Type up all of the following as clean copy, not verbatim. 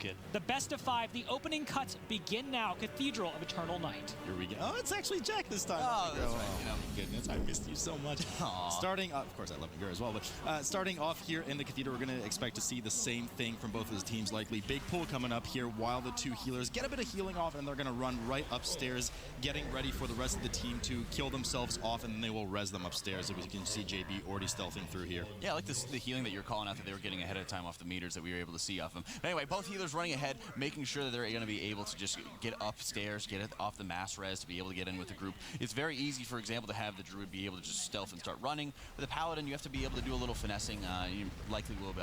broken. The best of 5, the opening cuts begin now. Cathedral of Eternal Night. Here we go. Oh, it's actually Jack this time. Oh, that's right. Oh, my goodness, I missed you so much. Aww. Starting, of course, I love you as well, but starting off here in the Cathedral, we're going to expect to see the same thing from both of his teams, likely. Big pull coming up here while the two healers get a bit of healing off, and they're going to run right upstairs, getting ready for the rest of the team to kill themselves off, and then they will res them upstairs. As you can see, JB already stealthing through here. Yeah, I like this, the healing that you're calling out that they were getting ahead of time off the meters that we were able to see off them. But anyway, both healers running ahead, making sure that they're going to be able to just get upstairs, get it off the mass res to be able to get in with the group. It's very easy, for example, to have the druid be able to just stealth and start running. With the paladin, you have to be able to do a little finessing. You likely will.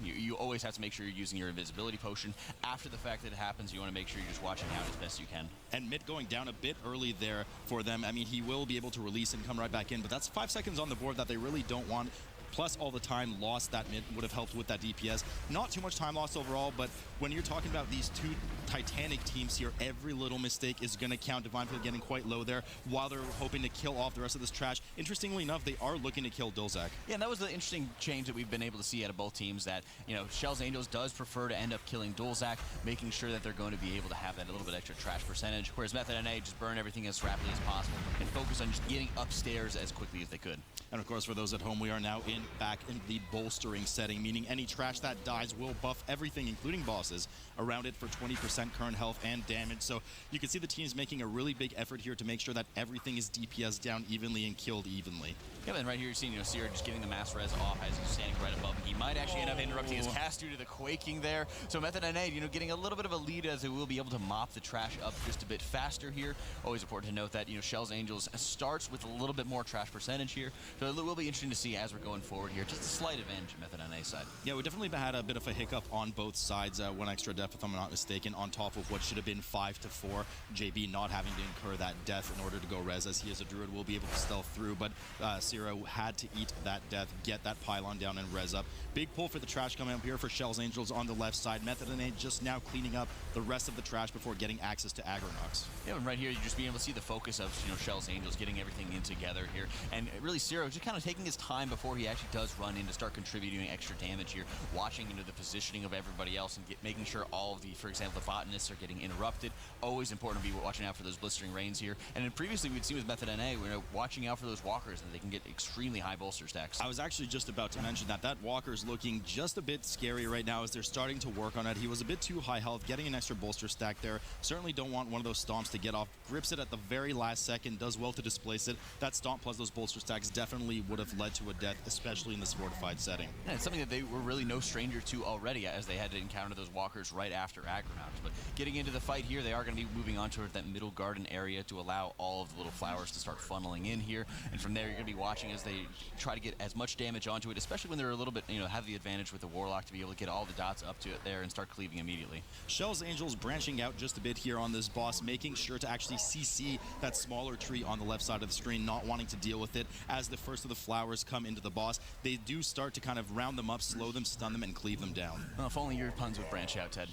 You always have to make sure you're using your invisibility potion. After the fact that it happens, you want to make sure you're just watching out as best you can. And mid going down a bit early there for them. I mean, he will be able to release and come right back in, but that's 5 seconds on the board that they really don't want. Plus all the time lost that mid would have helped with that DPS. Not too much time lost overall, but when you're talking about these two titanic teams here, every little mistake is going to count. Divine Field getting quite low there while they're hoping to kill off the rest of this trash. Interestingly enough, they are looking to kill Dolzak. Yeah, and that was the interesting change that we've been able to see out of both teams, that, you know, Kjell's Angels does prefer to end up killing Dolzak, making sure that they're going to be able to have that little bit extra trash percentage, whereas Mythic just burn everything as rapidly as possible and focus on just getting upstairs as quickly as they could. And of course, for those at home, we are now back in the bolstering setting, meaning any trash that dies will buff everything, including bosses, around it for 20% current health and damage. So you can see the team's making a really big effort here to make sure that everything is DPS down evenly and killed evenly. Yeah, and right here you're seeing, you know, Seer just getting the mass res off as he's standing right above him. He might actually end up interrupting his cast due to the quaking there. So Method, you know, getting a little bit of a lead as they will be able to mop the trash up just a bit faster here. Always important to note that, you know, Kjell's Angels starts with a little bit more trash percentage here. So it will be interesting to see as we're going forward here. Just a slight advantage Method side. Yeah, we definitely had a bit of a hiccup on both sides. 1 extra death, if I'm not mistaken, on top of what should have been 5 to 4. JB not having to incur that death in order to go res, as he is a druid, will be able to stealth through, but Sierra had to eat that death, get that pylon down and res up. Big pull for the trash coming up here for Kjell's Angels on the left side. Method just now cleaning up the rest of the trash before getting access to Agronox. Yeah, and right here you just being able to see the focus of, you know, Kjell's Angels getting everything in together here, and really Sierra just kind of taking his time before he actually does run in to start contributing extra damage here, watching into the positioning of everybody else and making sure all of the, for example, the botanists are getting interrupted. Always important to be watching out for those blistering rains here. And then previously we'd seen with Method we're watching out for those walkers, and they can get extremely high bolster stacks. I was actually just about to mention that walker is looking just a bit scary right now as they're starting to work on it. He was a bit too high health, getting an extra bolster stack there. Certainly don't want one of those stomps to get off. Grips it at the very last second, does well to displace it. That stomp plus those bolster stacks definitely would have led to a death, especially in this fortified setting. Yeah, it's something that they were really no stranger to already, as they had to encounter those walkers right after Agronox. But getting into the fight here, they are going to be moving on toward that middle garden area to allow all of the little flowers to start funneling in here. And from there, you're going to be watching as they try to get as much damage onto it, especially when they're a little bit, you know, have the advantage with the Warlock to be able to get all the dots up to it there and start cleaving immediately. Kjell's Angels branching out just a bit here on this boss, making sure to actually CC that smaller tree on the left side of the screen, not wanting to deal with it as the first of the flowers come into the boss. They do start to kind of round them up, slow them, stun them, and cleave them down. Well, if only your puns would branch out, Ted.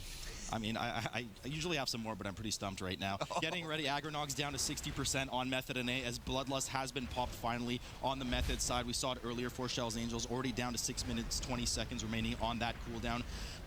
I mean, I usually have some more, but I'm pretty stumped right now. Getting ready, Agronox down to 60% on Method as Bloodlust has been popped finally on the Method side. We saw it earlier for Kjell's Angels, already down to 6 minutes, 20 seconds remaining on that cooldown.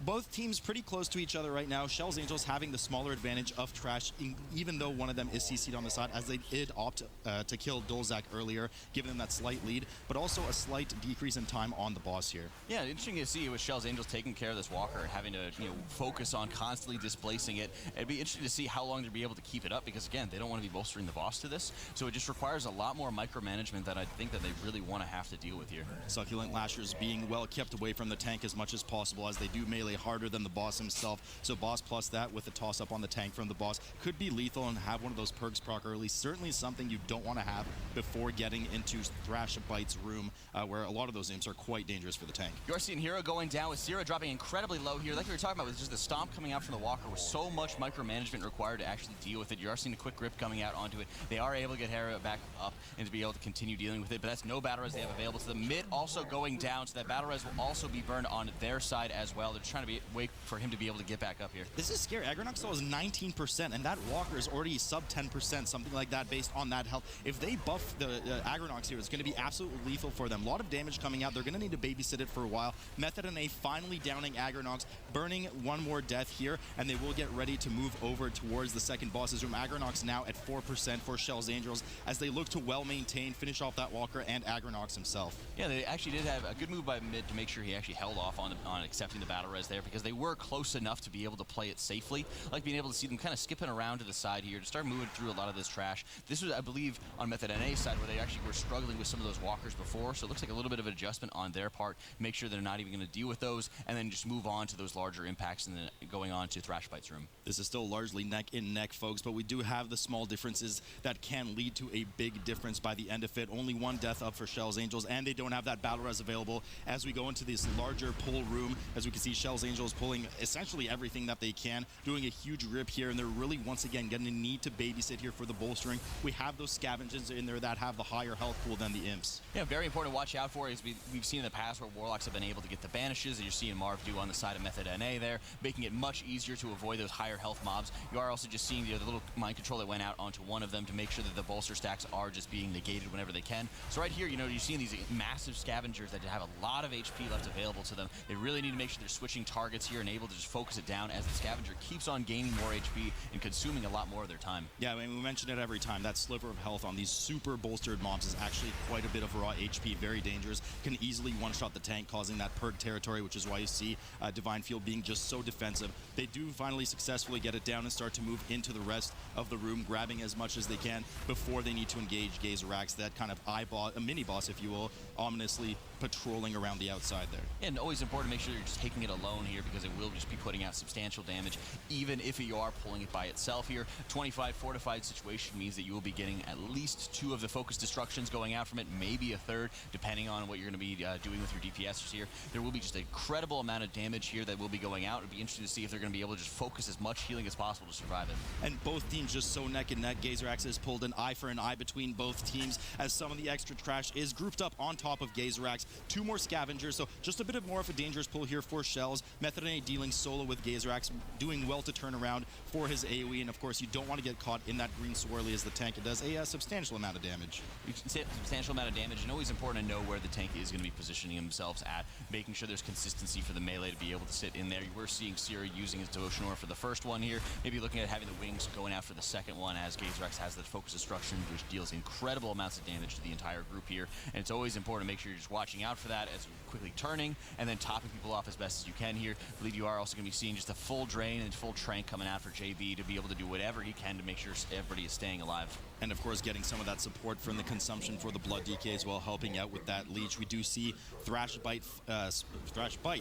Both teams pretty close to each other right now. Kjell's Angels having the smaller advantage of trash, even though one of them is CC'd on the side, as they did opt to kill Dolzak earlier, giving them that slight lead, but also a slight decrease in time on the boss here. Yeah, interesting to see with Kjell's Angels taking care of this walker and having to, you know, focus on constantly displacing it. It'd be interesting to see how long they'll be able to keep it up, because again, they don't want to be bolstering the boss to this, so it just requires a lot more micromanagement that I think that they really want to have to deal with here. Succulent Lashers being well kept away from the tank as much as possible, as they do melee harder than the boss himself. So boss plus that with the toss up on the tank from the boss could be lethal, and have one of those perks proc early. Certainly something you don't want to have before getting into Thrashbite's room, where a lot of those imps are quite dangerous for the tank. You are seeing Hero going down with Sierra dropping incredibly low here. Like we were talking about with just the stomp coming out from the walker, with so much micromanagement required to actually deal with it. You are seeing a quick grip coming out onto it. They are able to get Hero back up and to be able to continue dealing with it, but that's no battle res they have available. So the mid also going down, so that battle res will also be burned on their side as well. They're trying to wait for him to be able to get back up here. This is scary. Agronox still has 19%, and that walker is already sub 10%, something like that, based on that health. If they buff the Agronox here, it's going to be absolutely lethal for them. A lot of damage coming out. They're going to need to babysit it for a while. Method finally downing Agronox, burning one more death here. here, and they will get ready to move over towards the second boss's room. Agronnox now at 4% for Kjell's Angels as they look to well-maintain, finish off that walker and Agronnox himself. Yeah, they actually did have a good move by mid to make sure he actually held off on accepting the battle res there, because they were close enough to be able to play it safely. I like being able to see them kind of skipping around to the side here to start moving through a lot of this trash. This was, I believe, on Method NA's side where they actually were struggling with some of those walkers before, so it looks like a little bit of an adjustment on their part. Make sure they're not even going to deal with those, and then just move on to those larger impacts and then going on to Thrashbite's room. This is still largely neck in neck, folks, but we do have the small differences that can lead to a big difference by the end of it. Only one death up for Kjell's Angels, and they don't have that battle res available as we go into this larger pull room. As we can see, Kjell's Angels pulling essentially everything that they can, doing a huge rip here, and they're really once again going to need to babysit here for the bolstering. We have those scavengers in there that have the higher health pool than the imps. Yeah, very important to watch out for, as we've seen in the past where Warlocks have been able to get the banishes, and you're seeing Marv do on the side of Method NA there, making it much easier to avoid those higher health mobs. You are also just seeing the little mind control that went out onto one of them to make sure that the bolster stacks are just being negated whenever they can. So right here, you're seeing these massive scavengers that have a lot of HP left available to them. They really need to make sure they're switching targets here and able to just focus it down as the scavenger keeps on gaining more HP and consuming a lot more of their time. Yeah, I mean, we mention it every time. That sliver of health on these super bolstered mobs is actually quite a bit of raw HP, very dangerous. Can easily one-shot the tank, causing that perk territory, which is why you see Divine Field being just so defensive. They do finally successfully get it down and start to move into the rest of the room, grabbing as much as they can before they need to engage Gazerax, that kind of a mini-boss, if you will, ominously patrolling around the outside there. And always important to make sure you're just taking it alone here, because it will just be putting out substantial damage, even if you are pulling it by itself here. 25 fortified situation means that you will be getting at least 2 of the focus destructions going out from it, maybe a 3rd, depending on what you're going to be doing with your DPSers here. There will be just an incredible amount of damage here that will be going out. It'll be interesting to see if they're going to be able to just focus as much healing as possible to survive it. And both teams just so neck and neck. Gazerax has pulled an eye for an eye between both teams as some of the extra trash is grouped up on top of Gazerax. 2 more scavengers, so just a bit more of a dangerous pull here for Kjell's. Method NA dealing solo with Gazerax, doing well to turn around for his AoE, and of course you don't want to get caught in that green swirly as the tank. It does a substantial amount of damage. Substantial amount of damage, and always important to know where the tank is going to be positioning themselves at, making sure there's consistency for the melee to be able to sit in there. We're seeing Sierra using his Devotion Aura for the first one here, maybe looking at having the wings going out for the second one, as Gazerax has the focus destruction, which deals incredible amounts of damage to the entire group here. And it's always important to make sure you're just watching out for that as you're quickly turning and then topping people off as best as you can here. I believe you are also going to be seeing just a full drain and full trank coming out for JB to be able to do whatever he can to make sure everybody is staying alive. And of course getting some of that support from the consumption for the blood DK as well, helping out with that leech. We do see Thrashbite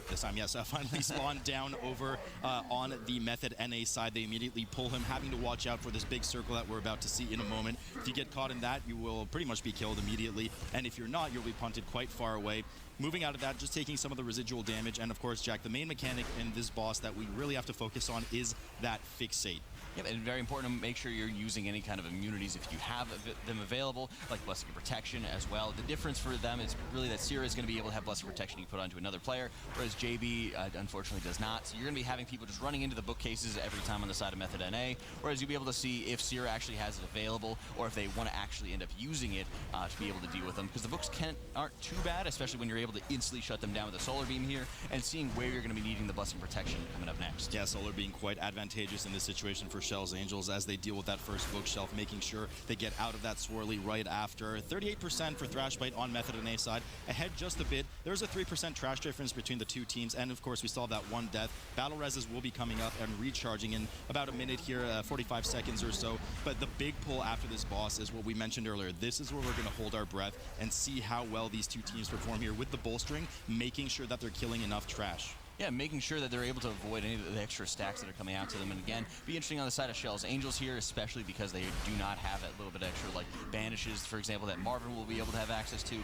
this time, yes, finally spawned down over on the Method NA side. They immediately pull him, having to watch out for this big circle that we're about to see in a moment. If you get caught in that, you will pretty much be killed immediately, and if you're not, you'll be punted quite far away. Moving out of that, just taking some of the residual damage, and of course, Jack, the main mechanic in this boss that we really have to focus on is that fixate. Yeah, and very important to make sure you're using any kind of immunities if you have them available, like Blessing of Protection as well. The difference for them is really that Sierra is going to be able to have Blessing of Protection you put onto another player, whereas JB unfortunately does not. So you're going to be having people just running into the bookcases every time on the side of Method NA, whereas you'll be able to see if Sierra actually has it available or if they want to actually end up using it to be able to deal with them, because the books aren't too bad, especially when you're able to instantly shut them down with a Solar Beam here, and seeing where you're going to be needing the Blessing of Protection coming up next. Yeah, Solar being quite advantageous in this situation for Kjell's Angels as they deal with that first bookshelf, making sure they get out of that swirly right after. 38% for Thrashbite on Method NA side, ahead just a bit. There's a 3% trash difference between the two teams, and of course we still have that one death. Battle reses will be coming up and recharging in about a minute here, 45 seconds or so. But the big pull after this boss is what we mentioned earlier. This is where we're going to hold our breath and see how well these two teams perform here with the bolstering, making sure that they're killing enough trash. Yeah, making sure that they're able to avoid any of the extra stacks that are coming out to them. And again, be interesting on the side of Kjell's Angels here, especially because they do not have that little bit extra, like banishes, for example, that Marvin will be able to have access to.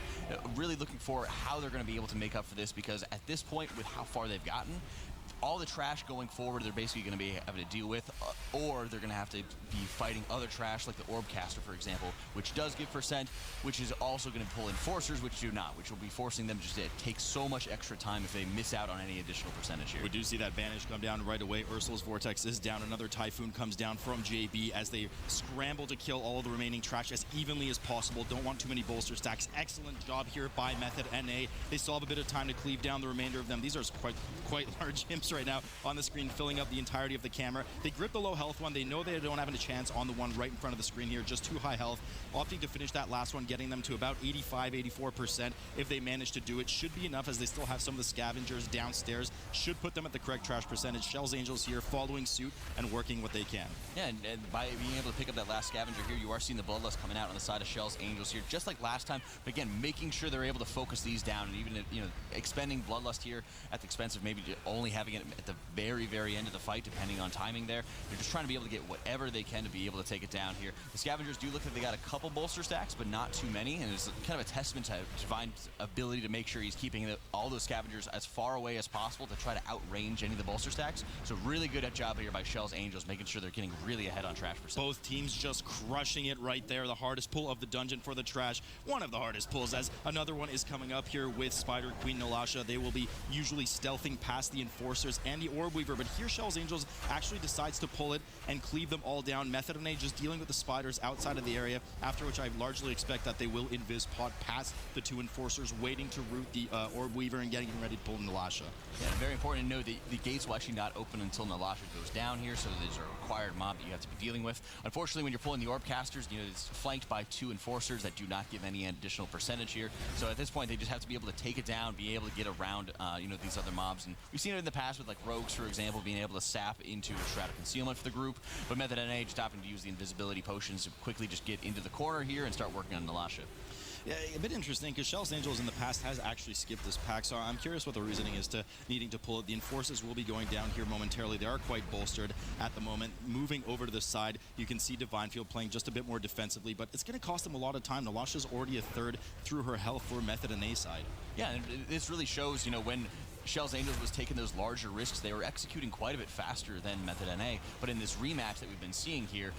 Really looking for how they're going to be able to make up for this, because at this point, with how far they've gotten, all the trash going forward, they're basically going to be having to deal with, or they're going to have to be fighting other trash, like the Orb Caster, for example, which does give percent, which is also going to pull Enforcers, which do not, which will be forcing them just to take so much extra time if they miss out on any additional percentage here. We do see that Banish come down right away. Ursula's Vortex is down. Another Typhoon comes down from JB as they scramble to kill all of the remaining trash as evenly as possible. Don't want too many bolster stacks. Excellent job here by Method NA. They still have a bit of time to cleave down the remainder of them. These are quite large imps ships right now on the screen, filling up the entirety of the camera. They grip the low health one. They know they don't have any chance on the one right in front of the screen here, just too high health. Opting to finish that last one, getting them to about 85, 84%. If they manage to do it, should be enough, as they still have some of the scavengers downstairs. Should put them at the correct trash percentage. Shell's Angels here following suit and working what they can. Yeah, and by being able to pick up that last scavenger here, you are seeing the Bloodlust coming out on the side of Shell's Angels here, just like last time. But again, making sure they're able to focus these down, and even expending Bloodlust here at the expense of maybe only having it at the very, very end of the fight, depending on timing there. They're just trying to be able to get whatever they can to be able to take it down here. The scavengers do look like they got a couple bolster stacks, but not too many, and it's kind of a testament to Divine's ability to make sure he's keeping all those scavengers as far away as possible to try to outrange any of the bolster stacks. So really good job here by Shell's Angels, making sure they're getting really ahead on trash percent. Both teams just crushing it right there. The hardest pull of the dungeon for the trash. One of the hardest pulls, as another one is coming up here with Spider Queen Nalasha. They will be usually stealthing past the Enforcers and the Orb Weaver, but here Shell's Angels actually decides to pull it and cleave them all down. Method just dealing with the spiders outside of the area, after which I largely expect that they will invis pod past the two Enforcers, waiting to root the Orb Weaver and getting ready to pull Nalasha. Yeah, very important to know that the gates will actually not open until Nalasha goes down here, so there's a required mob that you have to be dealing with. Unfortunately, when you're pulling the Orb Casters, it's flanked by two Enforcers that do not give any additional percentage here. So at this point, they just have to be able to take it down, be able to get around, these other mobs. And we've seen it in the past with like Rogues, for example, being able to sap into a Shroud of Concealment for the group. But Method NA just having to use the invisibility potions to quickly just get into the corner here and start working on Nalasha. Yeah, a bit interesting, because Shell's Angels in the past has actually skipped this pack, so I'm curious what the reasoning is to needing to pull it. The Enforcers will be going down here momentarily. They are quite bolstered at the moment. Moving over to the side, you can see Divinefield playing just a bit more defensively, but it's going to cost them a lot of time. Nalasha's already a third through her health for Method and A side. Yeah, and this really shows, when Shell's Angels was taking those larger risks, they were executing quite a bit faster than Method NA. But in this rematch that we've been seeing here,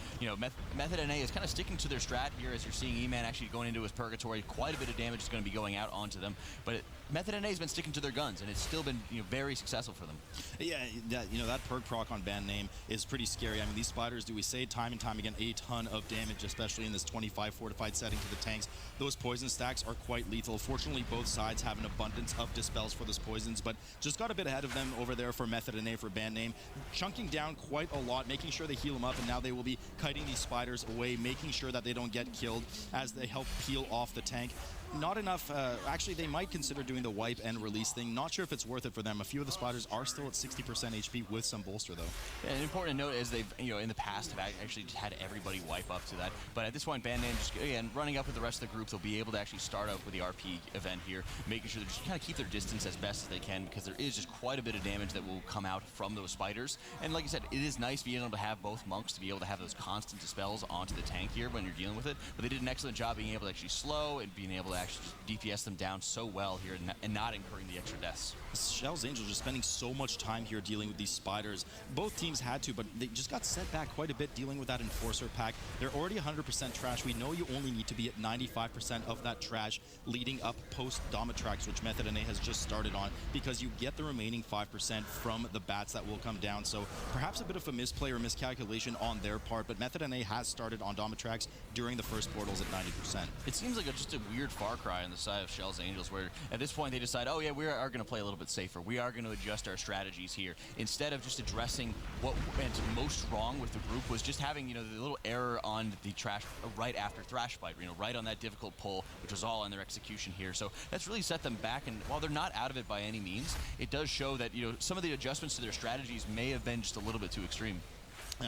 Method NA is kind of sticking to their strat here, as you're seeing E-Man actually going into his Purgatory. Quite a bit of damage is going to be going out onto them. But Method NA has been sticking to their guns, and it's still been very successful for them. Yeah, that perk proc on band name is pretty scary. I mean, these spiders, do we say time and time again, a ton of damage, especially in this 25 fortified setting to the tanks. Those poison stacks are quite lethal. Fortunately, both sides have an abundance of dispels for those poisons, but just got a bit ahead of them over there for Method and A for band name, chunking down quite a lot, making sure they heal them up, and now they will be kiting these spiders away, making sure that they don't get killed as they help peel off the tank. Not enough. Actually, they might consider doing the wipe and release thing. Not sure if it's worth it for them. A few of the spiders are still at 60% HP with some bolster, though. Yeah, an important note is they've, in the past have actually had everybody wipe up to that. But at this point, Band Name just, again, running up with the rest of the group, they'll be able to actually start out with the RP event here, making sure they just kind of keep their distance as best as they can, because there is just quite a bit of damage that will come out from those spiders. And like I said, it is nice being able to have both monks to be able to have those constant dispels onto the tank here when you're dealing with it. But they did an excellent job being able to actually slow and being able to actually just DPS them down so well here and not incurring the extra deaths. Shell's Angels just spending so much time here dealing with these spiders. Both teams had to, but they just got set back quite a bit dealing with that Enforcer pack. They're already 100% trash. We know you only need to be at 95% of that trash leading up post Domatrax, which Method NA has just started on, because you get the remaining 5% from the bats that will come down. So perhaps a bit of a misplay or miscalculation on their part, but Method NA has started on Domatrax during the first portals at 90%. It seems like just a weird far cry on the side of Shell's Angels, where at this point they decide, oh yeah, we are going to play a little bit safer. We are going to adjust our strategies here. Instead of just addressing what went most wrong with the group, was just having, the little error on the trash right after Thrashbite, right on that difficult pull, which was all in their execution here. So that's really set them back, and while they're not out of it by any means, it does show that, some of the adjustments to their strategies may have been just a little bit too extreme.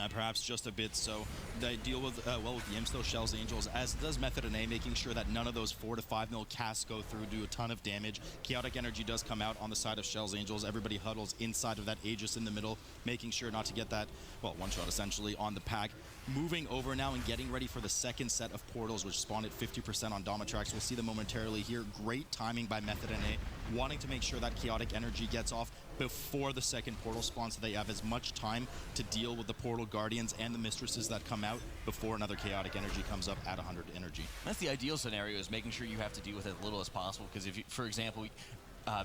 Perhaps just a bit so. They deal with well with the Imps, though, Shell's Angels, as does Method NA, making sure that none of those 4 to 5 mil casts go through, do a ton of damage. Chaotic Energy does come out on the side of Shell's Angels. Everybody huddles inside of that Aegis in the middle, making sure not to get that, one shot essentially on the pack. Moving over now and getting ready for the second set of portals, which spawn at 50% on Domatrax. We'll see them momentarily here. Great timing by Method NA, wanting to make sure that Chaotic Energy gets off before the second portal spawn, so they have as much time to deal with the Portal Guardians and the Mistresses that come out before another Chaotic Energy comes up at 100 energy. That's the ideal scenario, is making sure you have to deal with it as little as possible, because if you, for example,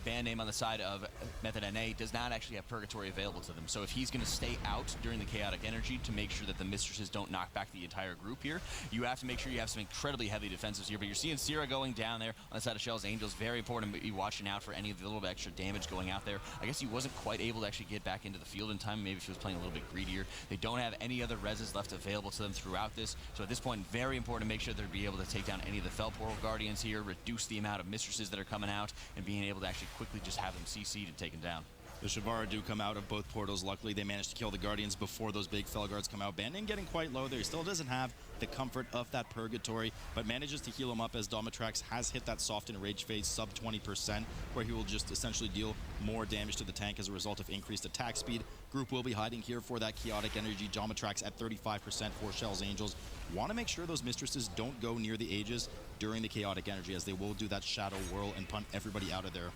band name on the side of Method NA does not actually have Purgatory available to them. So if he's going to stay out during the Chaotic Energy to make sure that the Mistresses don't knock back the entire group here, you have to make sure you have some incredibly heavy defensives here. But you're seeing Sierra going down there on the side of Shell's Angels. Very important to be watching out for any of the little bit extra damage going out there. I guess he wasn't quite able to actually get back into the field in time. Maybe if he was playing a little bit greedier. They don't have any other reses left available to them throughout this. So at this point, very important to make sure they're be able to take down any of the Fel Portal Guardians here, reduce the amount of Mistresses that are coming out, and being able to actually quickly just have them CC'd and taken down. The Shavara do come out of both portals. Luckily, they managed to kill the Guardians before those big Fel Guards come out. Banding getting quite low there. He still doesn't have the comfort of that Purgatory, but manages to heal him up as Domatrax has hit that soft and rage phase sub 20%, where he will just essentially deal more damage to the tank as a result of increased attack speed. Group will be hiding here for that Chaotic Energy. Domatrax at 35% for Shell's Angels. Want to make sure those Mistresses don't go near the Aegis during the Chaotic Energy, as they will do that Shadow Whirl and punt everybody out of there.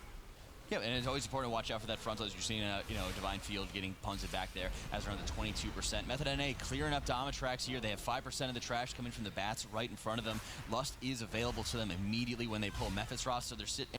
Yeah, and it's always important to watch out for that frontal as you're seeing Divine Field getting punted back there as around the 22%. Method NA clearing up Domatrax here. They have 5% of the trash coming from the bats right in front of them. Lust is available to them immediately when they pull Mephistroth, so they're sitting.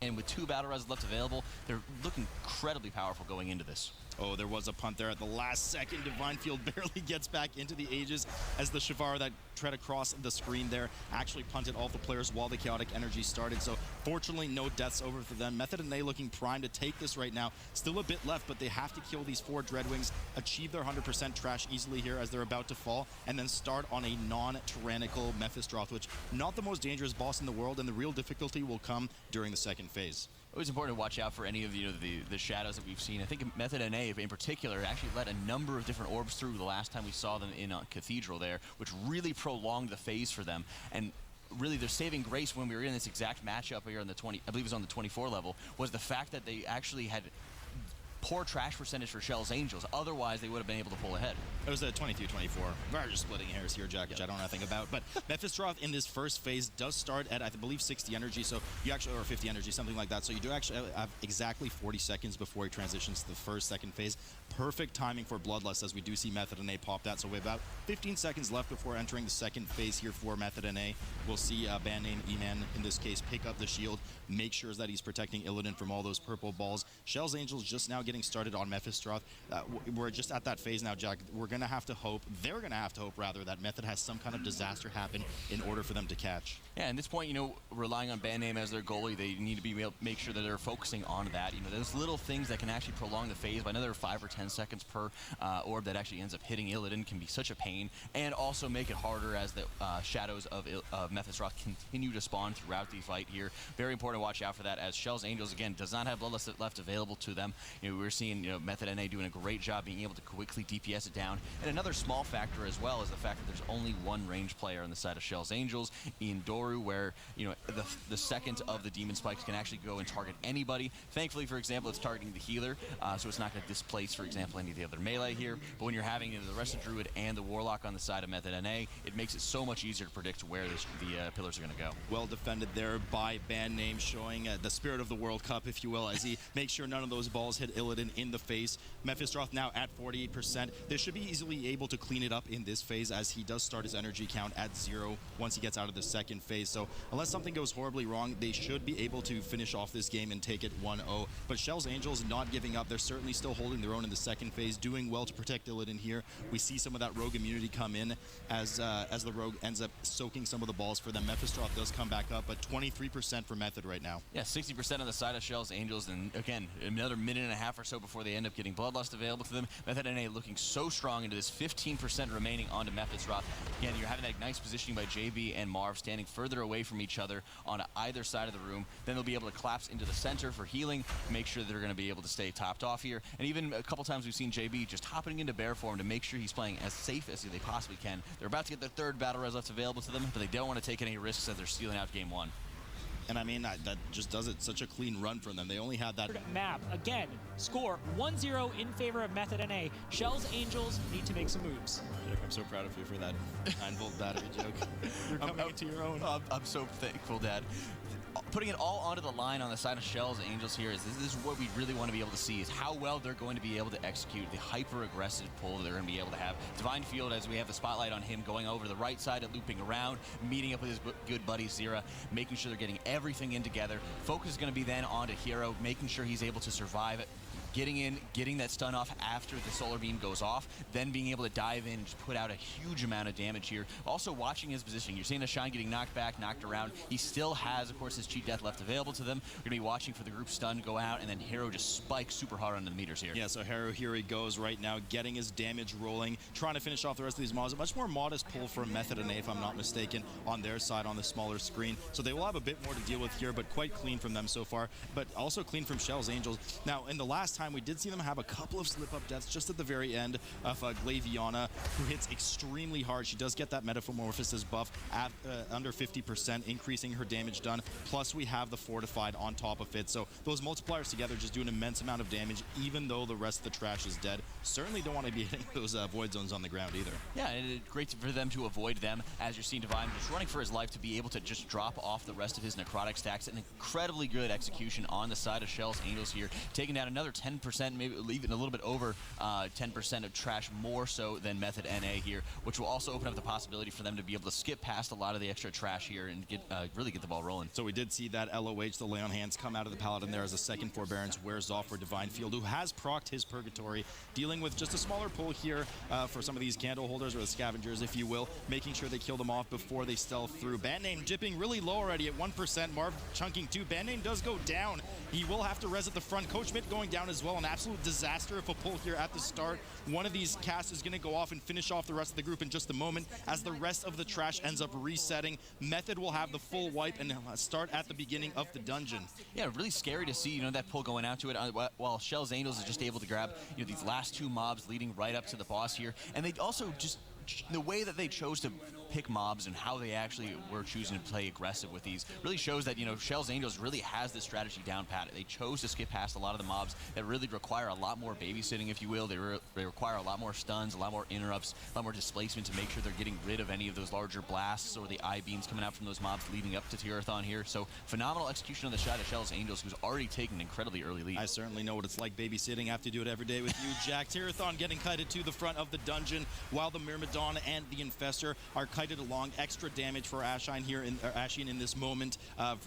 And with 2 battle res left available, they're looking incredibly powerful going into this. Oh, there was a punt there at the last second. Divine Field barely gets back into the Aegis as the Shavara that tread across the screen there actually punted all the players while the Chaotic Energy started. So fortunately, no deaths over for them. Method and A looking primed to take this right now. Still a bit left, but they have to kill these 4 Dreadwings, achieve their 100% trash easily here as they're about to fall, and then start on a non-tyrannical Mephistroth, which not the most dangerous boss in the world, and the real difficulty will come during the second phase. It was important to watch out for any of the shadows that we've seen. I think Method NA in particular actually let a number of different orbs through the last time we saw them in Cathedral there, which really prolonged the phase for them. And really their saving grace when we were in this exact matchup here on the 20, I believe it was on the 24 level, was the fact that they actually had poor trash percentage for Shell's Angels. Otherwise, they would have been able to pull ahead. It was a 23-24. We're just splitting hairs here, Jack, which I don't know nothing about. But Mephistroth in this first phase does start at, I believe, 60 energy, so you actually, or 50 energy, something like that. So you do actually have exactly 40 seconds before he transitions to the second phase. Perfect timing for Bloodlust, as we do see Method NA pop that. So we have about 15 seconds left before entering the second phase here for Method NA. We'll see band name E-Man, in this case, pick up the shield, make sure that he's protecting Illidan from all those purple balls. Shell's Angels just now getting started on Mephistroth. We're just at that phase now, Jack. We're going to have to hope, they're going to have to hope, rather, that Method has some kind of disaster happen in order for them to catch. Yeah, at this point, relying on band name as their goalie, they need to be able to make sure that they're focusing on that. Those little things that can actually prolong the phase by another 5 or 10 seconds per orb that actually ends up hitting Illidan can be such a pain, and also make it harder as the shadows of Mephistroth continue to spawn throughout the fight here. Very important to watch out for that, as Shell's Angels, again, does not have Bloodlust left available to them. We're seeing Method NA doing a great job being able to quickly DPS it down. And another small factor as well is the fact that there's only one range player on the side of Shell's Angels in Doru, where the second of the Demon Spikes can actually go and target anybody. Thankfully, for example, it's targeting the healer, so it's not going to displace, for example, any of the other melee here. But when you're having the rest of Druid and the Warlock on the side of Method NA, it makes it so much easier to predict where the pillars are going to go. Well defended there by band name, showing the spirit of the World Cup, if you will, as he makes sure none of those balls hit Illidan in the face. Mephistroth now at 48%. They should be easily able to clean it up in this phase, as he does start his energy count at 0 once he gets out of the second phase. So unless something goes horribly wrong, they should be able to finish off this game and take it 1-0. But Shell's Angels not giving up. They're certainly still holding their own in the second phase, doing well to protect Illidan here. We see some of that rogue immunity come in as the rogue ends up soaking some of the balls for them. Mephistroth does come back up, but 23% for Method right now. Yeah, 60% on the side of Shell's Angels, and again, another minute and a half or so before they end up getting Bloodlust available to them. Method NA looking so strong into this 15% remaining onto Mephistroth. Again, you're having that nice positioning by JB and Marv standing further away from each other on either side of the room. Then they'll be able to collapse into the center for healing, make sure they're going to be able to stay topped off here. And even a couple times we've seen JB just hopping into bear form to make sure he's playing as safe as they possibly can. They're about to get their third battle res left available to them, but they don't want to take any risks as they're stealing out game 1. And I mean, that just does it such a clean run from them. They only had that map. Again, score 1-0 in favor of Method NA. Shell's Angels need to make some moves. I'm so proud of you for that 9-volt battery joke. You're coming into your own. I'm so thankful, Dad. putting it all onto the line on the side of Shell's Angels here is this is what we really want to be able to see, is how well they're going to be able to execute the hyper-aggressive pull that they're going to be able to have. Divine Field, as we have the spotlight on him, going over the right side and looping around, meeting up with his good buddy Zira, making sure they're getting everything in together. Focus is going to be then onto Hero, making sure he's able to survive it. Getting in, getting that stun off after the solar beam goes off, then being able to dive in and just put out a huge amount of damage here. Also watching his position. You're seeing Ashain getting knocked back, knocked around. He still has, of course, his cheat death left available to them. We're going to be watching for the group stun go out, and then Hero just spikes super hard on the meters here. Yeah, so Hero, here he goes right now, getting his damage rolling, trying to finish off the rest of these mobs. A much more modest pull from Method and A, if I'm not mistaken, on their side on the smaller screen. So they will have a bit more to deal with here, but quite clean from them so far, but also clean from Shell's Angels. Now, in the last time, we did see them have a couple of slip-up deaths just at the very end of Glaviana, who hits extremely hard. She does get that Metamorphosis buff at under 50%, increasing her damage done. Plus, we have the Fortified on top of it. So those multipliers together just do an immense amount of damage, even though the rest of the trash is dead. Certainly don't want to be hitting those Void Zones on the ground either. Yeah, and it's great for them to avoid them, as you're seeing Divine just running for his life to be able to just drop off the rest of his necrotic stacks. An incredibly good execution on the side of Shell's Angels here, taking down another 10%, maybe even a little bit over 10% of trash, more so than Method NA here, which will also open up the possibility for them to be able to skip past a lot of the extra trash here and get really get the ball rolling. So we did see that LOH, the Lay on Hands, come out of the Paladin there as a second Forbearance wears off for Divine Field, who has procced his Purgatory, dealing with just a smaller pull here for some of these candle holders, or the scavengers, if you will, making sure they kill them off before they stealth through. Band Name dipping really low already at 1%. Marv chunking 2. Band Name does go down. He will have to res at the front. Coach Mitt going down as well. An absolute disaster of a pull here at the start. One of these casts is going to go off and finish off the rest of the group in just a moment, as the rest of the trash ends up resetting. Method will have the full wipe and start at the beginning of the dungeon. Yeah, really scary to see, that pull going out to it, while Shell's Angels is just able to grab, these last two mobs leading right up to the boss here. And they also just, the way that they chose to pick mobs and how they actually were choosing to play aggressive with these really shows that, Shell's Angels really has this strategy down pat. They chose to skip past a lot of the mobs that really require a lot more babysitting, if you will. They require a lot more stuns, a lot more interrupts, a lot more displacement to make sure they're getting rid of any of those larger blasts or the eye beams coming out from those mobs leading up to Terath'on here. So phenomenal execution on the side of Shell's Angels, who's already taken an incredibly early lead. I certainly know what it's like babysitting. I have to do it every day with you, Jack. Terath'on getting kited to the front of the dungeon, while the Myrmidon and the Infestor are kited along. Extra damage for Ashain here in this moment,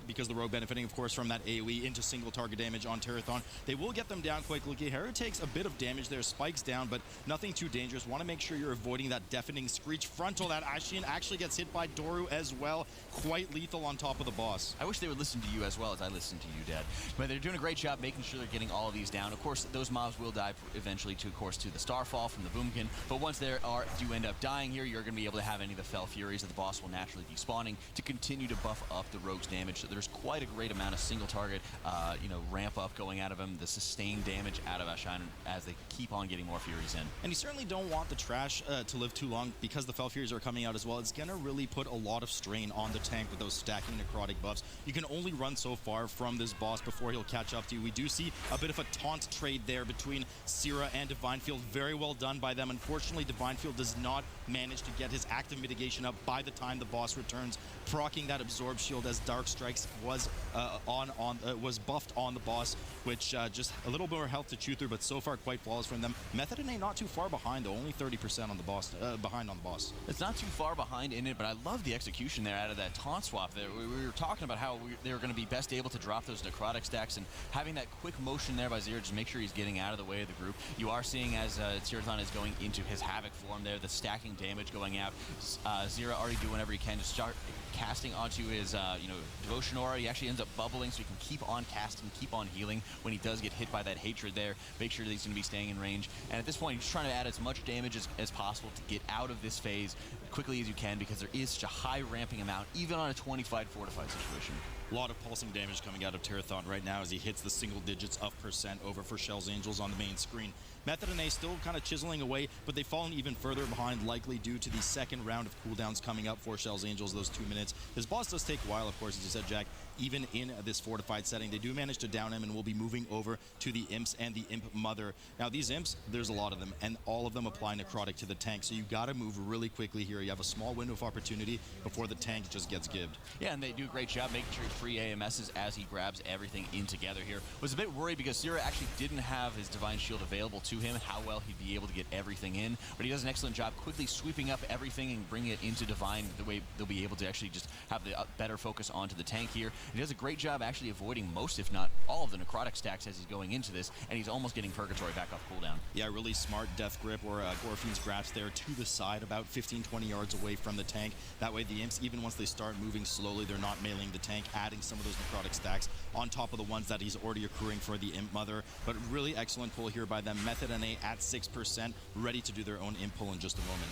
because the rogue benefiting, of course, from that AoE into single target damage on Terath'on. They will get them down quite quickly. Hera takes a bit of damage there, spikes down, but nothing too dangerous. Want to make sure you're avoiding that deafening screech frontal. That Ashain actually gets hit by Doru as well. Quite lethal on top of the boss. I wish they would listen to you as well as I listen to you, Dad. But they're doing a great job making sure they're getting all of these down. Of course, those mobs will die eventually to the Starfall from the Boomkin. But once they do end up dying here, you're going to be able to have any of the Fell Furies that the boss will naturally be spawning to continue to buff up the rogue's damage. So there's quite a great amount of single target, ramp up going out of him, the sustained damage out of Ashain as they keep on getting more Furies in. And you certainly don't want the trash to live too long, because the Fell Furies are coming out as well. It's going to really put a lot of strain on the tank with those stacking necrotic buffs. You can only run so far from this boss before he'll catch up to you. We do see a bit of a taunt trade there between Syrah and Divine Field. Very well done by them. Unfortunately, Divine Field does not manage to get his active mitigation up by the time the boss returns, proccing that absorb shield as Dark Strikes was buffed on the boss, which just a little more health to chew through, but so far quite flawless from them. Method and A not too far behind though, only 30% on the boss, behind on the boss. It's not too far behind in it, but I love the execution there out of that taunt swap there. We were talking about how they were going to be best able to drop those necrotic stacks, and having that quick motion there by Zira just make sure he's getting out of the way of the group. You are seeing as Terath'on is going into his Havoc form there, the stacking damage going out. Zira already doing whatever he can to start casting onto his devotion aura. He actually ends up bubbling so he can keep on casting, keep on healing when he does get hit by that hatred there. Make sure that he's going to be staying in range. And at this point, he's trying to add as much damage as possible to get out of this phase quickly as you can, because there is such a high ramping amount, even on a 25 fortified situation. A lot of pulsing damage coming out of Terath'on right now as he hits the single digits of percent over for Shell's Angels on the main screen. Method and A still kind of chiseling away, but they've fallen even further behind, likely due to the second round of cooldowns coming up for Shell's Angels, those 2 minutes. This boss does take a while, of course, as you said, Jack. Even in this fortified setting, they do manage to down him, and will be moving over to the Imps and the Imp Mother. Now, these Imps, there's a lot of them, and all of them apply necrotic to the tank, so you got to move really quickly here. You have a small window of opportunity before the tank just gets gibbed. Yeah, and they do a great job making sure 3 AMSs as he grabs everything in together here. Was a bit worried because Sierra actually didn't have his Divine Shield available to him, how well he'd be able to get everything in, but he does an excellent job quickly sweeping up everything and bringing it into Divine, the way they'll be able to actually just have the better focus onto the tank here. He does a great job actually avoiding most, if not all, of the necrotic stacks as he's going into this, and he's almost getting Purgatory back off cooldown. Yeah, really smart Death Grip or Gorfine's Grasp there to the side, about 15-20 yards away from the tank. That way the imps, even once they start moving slowly, they're not mailing the tank, adding some of those necrotic stacks on top of the ones that he's already accruing for the imp mother. But really excellent pull here by them. Method NA at 6%, ready to do their own imp pull in just a moment.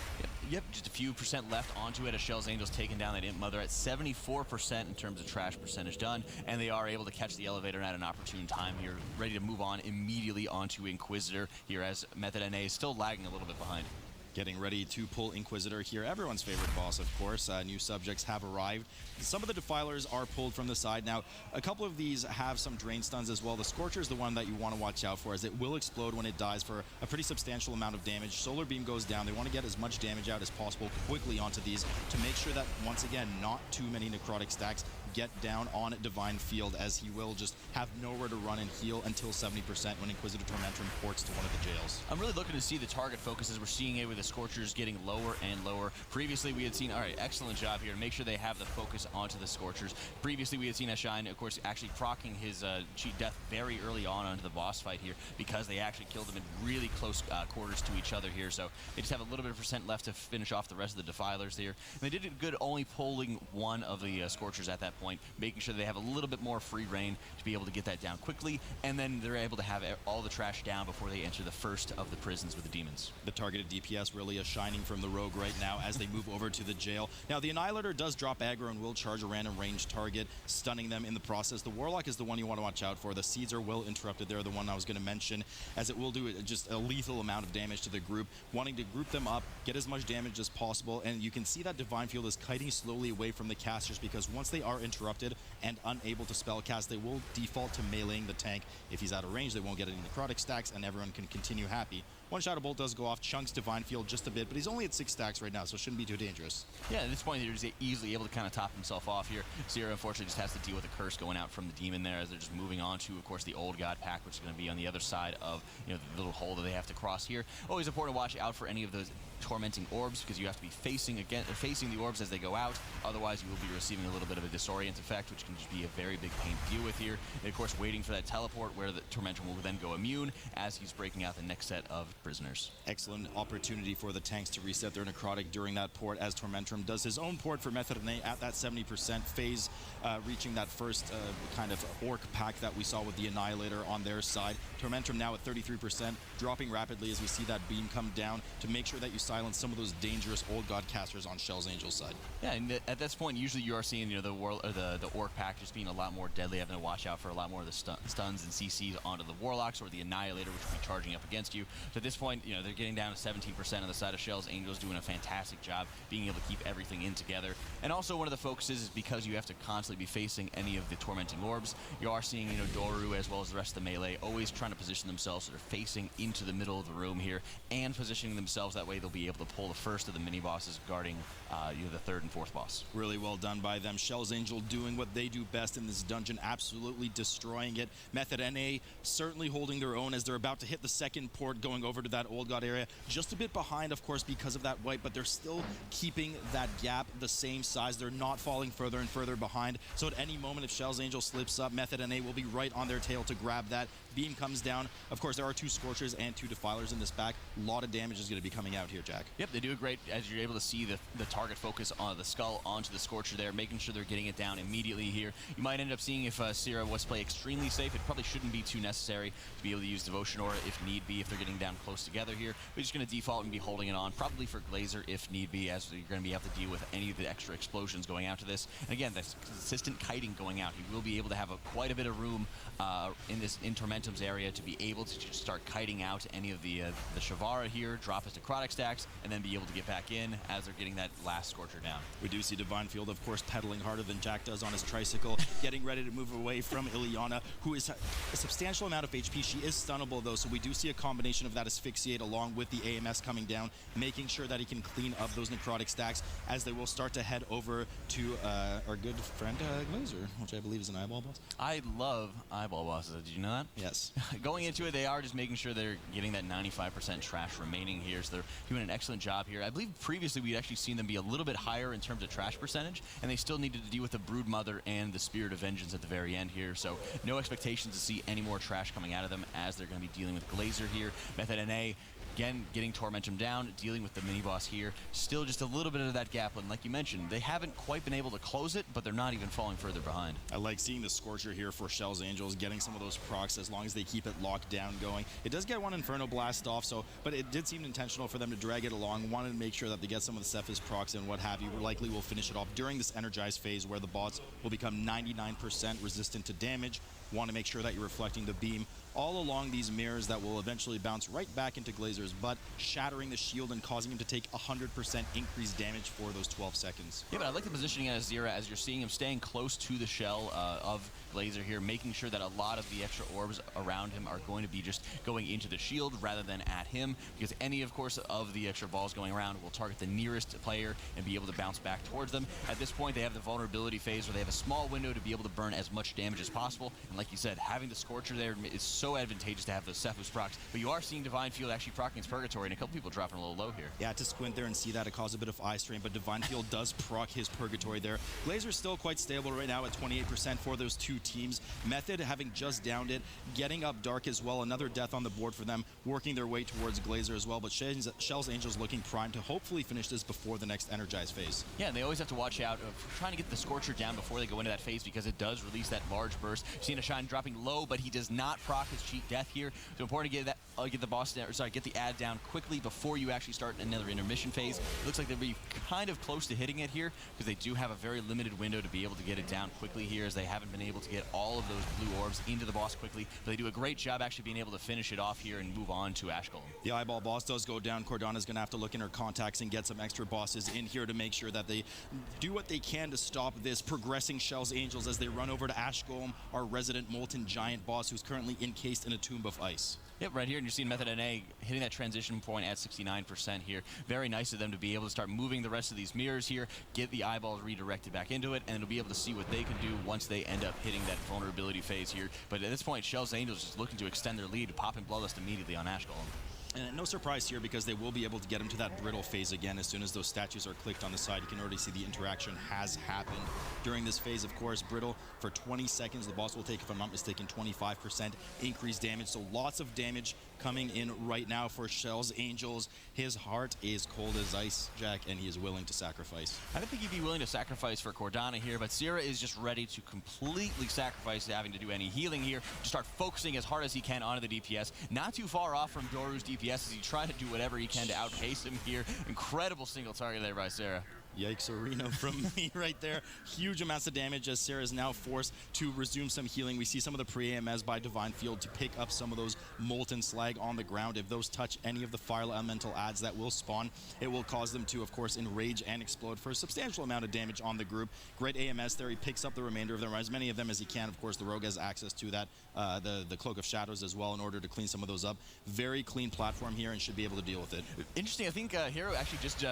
Yep, just a few percent left onto it as Shell's Angels taking down that imp mother at 74% in terms of trash percentage done, and they are able to catch the elevator at an opportune time here, ready to move on immediately onto Inquisitor here as Method NA is still lagging a little bit behind. Getting ready to pull Inquisitor here. Everyone's favorite boss, of course. New subjects have arrived. Some of the Defilers are pulled from the side. Now, a couple of these have some drain stuns as well. The Scorcher is the one that you want to watch out for, as it will explode when it dies for a pretty substantial amount of damage. Solar Beam goes down. They want to get as much damage out as possible quickly onto these to make sure that, once again, not too many necrotic stacks get down on Divine Field, as he will just have nowhere to run and heal until 70% when Inquisitor Tormentum ports to one of the jails. I'm really looking to see the target focuses. We're seeing it with the Scorchers getting lower and lower. Previously, we had seen, all right, excellent job here to make sure they have the focus onto the Scorchers. Previously, we had seen Ashine, of course, actually proccing his cheat death very early on onto the boss fight here because they actually killed him in really close quarters to each other here. So they just have a little bit of percent left to finish off the rest of the Defilers here. And they did it good only pulling one of the Scorchers at that point, making sure they have a little bit more free reign to be able to get that down quickly, and then they're able to have all the trash down before they enter the first of the prisons with the demons. The targeted DPS really is shining from the rogue right now as they move over to the jail. Now, the Annihilator does drop aggro and will charge a random ranged target, stunning them in the process. The Warlock is the one you want to watch out for. The Seeds are well interrupted. They're the one I was going to mention, as it will do just a lethal amount of damage to the group, wanting to group them up, get as much damage as possible, and you can see that Divine Field is kiting slowly away from the casters, because once they are interrupted and unable to spellcast, they will default to meleeing the tank. If he's out of range, they won't get any necrotic stacks, and everyone can continue happy. One Shadow Bolt does go off, chunks Divine Field just a bit, but he's only at 6 stacks right now, so it shouldn't be too dangerous. Yeah, at this point, he's easily able to kind of top himself off here. Sierra, unfortunately, just has to deal with a curse going out from the demon there as they're just moving on to, of course, the Old God pack, which is going to be on the other side of, you know, the little hole that they have to cross here. Always important to watch out for any of those tormenting orbs, because you have to be facing the orbs as they go out. Otherwise, you will be receiving a little bit of a disorient effect, which can just be a very big pain to deal with here. And of course, waiting for that teleport where the Tormentum will then go immune as he's breaking out the next set of prisoners. Excellent opportunity for the tanks to reset their necrotic during that port, as Tormentum does his own port for Method NA at that 70% phase, reaching that first kind of orc pack that we saw with the Annihilator on their side. Tormentum now at 33%, dropping rapidly as we see that beam come down to make sure that you silence some of those dangerous Old God casters on Shell's Angel side. Yeah, and at this point, usually you are seeing, you know, the orc pack just being a lot more deadly, having to watch out for a lot more of the stuns and CCs onto the Warlocks or the Annihilator, which will be charging up against you. So at this point, you know, they're getting down to 17% on the side of Shell's Angels, doing a fantastic job being able to keep everything in together. And also one of the focuses is because you have to constantly be facing any of the tormenting orbs, you are seeing, you know, Doru as well as the rest of the melee always trying to position themselves so they're facing into the middle of the room here and positioning themselves that way they'll be able to pull the first of the mini bosses guarding you know, the third and fourth boss. Really well done by them. Shell's Angel doing what they do best in this dungeon, absolutely destroying it. Method NA certainly holding their own as they're about to hit the second port, going over to that Old God area. Just a bit behind, of course, because of that wipe, but they're still keeping that gap the same size. They're not falling further and further behind. So at any moment, if Shell's Angel slips up, Method NA will be right on their tail to grab that. Beam comes down. Of course, there are 2 Scorchers and 2 Defilers in this pack. A lot of damage is going to be coming out here, Jack. Yep, they do a great, as you're able to see the target focus on the skull onto the Scorcher there, making sure they're getting it down immediately here. You might end up seeing if Sierra was play extremely safe, it probably shouldn't be too necessary to be able to use Devotion Aura if need be, if they're getting down close together here. We're just going to default and be holding it on, probably for Glazer if need be, as you're going to be able to deal with any of the extra explosions going out to this. And again, that's consistent kiting going out. He will be able to have quite a bit of room in Tormentum's area to be able to just start kiting out any of the Shavara here, drop his necrotic stacks, traps, and then be able to get back in as they're getting that last Scorcher down. We do see Divine Field, of course, pedaling harder than Jack does on his tricycle, getting ready to move away from Ileana, who is a substantial amount of HP. She is stunnable, though, so we do see a combination of that Asphyxiate along with the AMS coming down, making sure that he can clean up those necrotic stacks as they will start to head over to our good friend Glazer, which I believe is an eyeball boss. I love eyeball bosses. Did you know that? Yes. Going into it, they are just making sure they're getting that 95% trash remaining here, so they're doing an excellent job here. I believe previously we'd actually seen them be a little bit higher in terms of trash percentage, and they still needed to deal with the Broodmother and the Spirit of Vengeance at the very end here, so no expectations to see any more trash coming out of them as they're going to be dealing with Glazer here. Method NA, again, getting Tormentum down, dealing with the mini-boss here. Still just a little bit of that gap, and like you mentioned, they haven't quite been able to close it, but they're not even falling further behind. I like seeing the Scorcher here for Kjell's Angels, getting some of those procs as long as they keep it locked down going. It does get one Inferno Blast off, but it did seem intentional for them to drag it along, wanted to make sure that they get some of the Cephas procs and what have you. Likely will finish it off during this Energize phase where the bots will become 99% resistant to damage. Want to make sure that you're reflecting the beam all along these mirrors that will eventually bounce right back into Glazer's butt, shattering the shield and causing him to take 100% increased damage for those 12 seconds. Yeah, but I like the positioning as Zira as you're seeing him staying close to the shell of Glazer here, making sure that a lot of the extra orbs around him are going to be just going into the shield rather than at him, because any, of course, of the extra balls going around will target the nearest player and be able to bounce back towards them. At this point, they have the vulnerability phase where they have a small window to be able to burn as much damage as possible, and like you said, having the Scorcher there is so advantageous to have those Cephas procs, but you are seeing Divine Field actually proccing his Purgatory, and a couple people dropping a little low here. Yeah, to squint there and see that, it caused a bit of eye strain, but Divine Field does proc his Purgatory there. Glazer's still quite stable right now at 28% for those two teams. Method, having just downed it, getting up Dark as well, another death on the board for them, working their way towards Glazer as well, but Kjell's Angels looking primed to hopefully finish this before the next Energize phase. Yeah, and they always have to watch out of trying to get the Scorcher down before they go into that phase, because it does release that large burst. Cena Shine dropping low, but he does not proc his cheat death here, so important to get that get the boss down, or sorry, get the ad down quickly before you actually start another intermission phase. It looks like they'll be kind of close to hitting it here, because they do have a very limited window to be able to get it down quickly here, as they haven't been able to get all of those blue orbs into the boss quickly, but they do a great job actually being able to finish it off here and move on to Ash Golem. The eyeball boss does go down. Cordana's going to have to look in her contacts and get some extra bosses in here to make sure that they do what they can to stop this progressing Kjell's Angels as they run over to Ash Golem, our resident Molten Giant boss, who's currently encased in a tomb of ice. Yep, right here, and you're seeing Method NA hitting that transition point at 69% here. Very nice of them to be able to start moving the rest of these mirrors here, get the eyeballs redirected back into it, and it'll be able to see what they can do once they end up hitting that vulnerability phase here. But at this point, Kjell's Angels just looking to extend their lead, popping Bloodlust immediately on Ash Golem. And no surprise here, because they will be able to get him to that brittle phase again as soon as those statues are clicked on the side. You can already see the interaction has happened during this phase. Of course, brittle for 20 seconds. The boss will take, if I'm not mistaken, 25% increased damage. So lots of damage coming in right now for Kjell's Angels. His heart is cold as ice, Jack, and he is willing to sacrifice. I don't think he'd be willing to sacrifice for Cordana here, but Zira is just ready to completely sacrifice having to do any healing here, to start focusing as hard as he can onto the DPS. Not too far off from Doru's DPS as he tries to do whatever he can to outpace him here. Incredible single target there by Sarah. Yikes, Arena from me right there. Huge amounts of damage as Sarah is now forced to resume some healing. We see some of the pre-AMS by Divine Field to pick up some of those molten slag on the ground. If those touch any of the fire elemental ads that will spawn, it will cause them to, of course, enrage and explode for a substantial amount of damage on the group. Great AMS there. He picks up the remainder of them, as many of them as he can. Of course, the Rogue has access to that, the Cloak of Shadows as well in order to clean some of those up. Very clean platform here and should be able to deal with it. Interesting. I think Hero actually just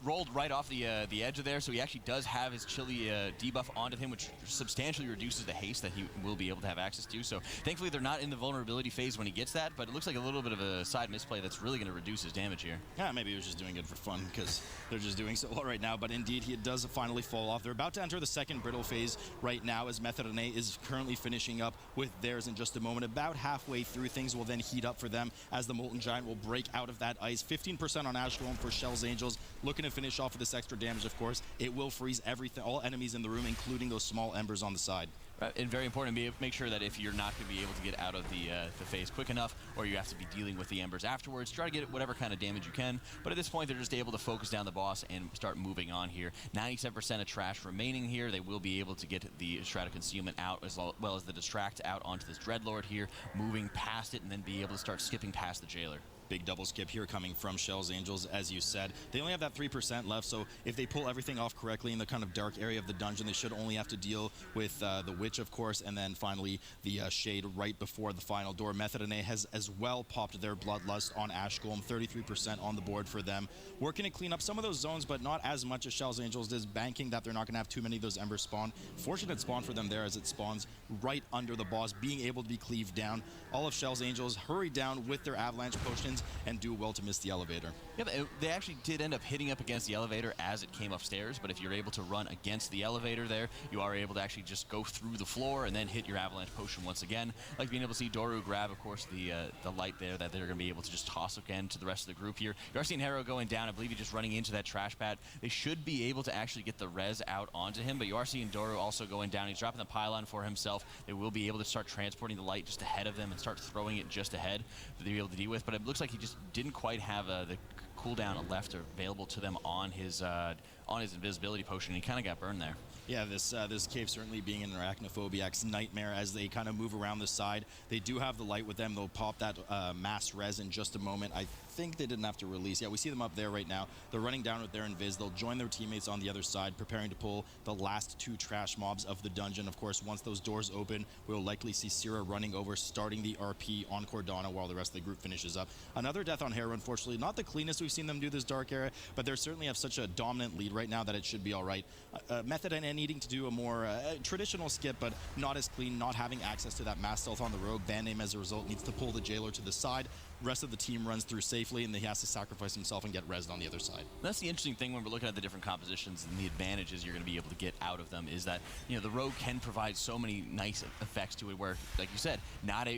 rolled right off the edge of there, so he actually does have his chilly debuff onto him, which substantially reduces the haste that he will be able to have access to. So thankfully they're not in the vulnerability phase when he gets that, but it looks like a little bit of a side misplay that's really going to reduce his damage here. Yeah, maybe he was just doing it for fun because they're just doing so well right now, but indeed he does finally fall off. They're about to enter the second brittle phase right now as Method NA is currently finishing up with theirs in just a moment. About halfway through, things will then heat up for them as the Molten Giant will break out of that ice. 15% on Ash Golem for Kjell's Angels, looking to finish off with this extra damage. Of course, it will freeze everything, all enemies in the room, including those small embers on the side. And very important to make sure that if you're not going to be able to get out of the phase quick enough, or you have to be dealing with the embers afterwards, try to get whatever kind of damage you can. But at this point, they're just able to focus down the boss and start moving on here. 97% of trash remaining here. They will be able to get the Shroud of Concealment out, as well as the Distract out onto this Dreadlord here, moving past it, and then be able to start skipping past the Jailer. Big double skip here coming from Kjell's Angels, as you said. They only have that 3% left, so if they pull everything off correctly in the kind of dark area of the dungeon, they should only have to deal with the Witch, of course, and then finally the Shade right before the final door. Method.NA has as well popped their Bloodlust on Ash Golem, 33% on the board for them. Working to clean up some of those zones, but not as much as Kjell's Angels is, banking that they're not going to have too many of those Embers spawn. Fortunate spawn for them there as it spawns right under the boss, being able to be cleaved down. All of Kjell's Angels hurry down with their Avalanche Potions and do well to miss the elevator. Yeah, but they actually did end up hitting up against the elevator as it came upstairs, but if you're able to run against the elevator there, you are able to actually just go through the floor and then hit your Avalanche Potion once again. Like being able to see Doru grab, of course, the light there that they're going to be able to just toss again to the rest of the group here. You are seeing Harrow going down. I believe he's just running into that trash pad. They should be able to actually get the res out onto him, but you are seeing Doru also going down. He's dropping the pylon for himself. They will be able to start transporting the light just ahead of them and start throwing it just ahead that they'll be able to deal with, but it looks like he just didn't quite have the cooldown left or available to them on his invisibility potion. He kind of got burned there. Yeah, this cave certainly being an Arachnophobiac's nightmare as they kind of move around the side. They do have the light with them. They'll pop that mass res in just a moment. I think they didn't have to release. Yeah, we see them up there right now. They're running down with their invis. They'll join their teammates on the other side, preparing to pull the last 2 trash mobs of the dungeon. Of course, once those doors open, we'll likely see Syrah running over, starting the RP on Cordana while the rest of the group finishes up. Another death on Harrow, unfortunately. Not the cleanest we've seen them do this dark era, but they certainly have such a dominant lead right now that it should be all right. Method.NA needing to do a more traditional skip, but not as clean, not having access to that mass stealth on the rogue. Band name, as a result, needs to pull the Jailer to the side. Rest of the team runs through safely, and he has to sacrifice himself and get rezzed on the other side. That's the interesting thing when we're looking at the different compositions and the advantages you're going to be able to get out of them is that, you know, the rogue can provide so many nice effects to it where, like you said, not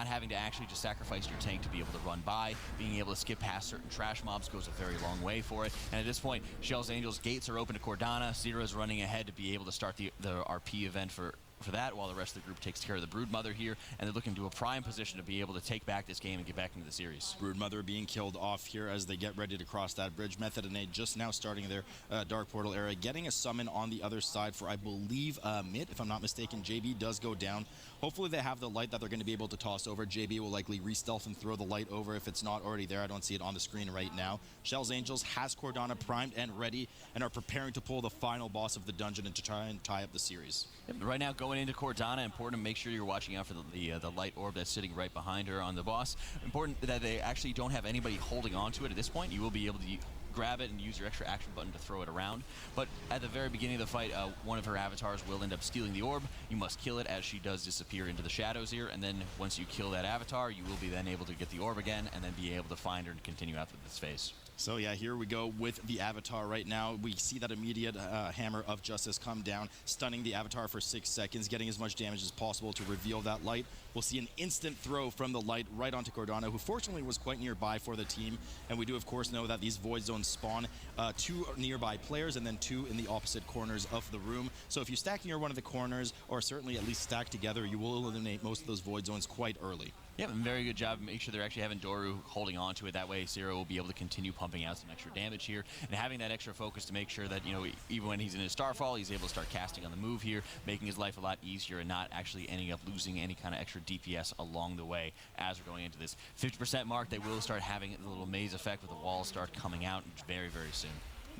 having to actually just sacrifice your tank to be able to run by, being able to skip past certain trash mobs goes a very long way for it. And at this point, Kjell's Angels gates are open to Cordana. Syrah's running ahead to be able to start the RP event for that, while the rest of the group takes care of the Broodmother here, and they're looking to a prime position to be able to take back this game and get back into the series. Broodmother being killed off here as they get ready to cross that bridge. Method.NA just now starting their Dark Portal era, getting a summon on the other side for, I believe, Mitt, if I'm not mistaken. JB does go down. Hopefully they have the light that they're going to be able to toss over. JB will likely re-stealth and throw the light over if it's not already there. I don't see it on the screen right now. Kjell's Angels has Cordana primed and ready and are preparing to pull the final boss of the dungeon and to try and tie up the series. Yep, right now going into Cordana, important to make sure you're watching out for the light orb that's sitting right behind her on the boss. Important that they actually don't have anybody holding on to it at this point. You will be able to grab it and use your extra action button to throw it around. But at the very beginning of the fight, one of her avatars will end up stealing the orb. You must kill it as she does disappear into the shadows here, and then once you kill that avatar, you will be then able to get the orb again and then be able to find her and continue out with this phase. So yeah, here we go with the Avatar right now. We see that immediate Hammer of Justice come down, stunning the Avatar for 6 seconds, getting as much damage as possible to reveal that light. We'll see an instant throw from the light right onto Cordana, who fortunately was quite nearby for the team. And we do, of course, know that these Void Zones spawn 2 nearby players and then 2 in the opposite corners of the room. So if you stack near one of the corners, or certainly at least stack together, you will eliminate most of those Void Zones quite early. Yeah, very good job. Make sure they're actually having Doru holding on to it. That way, Syrah will be able to continue pumping out some extra damage here and having that extra focus to make sure that, you know, even when he's in his Starfall, he's able to start casting on the move here, making his life a lot easier and not actually ending up losing any kind of extra DPS along the way as we're going into this 50% mark. They will start having a little maze effect with the walls start coming out very, very soon.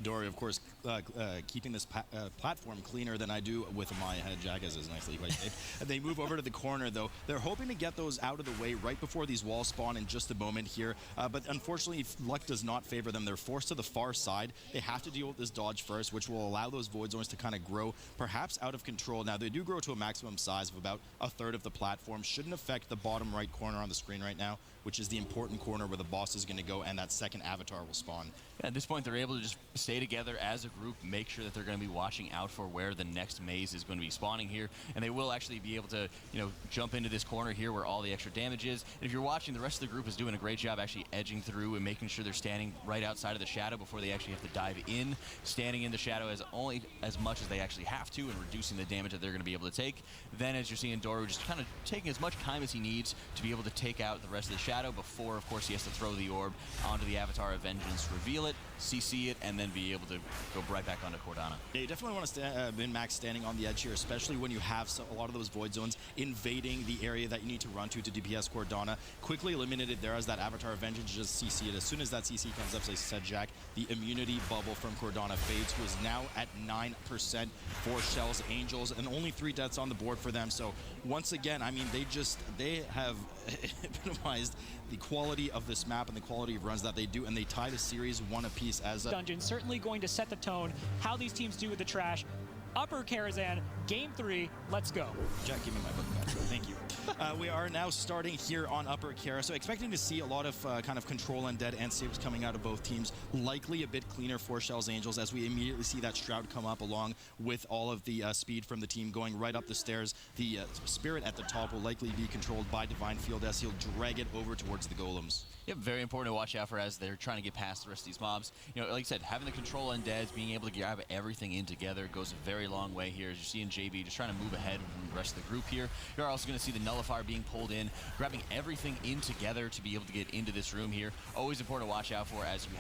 Dory, of course, keeping this platform cleaner than I do with my head jag, as is nicely quite safe. They move over to the corner, though. They're hoping to get those out of the way right before these walls spawn in just a moment here. But unfortunately, luck does not favor them. They're forced to the far side. They have to deal with this dodge first, which will allow those Void Zones to kind of grow, perhaps out of control. Now, they do grow to a maximum size of about 1/3 of the platform. Shouldn't affect the bottom right corner on the screen right now, which is the important corner where the boss is going to go and that second avatar will spawn. Yeah, at this point, they're able to just stay together as a group, make sure that they're going to be watching out for where the next maze is going to be spawning here, and they will actually be able to, you know, jump into this corner here where all the extra damage is. And if you're watching, the rest of the group is doing a great job actually edging through and making sure they're standing right outside of the shadow before they actually have to dive in, standing in the shadow as much as they actually have to and reducing the damage that they're going to be able to take. Then, as you're seeing Doru just kind of taking as much time as he needs to be able to take out the rest of the shadow. Shadow before, of course, he has to throw the orb onto the Avatar of Vengeance, reveal it, CC it, and then be able to go right back onto Cordana. Yeah, you definitely want to min-max standing on the edge here, especially when you have a lot of those Void Zones invading the area that you need to run to DPS Cordana. Quickly eliminated there as that Avatar of Vengeance just CC it. As soon as that CC comes up, as I said, Jack, the immunity bubble from Cordana fades, who is now at 9% for Kjell's Angels, and only 3 deaths on the board for them. So once again, I mean, they have epitomized the quality of this map and the quality of runs that they do, and they tie the series 1 apiece as Dungeon certainly going to set the tone, how these teams do with the trash. Upper Karazhan, Game 3, let's go. Jack, give me my book back. Thank you. We are now starting here on Upper Kara, so expecting to see a lot of kind of control undead and saves coming out of both teams. Likely a bit cleaner for Kjell's Angels as we immediately see that Shroud come up along with all of the speed from the team going right up the stairs. The Spirit at the top will likely be controlled by Divine Field as he'll drag it over towards the Golems. Yep, very important to watch out for as they're trying to get past the rest of these mobs. You know, like I said, having the control undeads, being able to grab everything in together goes a very long way here. As you're seeing JB just trying to move ahead from the rest of the group here. You're also going to see the Nullifier being pulled in, grabbing everything in together to be able to get into this room here. Always important to watch out for as you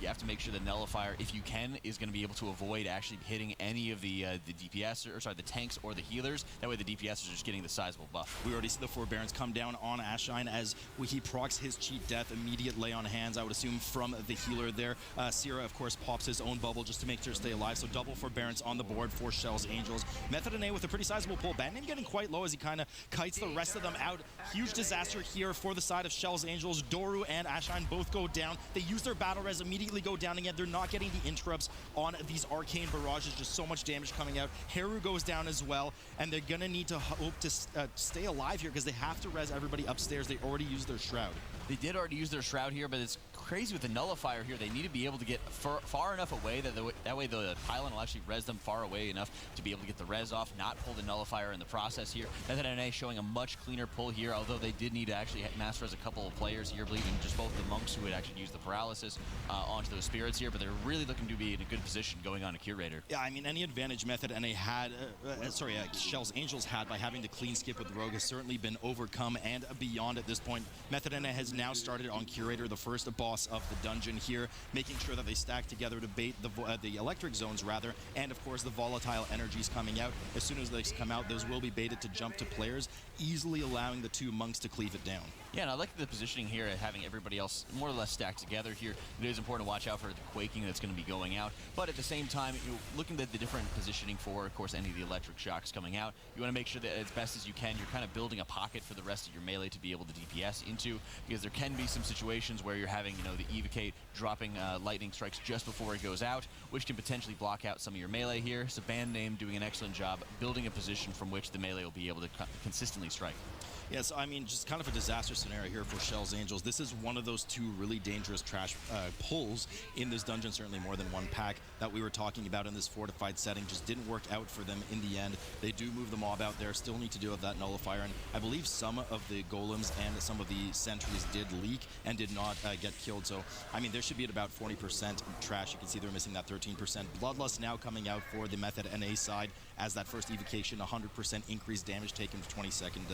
have to make sure the Nullifier, if you can, is going to be able to avoid actually hitting any of the DPS, or sorry, the tanks or the healers. That way the DPS are just getting the sizable buff. We already see the Forbearance come down on Ashine as he procs his cheat death, immediate lay on hands, I would assume, from the healer there. Sierra, of course, pops his own bubble just to make sure to stay alive, so double Forbearance on the board for Kjell's Angels. Method with a pretty sizable pull. Bandname getting quite low as he kind of kites the rest of them out. Huge disaster here for the side of Kjell's Angels. Doru and Ashine both go down. They use their battle res, immediately go down again. They're not getting the interrupts on these arcane barrages, just so much damage coming out. Heru goes down as well, and they're gonna need to hope to stay alive here because they have to res everybody upstairs. They already used their Shroud. They did already use their Shroud here, but it's crazy with the Nullifier here. They need to be able to get far enough away that way the pylon will actually res them far away enough to be able to get the res off, not pull the Nullifier in the process here. NA showing a much cleaner pull here, although they did need to actually mass res a couple of players here, believing just both the monks who would actually use the paralysis onto those spirits here, but they're really looking to be in a good position going on to Curator. Yeah, I mean, any advantage Method NA had, Kjell's Angels had by having the clean skip with Rogue has certainly been overcome and beyond at this point. Method NA has now started on Curator, the first boss of the dungeon here, making sure that they stack together to bait the electric zones rather, and of course the volatile energies coming out. As soon as they come out, those will be baited to jump to players, easily allowing the 2 monks to cleave it down. Yeah, and I like the positioning here at having everybody else more or less stacked together here. It is important to watch out for the quaking that's going to be going out, but at the same time, looking at the different positioning for, of course, any of the electric shocks coming out, you want to make sure that as best as you can, you're kind of building a pocket for the rest of your melee to be able to DPS into, because there can be some situations where you're having, the Evocate dropping lightning strikes just before it goes out, which can potentially block out some of your melee here. So Bandname doing an excellent job building a position from which the melee will be able to consistently strike. Yeah, so I mean, just kind of a disaster scenario here for Kjell's Angels. This is one of those 2 really dangerous trash pulls in this dungeon, certainly more than one pack that we were talking about in this fortified setting. Just didn't work out for them in the end. They do move the mob out there, still need to deal with that Nullifier, and I believe some of the Golems and some of the sentries did leak and did not get killed. So, I mean, there should be at about 40% trash. You can see they're missing that 13%. Bloodlust now coming out for the Method NA side as that first evocation, 100% increased damage taken for 20-second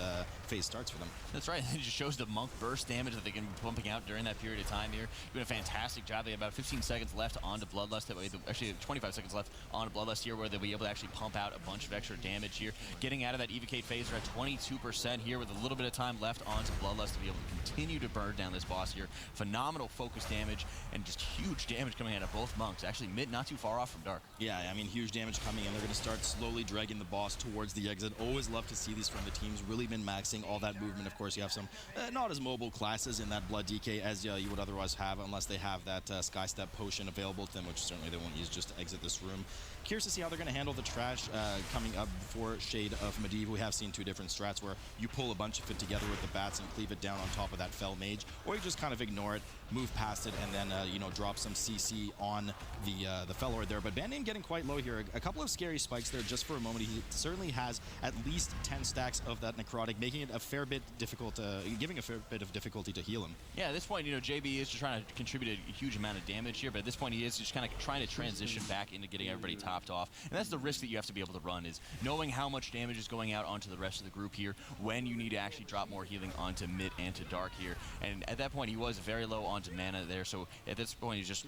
phase starts for them. That's right. It just shows the monk burst damage that they can be pumping out during that period of time here. Doing a fantastic job. They have about 15 seconds left onto Bloodlust. That way, actually 25 seconds left onto Bloodlust here, where they'll be able to actually pump out a bunch of extra damage here. Getting out of that Evocate phase, they're at 22% here with a little bit of time left onto Bloodlust to be able to continue to burn down this boss here. Phenomenal focus damage and just huge damage coming out of both monks. Actually, mid not too far off from Dark. Yeah, I mean, huge damage coming in. They're going to start slowly dragging the boss towards the exit. Always love to see these from the teams. Really been maxing all that movement. Of course, you have some not as mobile classes in that Blood DK as you would otherwise have, unless they have that Sky Step potion available to them, which certainly they won't use just to exit this room. Curious to see how they're going to handle the trash coming up before Shade of Medivh. We have seen 2 different strats where you pull a bunch of it together with the bats and cleave it down on top of that Fell Mage, or you just kind of ignore it, move past it, and then drop some CC on the Fellord there. But Bandname getting quite low here. A couple of scary spikes there just just for a moment, he certainly has at least 10 stacks of that necrotic, making it a fair bit difficult, giving a fair bit of difficulty to heal him. Yeah, at this point, JB is just trying to contribute a huge amount of damage here, but at this point he is just kind of trying to transition back into getting everybody topped off. And that's the risk that you have to be able to run, is knowing how much damage is going out onto the rest of the group here, when you need to actually drop more healing onto mid and to dark here. And at that point, he was very low onto mana there, so at this point he's just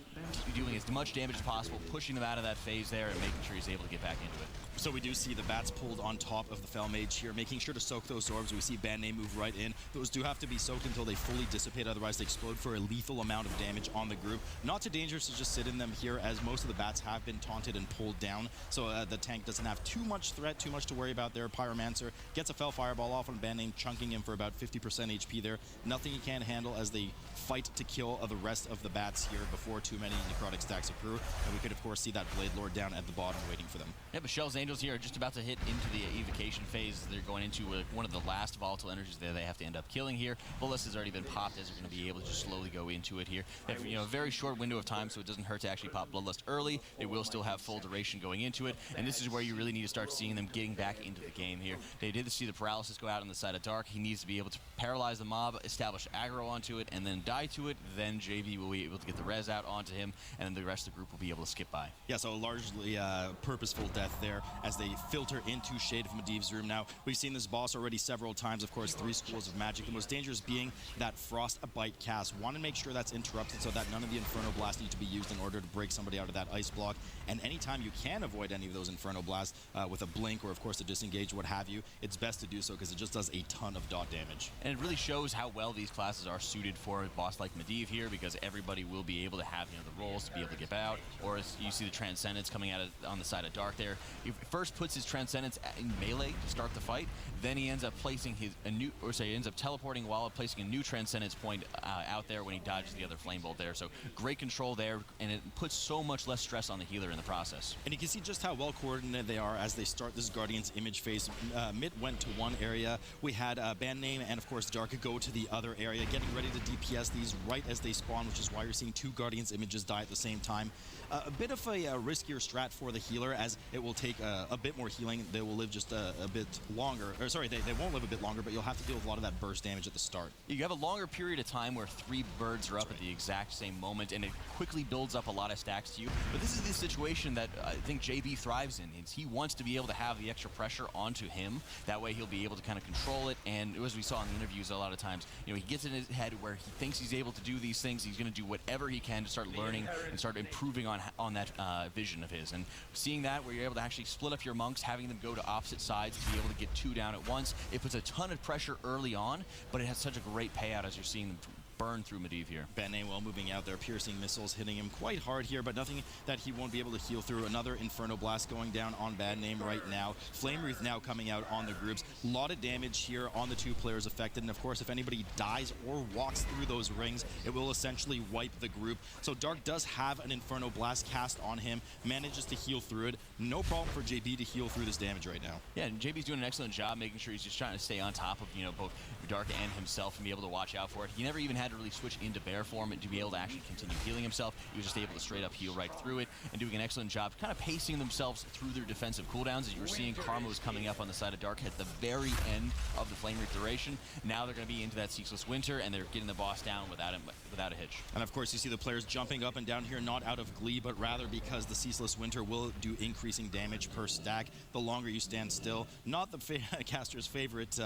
doing as much damage as possible, pushing them out of that phase there, and making sure he's able to get back into it. So we do see the bats pulled on top of the Fel Mage here, making sure to soak those orbs. We see Band Name move right in. Those do have to be soaked until they fully dissipate, otherwise they explode for a lethal amount of damage on the group. Not too dangerous to just sit in them here, as most of the bats have been taunted and pulled down, so the tank doesn't have too much threat, too much to worry about there. Pyromancer gets a Fel Fireball off on Band Name, chunking him for about 50% HP there. Nothing he can't handle as they fight to kill the rest of the bats here before too many necrotic stacks accrue. And we could, of course, see that Blade Lord down at the bottom waiting for them. Yeah, but Kjell's Angels here are just about to hit into the evocation phase. They're going into one of the last volatile energies that they have to end up killing here. Bullis has already been popped, as they're going to be able to just slowly go into it here. They have, a very short window of time, so it doesn't hurt to actually pop Bloodlust early. They will still have full duration going into it, and this is where you really need to start seeing them getting back into the game here. They did see the paralysis go out on the side of Dark. He needs to be able to paralyze the mob, establish aggro onto it, and then die to it. Then JV will be able to get the res out onto him, and then the rest of the group will be able to skip by. Yeah, so largely purposeful death there as they filter into Shade of Medivh's room. Now, we've seen this boss already several times, of course, 3 schools of magic. The most dangerous being that Frostbite cast. Want to make sure that's interrupted so that none of the Inferno Blasts need to be used in order to break somebody out of that ice block. And anytime you can avoid any of those Inferno Blasts with a blink or, of course, a disengage, what have you, it's best to do so because it just does a ton of dot damage. And it really shows how well these classes are suited for a boss like Medivh here, because everybody will be able to have the rolls to be able to get out. Or as you see the Transcendence coming out on the side of Dark there. He first puts his Transcendence in melee to start the fight, then he ends up placing ends up teleporting while placing a new Transcendence point out there when he dodges the other Flame Bolt there. So great control there, and it puts so much less stress on the healer in the process. And you can see just how well coordinated they are as they start this Guardian's Image phase. Mid went to one area. We had Band Name and, of course, Dark go to the other area, getting ready to DPS these right as they spawn, which is why you're seeing 2 Guardian's Images die at the same time. A bit of a riskier strat for the healer, as it will take a bit more healing. They will live just a bit longer. Or sorry, they won't live a bit longer, but you'll have to deal with a lot of that burst damage at the start. You have a longer period of time where 3 birds are up at the exact same moment, and it quickly builds up a lot of stacks to you. But this is the situation that I think JB thrives in. He wants to be able to have the extra pressure onto him. That way he'll be able to kind of control it. And as we saw in the interviews a lot of times, he gets in his head where he thinks he's able to do these things. He's going to do whatever he can to start learning and start improving on that vision of his. And seeing that, where you're able to actually split up your monks, having them go to opposite sides to be able to get 2 down at once, it puts a ton of pressure early on, but it has such a great payout as you're seeing them burn through Medivh here. Band Name well moving out there, piercing missiles hitting him quite hard here, but nothing that he won't be able to heal through. Another Inferno Blast going down on Band Name right now. Flame Wreath now coming out on the groups. A lot of damage here on the 2 players affected, and of course, if anybody dies or walks through those rings, it will essentially wipe the group. So Dark does have an Inferno Blast cast on him, manages to heal through it. No problem for JB to heal through this damage right now. Yeah, and JB's doing an excellent job making sure he's just trying to stay on top of, both Dark and himself and be able to watch out for it. He never even had to really switch into bear form and to be able to actually continue healing himself. He was just able to straight up heal right through it and doing an excellent job kind of pacing themselves through their defensive cooldowns. As you were seeing, Karma was coming up on the side of Dark at the very end of the Flame Wreath duration. Now they're going to be into that Ceaseless Winter, and they're getting the boss down without a hitch. And of course, you see the players jumping up and down here, not out of glee, but rather because the Ceaseless Winter will do increasing damage per stack the longer you stand still. Not the caster's favorite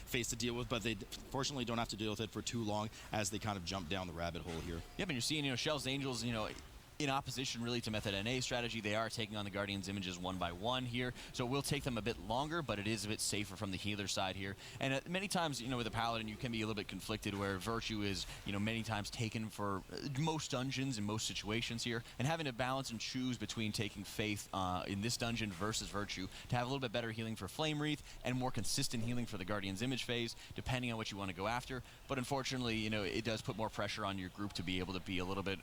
phase to deal with, but they fortunately don't have to deal with it for too long as they kind of jump down the rabbit hole here. Yeah, but you're seeing, Kjell's Angels, in opposition really to Method NA strategy, they are taking on the Guardian's Images 1 by 1 here, so it will take them a bit longer, but it is a bit safer from the healer side here. And many times, with a Paladin, you can be a little bit conflicted where Virtue is, many times taken for most dungeons in most situations here, and having to balance and choose between taking Faith in this dungeon versus Virtue to have a little bit better healing for Flame Wreath and more consistent healing for the Guardian's Image phase, depending on what you want to go after. But unfortunately, it does put more pressure on your group to be able to be a little bit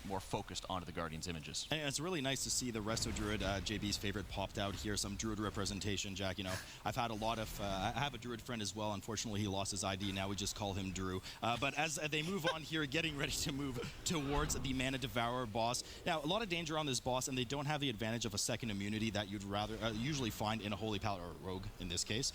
more focused onto the Guardian's images. And it's really nice to see the Resto Druid, JB's favorite, popped out here. Some Druid representation, Jack. You know, I've had a lot of, I have a Druid friend as well. Unfortunately, he lost his ID. Now we just call him Drew. But as they move on here, getting ready to move towards the Mana Devourer boss. Now, a lot of danger on this boss, and they don't have the advantage of a second immunity that you'd rather usually find in a Holy Paladin or Rogue in this case.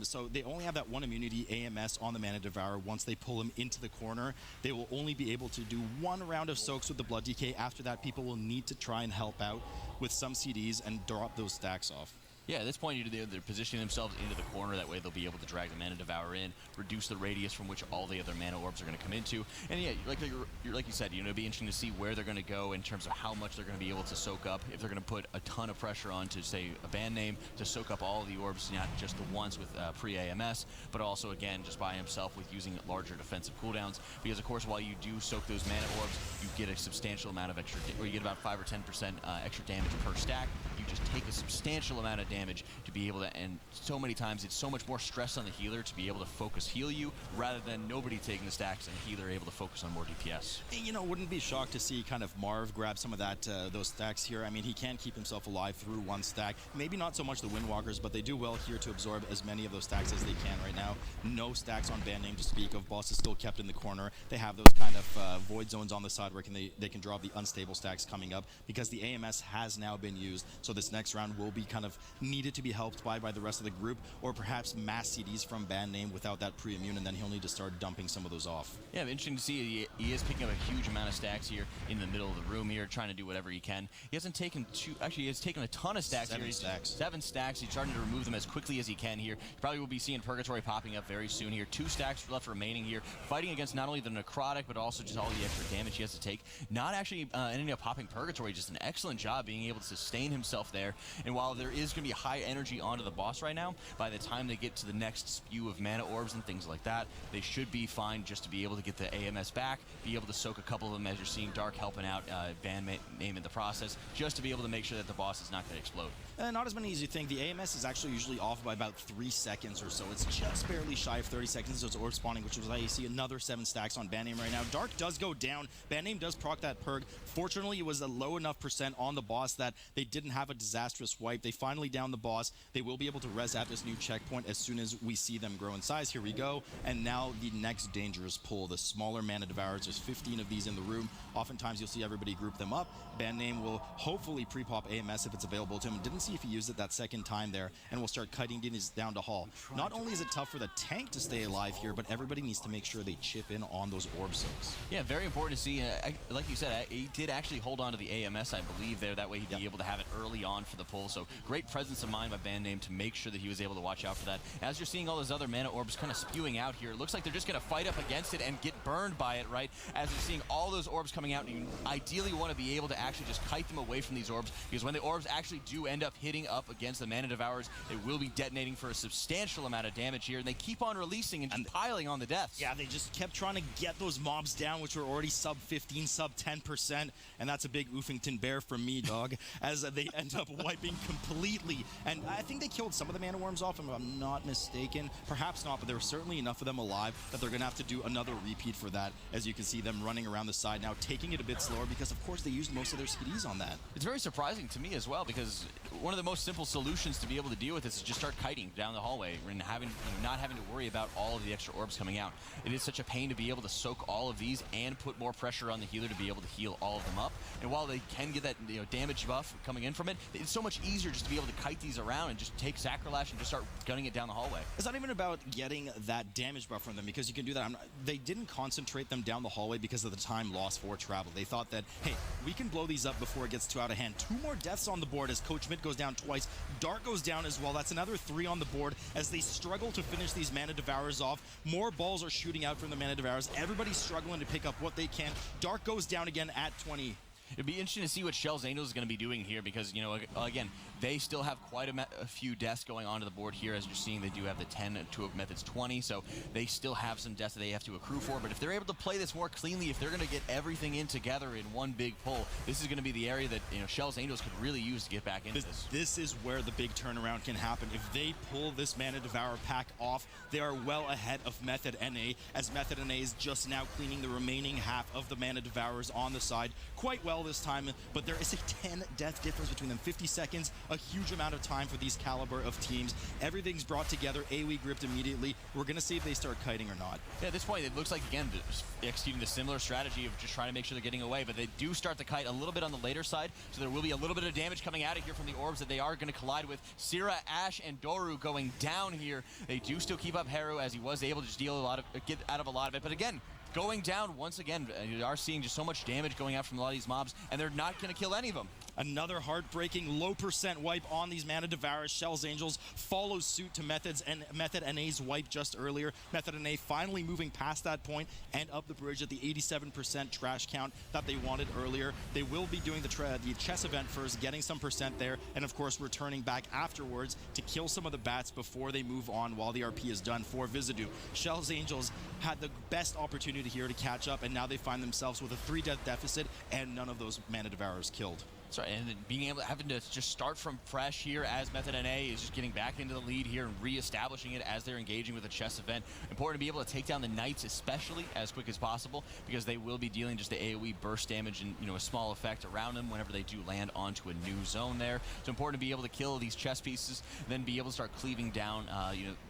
So they only have that one immunity, AMS, on the Mana Devourer. Once they pull him into the corner, they will only be able to do one round of soaks with the Blood DK. After that, people will need to try and help out with some CDs and drop those stacks off. Yeah, at this point, they're positioning themselves into the corner. That way, they'll be able to drag the Mana Devourer in, reduce the radius from which all the other mana orbs are going to come into. And yeah, like you said, it'll be interesting to see where they're going to go in terms of how much they're going to be able to soak up. If they're going to put a ton of pressure on to, say, a band name to soak up all of the orbs, not just the ones with pre-AMS, but also, again, just by himself with using larger defensive cooldowns. Because, of course, while you do soak those mana orbs, you get a substantial amount of extra, or you get about 5 or 10% extra damage per stack. You just take a substantial amount of damage to be able to, and so many times it's so much more stress on the healer to be able to focus heal you rather than nobody taking the stacks and healer able to focus on more DPS. You know, wouldn't be shocked to see kind of Marv grab some of that those stacks here. I mean, he can keep himself alive through one stack. Maybe not so much the Windwalkers, but they do well here to absorb as many of those stacks as they can right now. No stacks on band name to speak of. Boss is still kept in the corner. They have those kind of void zones on the side where they can drop the unstable stacks coming up because the AMS has now been used. So this next round will be kind of needed to be helped by the rest of the group, or perhaps mass CDs from band name without that pre-immune, and then he'll need to start dumping some of those off. Yeah, interesting to see. He is picking up a huge amount of stacks here in the middle of the room here, trying to do whatever he can. He hasn't taken he has taken a ton of stacks here. 7 stacks. He's trying to remove them as quickly as he can here. Probably will be seeing Purgatory popping up very soon here. 2 stacks left remaining here, fighting against not only the Necrotic, but also just all the extra damage he has to take. Not actually ending up popping Purgatory, just an excellent job being able to sustain himself there. And while there is going to be high energy onto the boss right now, by the time they get to the next spew of mana orbs and things like that, they should be fine just to be able to get the AMS back, be able to soak a couple of them as you're seeing Dark helping out band name in the process, just to be able to make sure that the boss is not going to explode. Not as many as you think. The AMS is actually usually off by about 3 seconds or so. It's just barely shy of 30 seconds, so it's orb spawning, which is why you see another 7 stacks on band name right now. Dark does go down. Band name does proc that perk. Fortunately, it was a low enough percent on the boss that they didn't have a disastrous wipe. They finally down the boss. They will be able to res at this new checkpoint as soon as we see them grow in size. Here we go. And now the next dangerous pull, the smaller Mana Devourers. There's 15 of these in the room. Oftentimes you'll see everybody group them up. Band name will hopefully pre-pop AMS if it's available to him. Didn't see if he used it that second time there, and we'll start cutting these down to Hall. Not only is it tough for the tank to stay alive here, but everybody needs to make sure they chip in on those orb soaks. Yeah, very important to see. Like you said, he did actually hold on to the AMS, I believe, there. That way he'd be able to have it early on for the pull. So great presence of mind by band name to make sure that he was able to watch out for that. As you're seeing all those other mana orbs kind of spewing out here, it looks like they're just going to fight up against it and get burned by it, right? As you're seeing all those orbs coming out, you ideally want to be able to actually just kite them away from these orbs, because when the orbs actually do end up hitting up against the Mana Devourers, they will be detonating for a substantial amount of damage here, and they keep on releasing and just piling on the deaths. Yeah, they just kept trying to get those mobs down, which were already sub 15, sub 10%, and that's a big Oofington bear from me, dog, as they end up wiping completely. And I think they killed some of the mana worms off, if I'm not mistaken. Perhaps not, but there were certainly enough of them alive that they're going to have to do another repeat for that, as you can see them running around the side now, taking it a bit slower, because of course they used most of their CDs on that. It's very surprising to me as well, because one of the most simple solutions to be able to deal with this is just start kiting down the hallway and not having to worry about all of the extra orbs coming out. It is such a pain to be able to soak all of these and put more pressure on the healer to be able to heal all of them up. And while they can get that damage buff coming in from it, it's so much easier just to be able to kite these around and just take Sacrilege and just start gunning it down the hallway. It's not even about getting that damage buff from them, because you can do that. They didn't concentrate them down the hallway because of the time lost for travel. They thought that, hey, we can blow these up before it gets too out of hand. 2 more deaths on the board as Coach Mitt goes down twice. Dark goes down as well. That's another 3 on the board as they struggle to finish these Mana Devourers off. More balls are shooting out from the Mana Devourers. Everybody's struggling to pick up what they can. Dark goes down again at 20. It'd be interesting to see what Kjell's Angels is going to be doing here, because, again, They still have quite a few deaths going onto the board here. As you're seeing, they do have the 10 to Method's 20, so they still have some deaths that they have to accrue for. But if they're able to play this more cleanly, if they're going to get everything in together in one big pull, this is going to be the area that Kjell's Angels could really use to get back into this. This is where the big turnaround can happen. If they pull this Mana Devourer pack off, they are well ahead of Method NA, as Method NA is just now cleaning the remaining half of the Mana Devourers on the side quite well this time, but there is a 10 death difference between them. 50 seconds, a huge amount of time for these caliber of teams. Everything's brought together, AoE gripped immediately. We're going to see if they start kiting or not. Yeah, at this point, it looks like, again, executing the similar strategy of just trying to make sure they're getting away, but they do start the kite a little bit on the later side, so there will be a little bit of damage coming out of here from the orbs that they are going to collide with. Sira, Ashe, and Doru going down here. They do still keep up Heru, as he was able to just get out of a lot of it, but again, going down once again, you are seeing just so much damage going out from a lot of these mobs, and they're not going to kill any of them. Another heartbreaking low percent wipe on these Mana Devourers. Kjell's Angels follows suit to Method NA's wipe just earlier. Method NA finally moving past that point and up the bridge at the 87% trash count that they wanted earlier. They will be doing the chess event first, getting some percent there, and of course returning back afterwards to kill some of the bats before they move on while the RP is done for Viz'aduum. Kjell's Angels had the best opportunity here to catch up, and now they find themselves with a 3-death deficit and none of those Mana Devourers killed. Sorry, and then having to just start from fresh here as Method NA is just getting back into the lead here and re-establishing it as they're engaging with a chess event. Important to be able to take down the Knights, especially as quick as possible, because they will be dealing just the AoE burst damage and a small effect around them whenever they do land onto a new zone there. So important to be able to kill these chess pieces, then be able to start cleaving down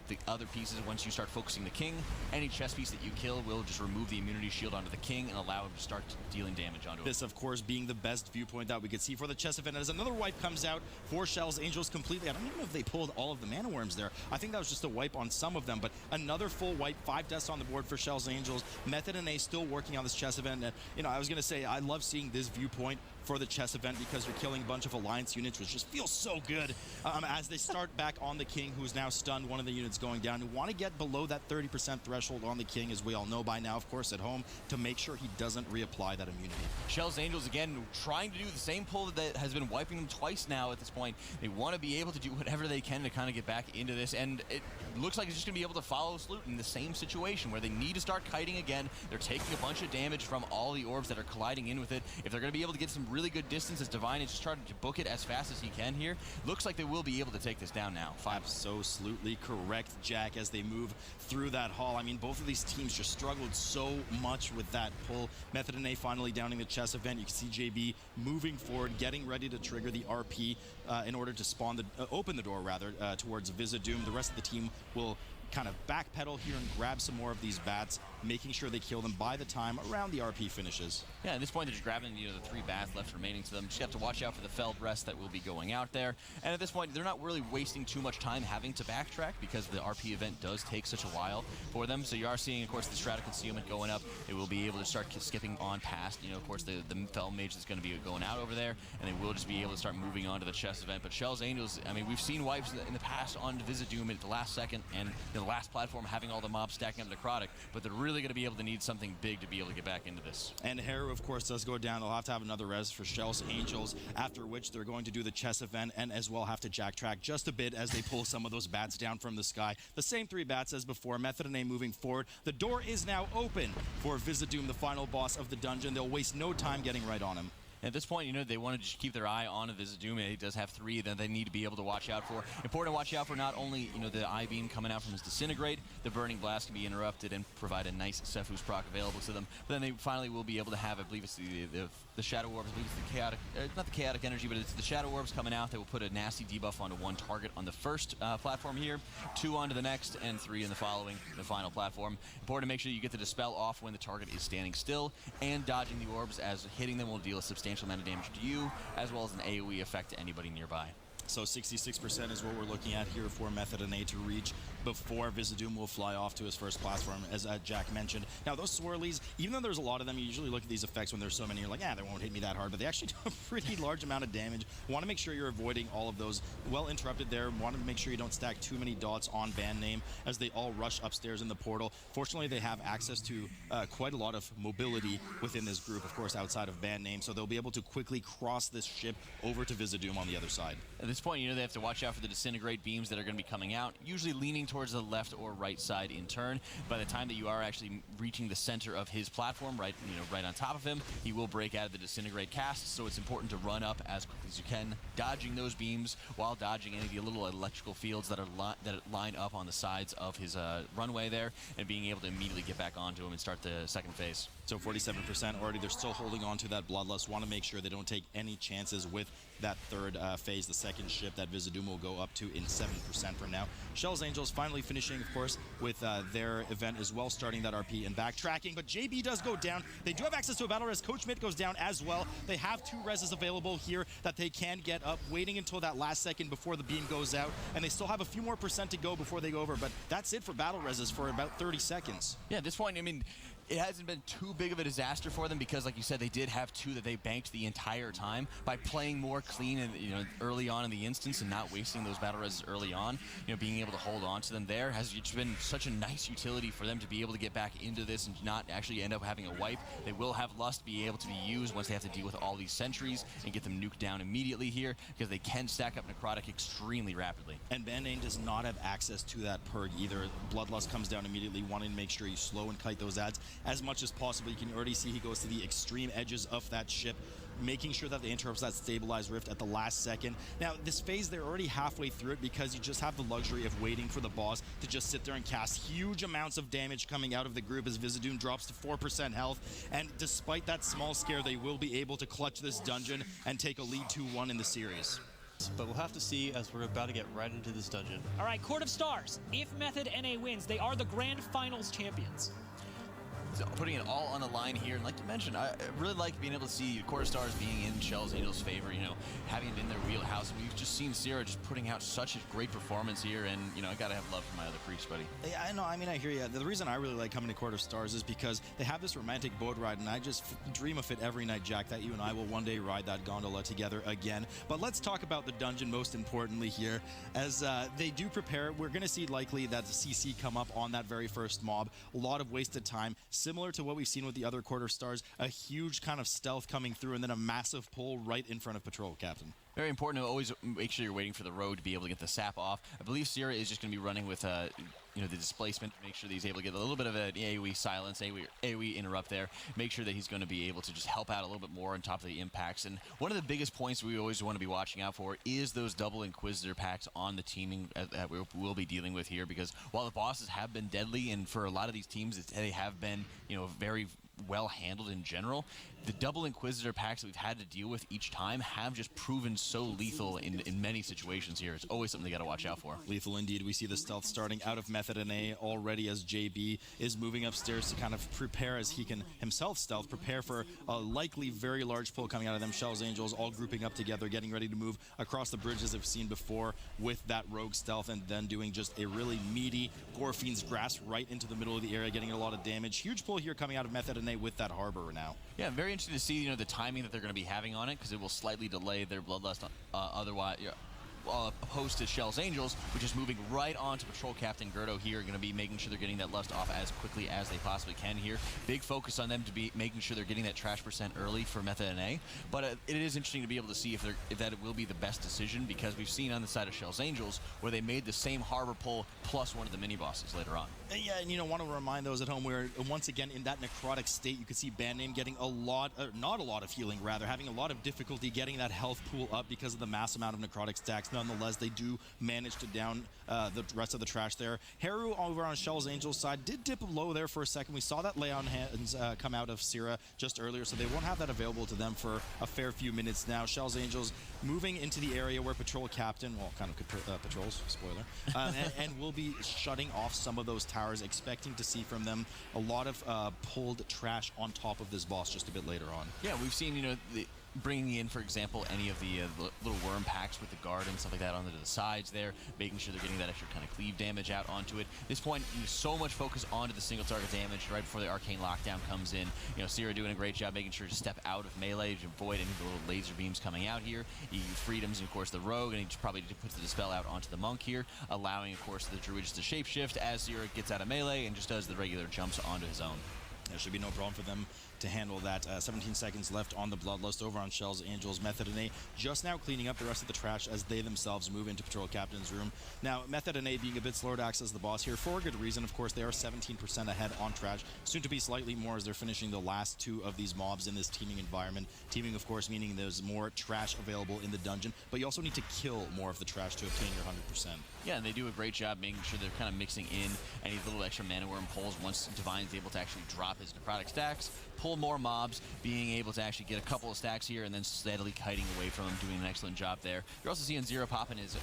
the other pieces. Once you start focusing the king, any chess piece that you kill will just remove the immunity shield onto the king and allow him to start dealing damage onto it. This, of course, being the best viewpoint that we could see for the chess event, as another wipe comes out for Kjell's Angels completely. I don't even know if they pulled all of the Mana Worms there. I think that was just a wipe on some of them, but another full wipe, 5 deaths on the board for Kjell's Angels. Method NA still working on this chess event. And, I was going to say, I love seeing this viewpoint for the chess event because you're killing a bunch of alliance units, which just feels so good as they start back on the king, who's now stunned one of the units going down. You want to get below that 30% threshold on the king, as we all know by now, of course, at home, to make sure he doesn't reapply that immunity. Kjell's Angels, again, trying to do the same pull that has been wiping them twice now at this point. They want to be able to do whatever they can to kind of get back into this, and it looks like it's just going to be able to follow Sloot in the same situation where they need to start kiting again. They're taking a bunch of damage from all the orbs that are colliding in with it. If they're going to be able to get some really good distance, as Divine is just trying to book it as fast as he can here, looks like they will be able to take this down now. Absolutely correct, Jack, as they move through that hall. I mean, both of these teams just struggled so much with that pull. Method NA finally downing the chess event. You can see JB moving forward, getting ready to trigger the RP in order to spawn open the door rather towards Viz'aduum. The rest of the team will kind of backpedal here and grab some more of these bats, making sure they kill them by the time around the RP finishes. Yeah, at this point they're just grabbing the 3 bats left remaining to them. Just have to watch out for the Felled Rest that will be going out there. And at this point they're not really wasting too much time having to backtrack because the RP event does take such a while for them. So you are seeing, of course, the Strata Concealment going up. They will be able to start skipping on past, of course, the Fell Mage is going to be going out over there, and they will just be able to start moving on to the chess event. But Kjell's Angels, I mean, we've seen wipes in the past on Viz'aduum at the last second and the last platform having all the mobs stacking up necrotic, but they're really going to be able to need something big to be able to get back into this. And Heru, of course, does go down. They'll have to have another res for Kjell's Angels, after which they're going to do the chess event and as well have to jacktrack just a bit as they pull some of those bats down from the sky. The same 3 bats as before. Method NA moving forward. The door is now open for Viz'aduum, the final boss of the dungeon. They'll waste no time getting right on him. At this point, they want to just keep their eye on Viz'aduum. He does have 3 that they need to be able to watch out for. Important to watch out for not only, the I-beam coming out from his Disintegrate, the Burning Blast can be interrupted and provide a nice Sephuz proc available to them. But then they finally will be able to have, I believe it's the Shadow Orbs, I believe it's the Chaotic, not the Chaotic Energy, but it's the Shadow Orbs coming out that will put a nasty debuff onto 1 target on the first platform here, 2 onto the next, and 3 in the final platform. Important to make sure you get the Dispel off when the target is standing still, and dodging the orbs, as hitting them will deal a substantial amount of damage to you, as well as an AoE effect to anybody nearby. So 66% is what we're looking at here for Method NA to reach. before Viz'aduum will fly off to his first platform, as Jack mentioned. Now, those swirlies, even though there's a lot of them, you usually look at these effects when there's so many, you're like, they won't hit me that hard, but they actually do a pretty large amount of damage. Want to make sure you're avoiding all of those. Well interrupted there. Want to make sure you don't stack too many dots on band name as they all rush upstairs in the portal. Fortunately, they have access to quite a lot of mobility within this group, of course, outside of band name, so they'll be able to quickly cross this ship over to Viz'aduum on the other side. At this point, they have to watch out for the disintegrate beams that are going to be coming out, usually leaning towards the left or right side in turn. By the time that you are actually reaching the center of his platform, right on top of him, he will break out of the disintegrate cast, so it's important to run up as quickly as you can, dodging those beams while dodging any of the little electrical fields that line up on the sides of his runway there, and being able to immediately get back onto him and start the second phase. So 47% already, they're still holding on to that Bloodlust. Want to make sure they don't take any chances with that third phase, the second ship that Viz'aduum will go up to in 7% for now. Kjell's Angels finally finishing, of course, with their event as well, starting that RP and backtracking, but JB does go down. They do have access to a battle res. Coach Mitt goes down as well. They have 2 reses available here that they can get up, waiting until that last second before the beam goes out, and they still have a few more percent to go before they go over, but that's it for battle reses for about 30 seconds. Yeah, at this point, it hasn't been too big of a disaster for them because, like you said, they did have 2 that they banked the entire time. By playing more clean and early on in the instance and not wasting those battle reses early on, being able to hold on to them there has been such a nice utility for them to be able to get back into this and not actually end up having a wipe. They will have Lust be able to be used once they have to deal with all these sentries and get them nuked down immediately here, because they can stack up Necrotic extremely rapidly. And Bandane does not have access to that perk either. Bloodlust comes down immediately, wanting to make sure you slow and kite those ads as much as possible. You can already see he goes to the extreme edges of that ship, making sure that they interrupts that stabilized rift at the last second. Now, this phase, they're already halfway through it because you just have the luxury of waiting for the boss to just sit there and cast huge amounts of damage coming out of the group as Viz'aduum drops to 4% health. And despite that small scare, they will be able to clutch this dungeon and take a lead 2-1 in the series. But we'll have to see as we're about to get right into this dungeon. All right, Court of Stars. If Method NA wins, they are the Grand Finals champions. So putting it all on the line here, and like you mentioned, I really like being able to see Court of Stars being in Kjell's Angels' favor, having it in their wheelhouse. And we've just seen Sierra just putting out such a great performance here, and, I gotta have love for my other Preach buddy. Yeah, I know, I hear you. The reason I really like coming to Court of Stars is because they have this romantic boat ride, and I just dream of it every night, Jack, that you and I will one day ride that gondola together again. But let's talk about the dungeon most importantly here. As they do prepare, we're gonna see likely that the CC come up on that very first mob. A lot of wasted time. Similar to what we've seen with the other Court of Stars, a huge kind of stealth coming through and then a massive pull right in front of Patrol Captain. Very important to always make sure you're waiting for the road to be able to get the sap off. I believe Sierra is just going to be running with the displacement, make sure that he's able to get a little bit of an AoE silence, AoE interrupt there, make sure that he's going to be able to just help out a little bit more on top of the impacts. And one of the biggest points we always want to be watching out for is those double Inquisitor packs on the teaming that we'll be dealing with here, because while the bosses have been deadly, and for a lot of these teams they have been very well handled in general, the double Inquisitor packs that we've had to deal with each time have just proven so lethal in many situations here. It's always something they got to watch out for. Lethal indeed. We see the stealth starting out of Method NA already as JB is moving upstairs to kind of prepare, as he can himself stealth, prepare for a likely very large pull coming out of them. Kjell's Angels all grouping up together, getting ready to move across the bridge as we've seen before with that rogue stealth, and then doing just a really meaty Gorfiend's Grasp right into the middle of the area, getting a lot of damage. Huge pull here coming out of Method NA with that harbor now. Yeah, very interesting to see the timing that they're going to be having on it, because it will slightly delay their Bloodlust otherwise. Opposed to Kjell's Angels, which is moving right on to Patrol Captain Gerdo here, going to be making sure they're getting that Lust off as quickly as they possibly can here. Big focus on them to be making sure they're getting that trash percent early for Method NA, but it is interesting to be able to see if that will be the best decision, because we've seen on the side of Kjell's Angels where they made the same harbor pull plus one of the mini bosses later on. Yeah, and want to remind those at home, where once again in that necrotic state, you could see Band Name getting not a lot of healing, rather having a lot of difficulty getting that health pool up because of the mass amount of necrotic stacks. Nonetheless, they do manage to down the rest of the trash there. Heru over on Kjell's Angels side did dip low there for a second. We saw that lay on hands come out of Sierra just earlier, so they won't have that available to them for a fair few minutes now. Kjell's Angels moving into the area where Patrol Captain, well, kind of patrols, spoiler, and will be shutting off some of those towers, expecting to see from them a lot of pulled trash on top of this boss just a bit later on. Yeah, we've seen, bringing in, for example, any of the little worm packs with the guard and stuff like that onto the sides there, making sure they're getting that extra kind of cleave damage out onto it. At this point, so much focus onto the single target damage right before the arcane lockdown comes in. Sierra doing a great job making sure to step out of melee to avoid any of the little laser beams coming out here. He freedoms, of course, the rogue, and he just probably puts the dispel out onto the monk here, allowing, of course, the druid just to shapeshift as Sierra gets out of melee and just does the regular jumps onto his own. There should be no problem for them to handle that. 17 seconds left on the Bloodlust over on Kjell's Angels. Method and A just now cleaning up the rest of the trash as they themselves move into Patrol Captain's room. Now, Method and A being a bit slower to access the boss here for a good reason. Of course, they are 17% ahead on trash, soon to be slightly more as they're finishing the last two of these mobs in this teaming environment. Teaming, of course, meaning there's more trash available in the dungeon, but you also need to kill more of the trash to obtain your 100%. Yeah, and they do a great job making sure they're kind of mixing in any little extra mana worm pulls once Divine's able to actually drop his necrotic stacks, pull more mobs, being able to actually get a couple of stacks here and then steadily kiting away from him, doing an excellent job there. You're also seeing Zero popping his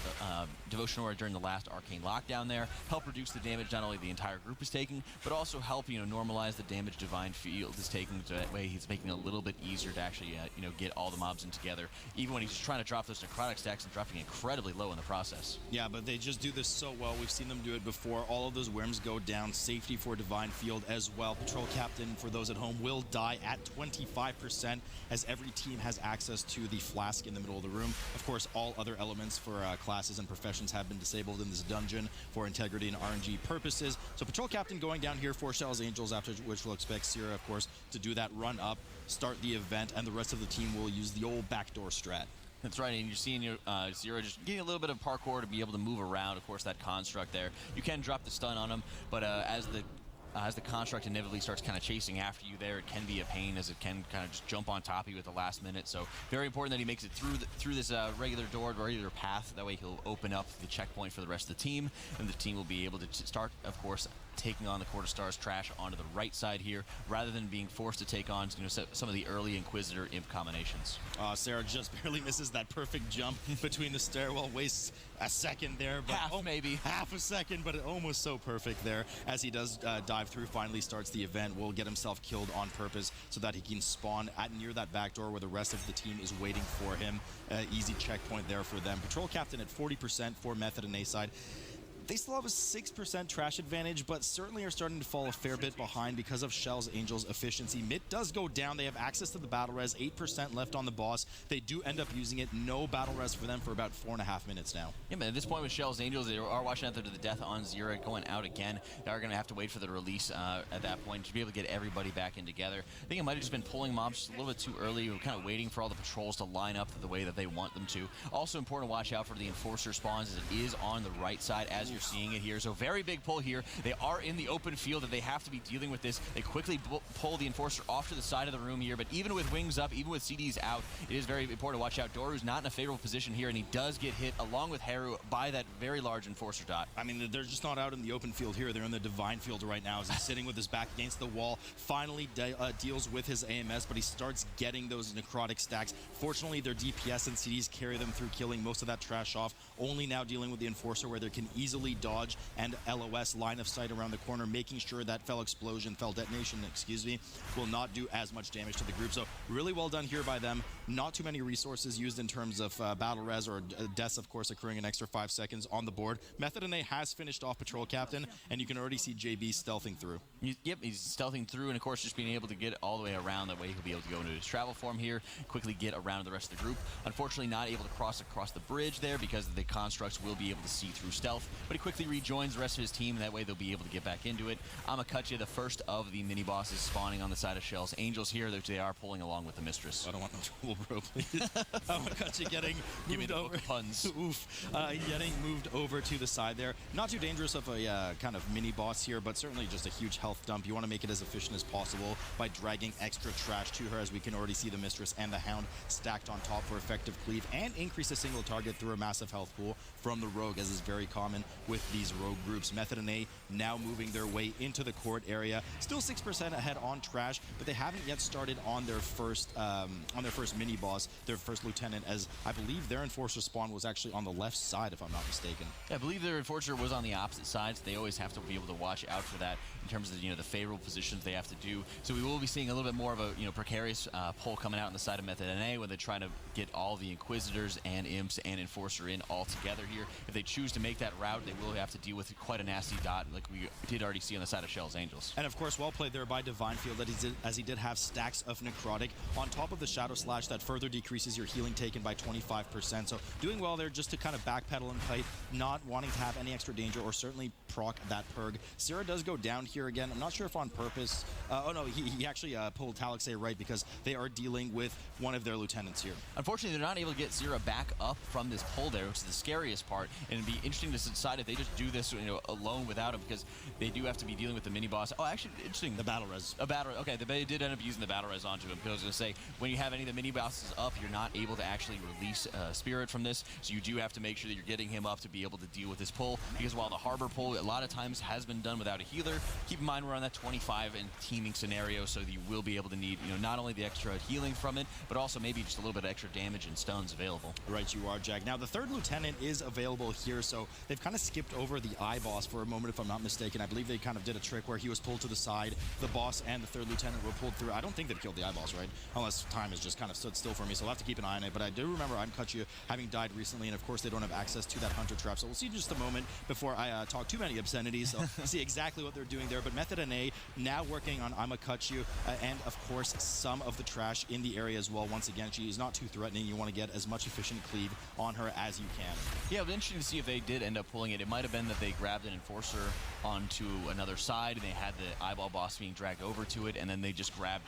Devotion Aura during the last arcane lockdown there, help reduce the damage not only the entire group is taking, but also help, normalize the damage Divine Field is taking, so that way he's making it a little bit easier to actually, get all the mobs in together, even when he's just trying to drop those necrotic stacks and dropping incredibly low in the process. Yeah, but they just do this so well. We've seen them do it before. All of those worms go down. Safety for Divine Field as well. Patrol Captain, for those at home, will die at 25% as every team has access to the flask in the middle of the room. Of course, all other elements for classes and professions have been disabled in this dungeon for integrity and RNG purposes. So Patrol Captain going down here for Kjell's Angels, after which we'll expect Sierra, of course, to do that run up, start the event, and the rest of the team will use the old backdoor strat. That's right, and you're seeing Zero just getting a little bit of parkour to be able to move around, of course, that construct there. You can drop the stun on him, but as the construct inevitably starts kind of chasing after you there, it can be a pain as it can kind of just jump on top of you at the last minute. So very important that he makes it through this regular door or regular path. That way he'll open up the checkpoint for the rest of the team, and the team will be able to start, of course, taking on the Court of Stars trash onto the right side here, rather than being forced to take on some of the early Inquisitor imp combinations. Sarah just barely misses that perfect jump between the stairwell, wastes a second there, but maybe half a second, but almost so perfect there as he does dive through. Finally starts the event, will get himself killed on purpose so that he can spawn at near that back door where the rest of the team is waiting for him. Easy checkpoint there for them. Patrol Captain at 40% for Method and A side. They still have a 6% trash advantage, but certainly are starting to fall a fair bit behind because of Kjell's Angels' efficiency. Mid does go down. They have access to the battle res, 8% left on the boss. They do end up using it. No battle res for them for about 4.5 minutes now. Yeah, man, at this point with Kjell's Angels, they are watching out there to the death on Zero going out again. They are going to have to wait for the release at that point to be able to get everybody back in together. I think it might have just been pulling mobs just a little bit too early. We're kind of waiting for all the patrols to line up the way that they want them to. Also important to watch out for the Enforcer spawns, as it is on the right side as you're seeing it here. So very big pull here. They are in the open field, and they have to be dealing with this. They quickly pull the Enforcer off to the side of the room here, but even with wings up, even with CDs out, it is very important to watch out. Doru's not in a favorable position here, and he does get hit, along with Haru, by that very large Enforcer dot. I mean, they're just not out in the open field here. They're in the Divine Field right now as he's sitting with his back against the wall. Finally deals with his AMS, but he starts getting those necrotic stacks. Fortunately, their DPS and CDs carry them through killing most of that trash off. Only now dealing with the Enforcer, where they can easily dodge and LOS line of sight around the corner, making sure that fell detonation, will not do as much damage to the group. So really well done here by them. Not too many resources used in terms of battle res or deaths, of course, occurring an extra 5 seconds on the board. Method and A has finished off Patrol Captain, and you can already see JB stealthing through. Yep, he's stealthing through, and of course just being able to get all the way around. That way he'll be able to go into his travel form here, quickly get around the rest of the group. Unfortunately not able to cross across the bridge there because the constructs will be able to see through stealth, but he quickly rejoins the rest of his team, and that way they'll be able to get back into it. Amakutya, the first of the mini bosses spawning on the side of Kjell's Angels here, that they are pulling along with the Mistress. I don't want no trouble, bro, please. Amakutya getting moved over. Puns. Oof. Getting moved over to the side there. Not too dangerous of a kind of mini boss here, but certainly just a huge health dump. You want to make it as efficient as possible by dragging extra trash to her, as we can already see the Mistress and the Hound stacked on top for effective cleave, and increase a single target through a massive health pool from the Rogue, as is very common with these Rogue groups. Method and A now moving their way into the court area. Still 6% ahead on trash, but they haven't yet started on their first mini boss, their first lieutenant, as I believe their Enforcer spawn was actually on the left side, if I'm not mistaken. Yeah, I believe their Enforcer was on the opposite side, so they always have to be able to watch out for that in terms of the favorable positions they have to do. So we will be seeing a little bit more of a precarious pull coming out on the side of Method NA when they're trying to get all the Inquisitors and Imps and Enforcer in all together here. If they choose to make that route, they will have to deal with quite a nasty dot like we did already see on the side of Shell's Angels. And of course, well played there by Divine Field as he did have stacks of Necrotic on top of the Shadow Slash that further decreases your healing taken by 25%. So doing well there just to kind of backpedal and play, not wanting to have any extra danger or certainly proc that Purg. Syrah does go down here again. I'm not sure if on purpose. Oh no, he actually pulled Talaq'sai right because they are dealing with one of their lieutenants here. Unfortunately, they're not able to get Syrah back up from this pull there, which is the scariest part. And it'd be interesting to decide if they just do this alone without him, because they do have to be dealing with the mini boss. Oh, actually, interesting. The battle res. Okay, they did end up using the battle res onto him. Because I was going to say, when you have any of the mini bosses up, you're not able to actually release Spirit from this. So you do have to make sure that you're getting him up to be able to deal with this pull. Because while the Harbor pull a lot of times has been done without a healer, keep in mind we're on that 25 and teaming scenario, so that you will be able to need not only the extra healing from it, but also maybe just a little bit of extra damage and stuns available. Right, you are, Jag. Now the third lieutenant is available here, so they've kind of skipped over the eye boss for a moment, if I'm not mistaken. I believe they kind of did a trick where he was pulled to the side, the boss and the third lieutenant were pulled through. I don't think they've killed the eye boss, right? Unless time has just kind of stood still for me, so I'll have to keep an eye on it. But I do remember Imkutchu having died recently, and of course they don't have access to that hunter trap, so we'll see in just a moment before I talk too many obscenities. So see exactly what they're doing there. But Method NA now working on Imkutchu and of course some of the trash in the area as well. Once again, she is not too threatening. You want to get as much efficient cleave on her as you can. Yeah, it was interesting to see if they did end up pulling it. It might have been that they grabbed an Enforcer onto another side, and they had the eyeball boss being dragged over to it, and then they just grabbed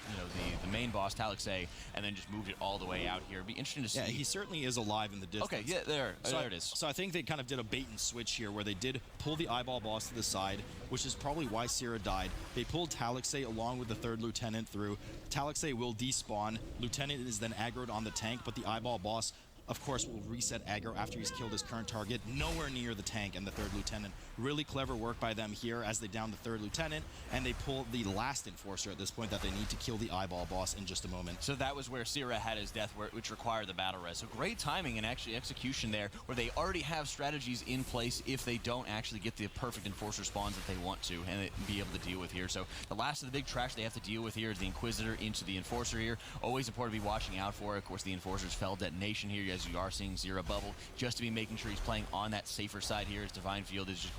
the main boss, Talaq'sai, and then just moved it all the way out here. It'd be interesting to see. Yeah, he certainly is alive in the distance. Okay, yeah, there it is. So I think they kind of did a bait and switch here where they did pull the eyeball boss to the side, which is probably why Syrah died. They pulled Talaq'sai along with the third lieutenant through. Talaq'sai will despawn. Lieutenant is then aggroed on the tank, but the eyeball boss, of course, will reset aggro after he's killed his current target, nowhere near the tank and the third lieutenant. Really clever work by them here as they down the third lieutenant, and they pull the last Enforcer at this point that they need to kill the eyeball boss in just a moment. So that was where Syrah had his death, which required the battle res. So great timing and actually execution there, where they already have strategies in place if they don't actually get the perfect Enforcer spawns that they want to and be able to deal with here. So the last of the big trash they have to deal with here is the Inquisitor into the Enforcer here. Always important to be watching out for. Of course, the Enforcer's fell detonation here, as you are seeing Syrah bubble, just to be making sure he's playing on that safer side here as Divine Field is just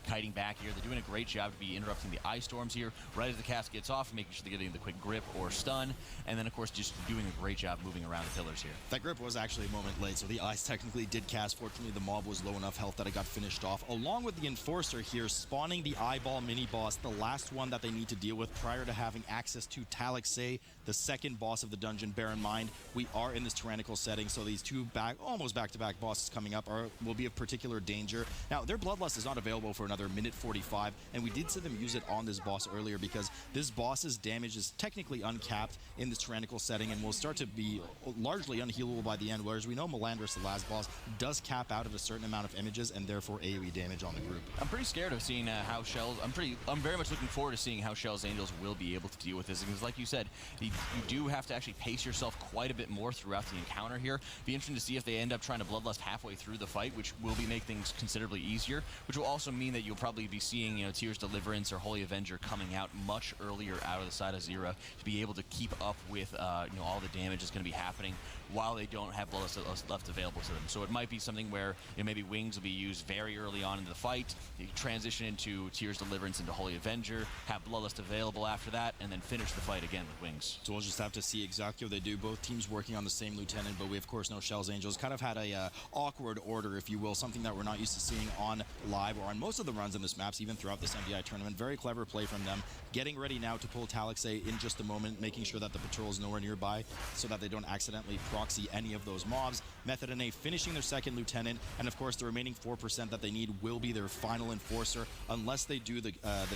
kiting back here. They're doing a great job to be interrupting the Ice Storms here right as the cast gets off, making sure they're getting the quick grip or stun, and then of course just doing a great job moving around the pillars here. That grip was actually a moment late, so the Ice technically did cast. Fortunately, the mob was low enough health that it got finished off, along with the Enforcer here, spawning the eyeball mini-boss, the last one that they need to deal with prior to having access to Talaq'sai, the second boss of the dungeon. Bear in mind, we are in this tyrannical setting, so these two almost back-to-back bosses coming up will be of particular danger. Now, their Bloodlust is not available for another minute 45, and we did see them use it on this boss earlier because this boss's damage is technically uncapped in this tyrannical setting and will start to be largely unhealable by the end, whereas we know Mille Andres, the last boss, does cap out at a certain amount of images and therefore AoE damage on the group. I'm pretty scared of seeing how Shell's... I'm very much looking forward to seeing how Shell's Angels will be able to deal with this, because like you said, you do have to actually pace yourself quite a bit more throughout the encounter here. Be interesting to see if they end up trying to Bloodlust halfway through the fight, which will make things considerably easier, which will also mean that you'll probably be seeing Tears Deliverance or Holy Avenger coming out much earlier out of the side of Xerath to be able to keep up with all the damage that's going to be happening while they don't have Bloodlust left available to them. So it might be something where maybe Wings will be used very early on in the fight, you transition into Tears Deliverance into Holy Avenger, have Bloodlust available after that, and then finish the fight again with Wings. So we'll just have to see exactly what they do. Both teams working on the same lieutenant, but we of course know Shell's Angels kind of had a awkward order, if you will, something that we're not used to seeing on live or on most of the runs in this maps, even throughout this MDI tournament. Very clever play from them. Getting ready now to pull Talaq'sai in just a moment, making sure that the patrol is nowhere nearby so that they don't accidentally proxy any of those mobs. Method NA finishing their second lieutenant, and of course the remaining 4% that they need will be their final Enforcer, unless they do the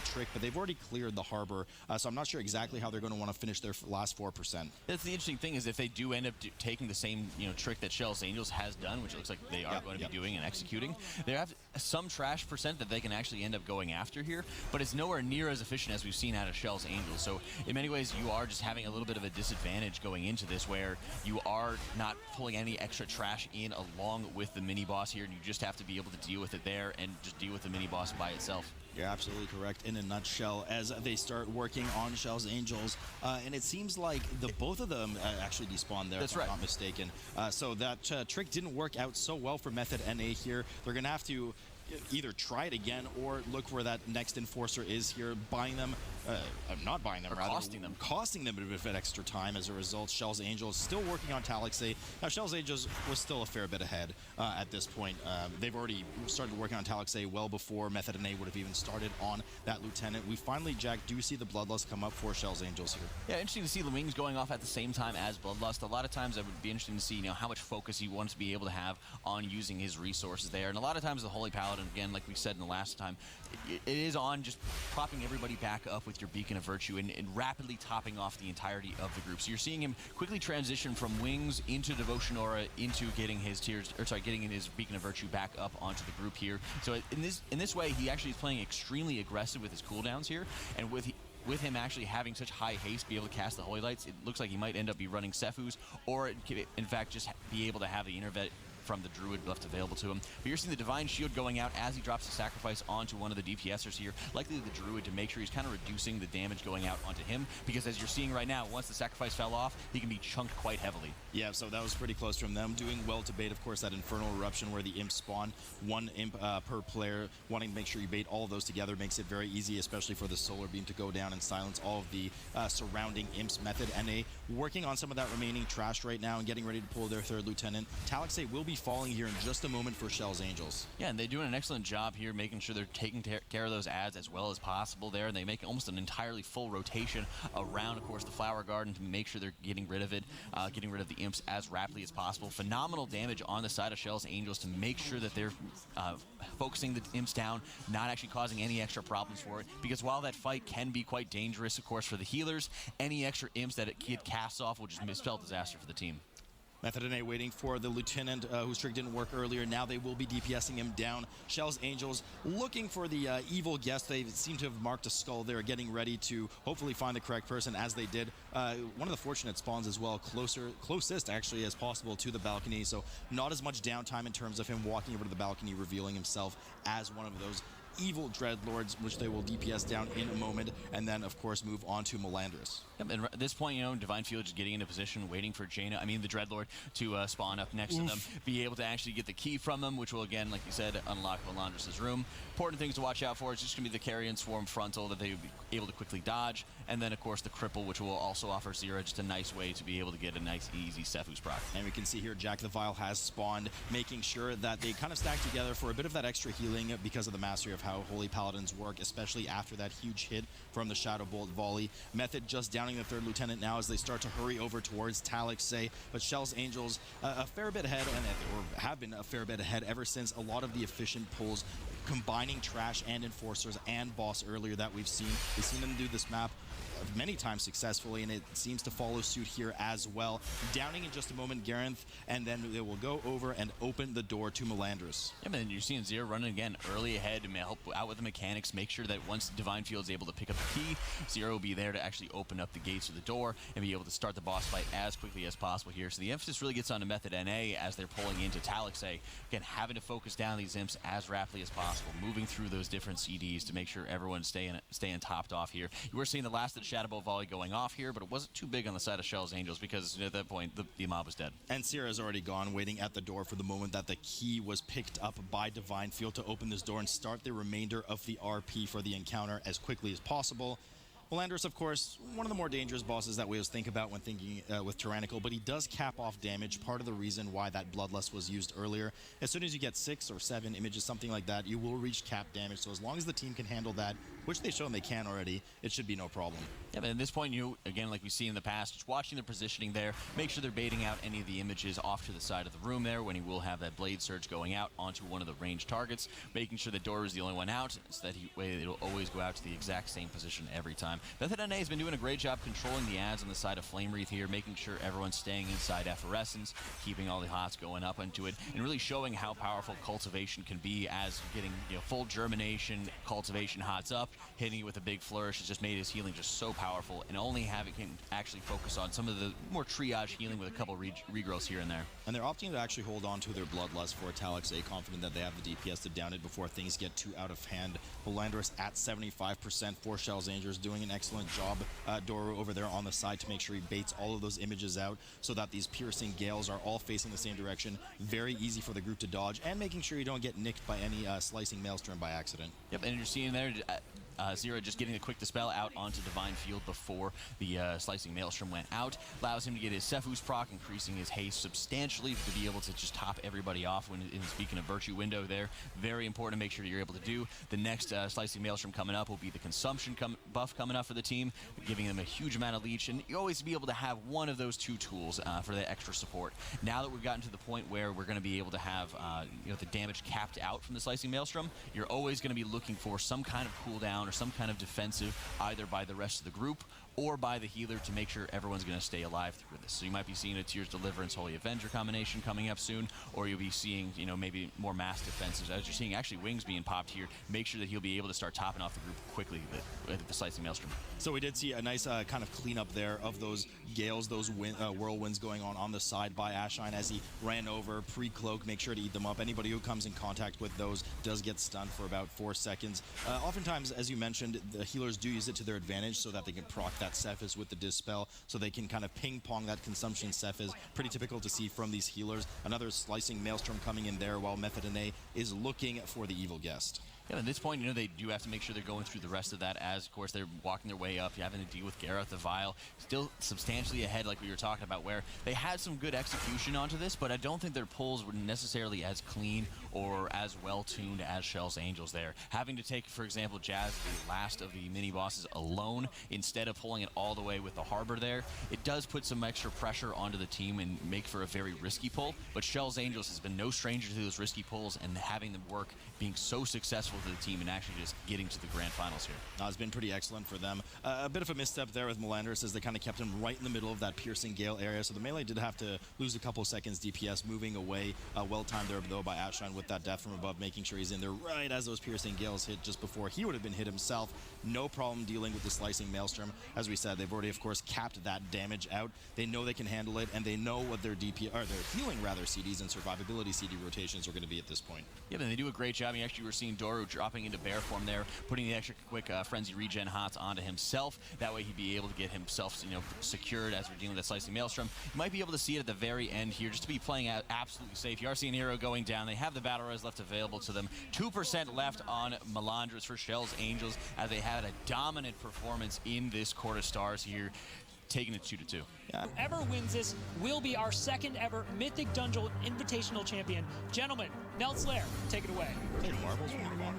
trick, but they've already cleared the harbor, so I'm not sure exactly how they're going to want to finish their last 4%. That's the interesting thing, is if they do end up taking the same trick that Shell's Angels has done, which it looks like they are going to be doing and executing, they have some trash percent that they can actually end up going after here, but it's nowhere near as efficient as we've seen out of Shell's Angels. So in many ways, you are just having a little bit of a disadvantage going into this, where you are not pulling any extra trash in along with the mini boss here, and you just have to be able to deal with it there and just deal with the mini boss by itself. You're absolutely correct in a nutshell as they start working on Kjell's Angels. And it seems like both of them actually despawned there, That's if I'm right. not mistaken. So that trick didn't work out so well for Method NA here. They're going to have to either try it again or look where that next Enforcer is here, buying them, not buying them, Or rather. costing them. A bit of extra time as a result. Kjell's Angels still working on Talaq'sai. Now, Kjell's Angels was still a fair bit ahead at this point. They've already started working on Talaq'sai well before Method NA would have even started on that Lieutenant. We finally, Jack, do see the Bloodlust come up for Kjell's Angels here. Yeah, interesting to see the wings going off at the same time as Bloodlust. A lot of times it would be interesting to see, how much focus he wants to be able to have on using his resources there. And a lot of times the Holy Paladin, again, like we said in the last time, it is on just propping everybody back up with your Beacon of Virtue and rapidly topping off the entirety of the group. So you're seeing him quickly transition from wings into Devotion Aura into getting his getting his Beacon of Virtue back up onto the group here. So in this way, he actually is playing extremely aggressive with his cooldowns here, and with him actually having such high haste, be able to cast the Holy Lights, it looks like he might end up be running Sephuz, or in fact just be able to have the Intervet from the Druid left available to him. But you're seeing the Divine Shield going out as he drops the sacrifice onto one of the DPSers here, likely the Druid, to make sure he's kind of reducing the damage going out onto him, because as you're seeing right now, once the sacrifice fell off, he can be chunked quite heavily. Yeah, so that was pretty close from them. Doing well to bait, of course, that Infernal Eruption where the imps spawn. One imp per player. Wanting to make sure you bait all of those together makes it very easy, especially for the Solar Beam to go down and silence all of the surrounding imps. Method NA working on some of that remaining trash right now and getting ready to pull their third Lieutenant. Talaq'sai will be falling here in just a moment for Kjell's Angels. Yeah, and they're doing an excellent job here, making sure they're taking care of those ads as well as possible there, and they make almost an entirely full rotation around, of course, the Flower Garden to make sure they're getting rid of it, getting rid of the imps as rapidly as possible. Phenomenal damage on the side of Kjell's Angels to make sure that they're focusing the imps down, not actually causing any extra problems for it, because while that fight can be quite dangerous, of course, for the healers, any extra imps that it casts off will just spell disaster for the team. Method NA waiting for the Lieutenant whose trick didn't work earlier. Now they will be DPSing him down. Kjell's Angels looking for the evil guest. They seem to have marked a skull there, getting ready to hopefully find the correct person, as they did. One of the fortunate spawns as well, closest actually as possible to the balcony. So not as much downtime in terms of him walking over to the balcony, revealing himself as one of those evil Dreadlords, which they will DPS down in a moment, and then, of course, move on to Mille Andres. Yep, and at this point, Divine Field just getting into position, waiting for the Dreadlord, to spawn up next to them, be able to actually get the key from them, which will, again, like you said, unlock Mille Andres' room. Important things to watch out for is just going to be the Carrion Swarm Frontal that they will be able to quickly dodge, and then, of course, the Cripple, which will also offer Zira just a nice way to be able to get a nice, easy Sephuz proc. And we can see here Jack the Vile has spawned, making sure that they kind of stack together for a bit of that extra healing because of the mastery of how Holy Paladins work, especially after that huge hit from the Shadow Bolt volley. Method just downing the third Lieutenant now as they start to hurry over towards Talaq'sai, but Kjell's Angels a fair bit ahead, or have been a fair bit ahead ever since a lot of the efficient pulls, combining Trash and Enforcers and Boss earlier that we've seen. We've seen them do this map many times successfully, and it seems to follow suit here as well. Downing in just a moment Garanth, and then they will go over and open the door to Mille Andres. Yeah, man, you're seeing Zira running again early ahead to help out with the mechanics, make sure that once Divine Field's able to pick up the key, Zira will be there to actually open up the gates of the door and be able to start the boss fight as quickly as possible here. So the emphasis really gets on the Method NA as they're pulling into Talaq'sai. Again, having to focus down these imps as rapidly as possible, moving through those different CDs to make sure everyone's staying topped off here. You were seeing the last of the Shadow Bolt volley going off here, but it wasn't too big on the side of Kjell's Angels because at that point the mob was dead. And Sierra has already gone, waiting at the door for the moment that the key was picked up by Divine Field to open this door and start the remainder of the RP for the encounter as quickly as possible. Mille Andres, of course, one of the more dangerous bosses that we always think about when thinking with Tyrannical, but he does cap off damage. Part of the reason why that Bloodlust was used earlier. As soon as you get 6 or 7 images, something like that, you will reach cap damage. So as long as the team can handle that, which they've shown they can already, it should be no problem. Yeah, but at this point, again, like we see in the past, just watching the positioning there, make sure they're baiting out any of the images off to the side of the room there when he will have that Blade Surge going out onto one of the ranged targets, making sure the door is the only one out, so that it'll always go out to the exact same position every time. Method NA has been doing a great job controlling the ads on the side of Flame Wreath here, making sure everyone's staying inside Effervescence, keeping all the hots going up into it, and really showing how powerful cultivation can be as getting full germination, cultivation hots up, hitting it with a big flourish has just made his healing just so powerful, and only having him actually focus on some of the more triage healing with a couple regrowths here and there. And they're opting to actually hold on to their Bloodlust for Talaq'sai, confident that they have the DPS to down it before things get too out of hand. Mille Andres at 75%, 4 Shells Angels doing an excellent job. Doru over there on the side to make sure he baits all of those images out so that these piercing gales are all facing the same direction. Very easy for the group to dodge, and making sure you don't get nicked by any slicing Maelstrom by accident. Yep, and you're seeing there Zero just getting a quick Dispel out onto Divine Field before the Slicing Maelstrom went out. Allows him to get his Sephuz proc, increasing his haste substantially to be able to just top everybody off when speaking of Virtue window there. Very important to make sure you're able to do. The next Slicing Maelstrom coming up will be the Consumption buff coming up for the team, giving them a huge amount of leech, and you always be able to have one of those two tools for that extra support. Now that we've gotten to the point where we're going to be able to have the damage capped out from the Slicing Maelstrom, you're always going to be looking for some kind of cooldown or some kind of defensive, either by the rest of the group or by the healer, to make sure everyone's going to stay alive through this. So you might be seeing a Tears Deliverance Holy Avenger combination coming up soon, or you'll be seeing, maybe more mass defensives. As you're seeing actually Wings being popped here, make sure that he'll be able to start topping off the group quickly with the Slicing Maelstrom. So we did see a nice kind of cleanup there of those gales, those whirlwinds going on the side by Ashine as he ran over, pre-cloak, make sure to eat them up. Anybody who comes in contact with those does get stunned for about 4 seconds. Oftentimes, as you mentioned, the healers do use it to their advantage so that they can proc that Sephuz with the Dispel, so they can kind of ping-pong that consumption Sephuz. Pretty typical to see from these healers. Another Slicing Maelstrom coming in there while Method is looking for the Evil Guest. Yeah, at this point, they do have to make sure they're going through the rest of that as, of course, they're walking their way up. You're having to deal with Gareth the Vile, still substantially ahead like we were talking about, where they had some good execution onto this, but I don't think their pulls were necessarily as clean or as well-tuned as Shell's Angels there. Having to take, for example, Jazz, the last of the mini-bosses, alone, instead of pulling it all the way with the Harbor there, it does put some extra pressure onto the team and make for a very risky pull, but Shell's Angels has been no stranger to those risky pulls, and having them work, being so successful to the team and actually just getting to the grand finals here. It's been pretty excellent for them. A bit of a misstep there with Mille Andres as they kind of kept him right in the middle of that piercing gale area, so the melee did have to lose a couple seconds DPS, moving away. Well timed there though by Ashine with that death from above, making sure he's in there right as those piercing gales hit just before he would have been hit himself. No problem dealing with the Slicing Maelstrom. As we said, they've already of course capped that damage out. They know they can handle it, and they know what their their healing CDs and survivability CD rotations are going to be at this point. Yeah, then they do a great job. You actually were seeing Doru dropping into bear form there, putting the extra quick frenzy regen hots onto himself. That way he'd be able to get himself secured as we're dealing with that Slicing Maelstrom. You might be able to see it at the very end here, just to be playing out absolutely safe. You are seeing Hero going down. They have the battle res left available to them. 2% left on Mille Andres for Shell's Angels, as they had a dominant performance in this Court of Stars here, taking it 2-2. Yeah. Whoever wins this will be our second ever Mythic Dungeon Invitational champion. Gentlemen, Nelth's Lair, take it away. Marbles from the water.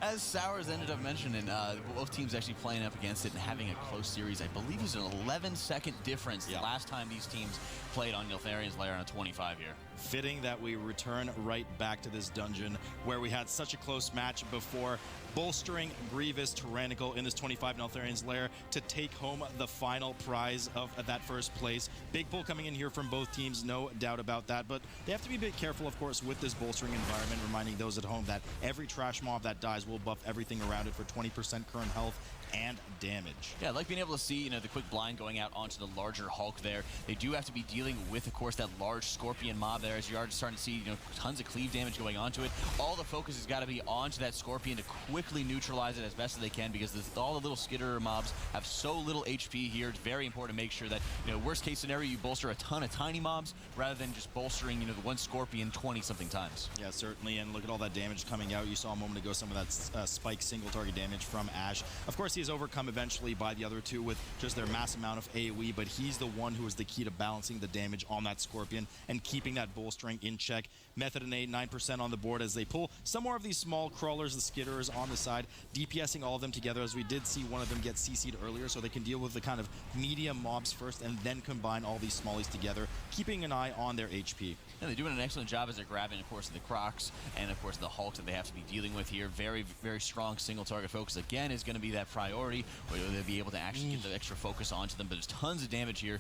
As Sours ended up mentioning, both teams actually playing up against it and having a close series. I believe it was an 11-second difference the last time these teams played on Neltharion's Lair on a 25 here. Fitting that we return right back to this dungeon where we had such a close match before, bolstering Grievous Tyrannical in this 25 Neltharion's Lair to take home the final prize of that first place. Big pull coming in here from both teams, no doubt about that, but they have to be a bit careful, of course, with this bolstering environment, reminding those at home that every trash mob that dies will buff everything around it for 20% current health and damage. Yeah, I like being able to see, the quick blind going out onto the larger Hulk there. They do have to be dealing with, of course, that large Scorpion mob there, as you are starting to see, tons of cleave damage going onto it. All the focus has got to be onto that Scorpion to quickly neutralize it as best as they can, because all the little skitterer mobs have so little HP here. It's very important to make sure that, worst case scenario, you bolster a ton of tiny mobs rather than just bolstering, the one Scorpion 20-something times. Yeah, certainly, and look at all that damage coming out. You saw a moment ago some of that spike single target damage from Ash. Of course, he is overcome eventually by the other two with just their mass amount of AoE, but he's the one who is the key to balancing the damage on that Scorpion and keeping that bolstering in check. Method and 9% on the board as they pull some more of these small crawlers, the skitterers on the side, DPSing all of them together, as we did see one of them get CC'd earlier, so they can deal with the kind of medium mobs first and then combine all these smallies together, keeping an eye on their HP. And they're doing an excellent job as they're grabbing, of course, the Crocs and, of course, the Hulk that they have to be dealing with here. Very, very strong single target focus. Again, is going to be that priority, or they'll be able to actually get the extra focus onto them. But there's tons of damage here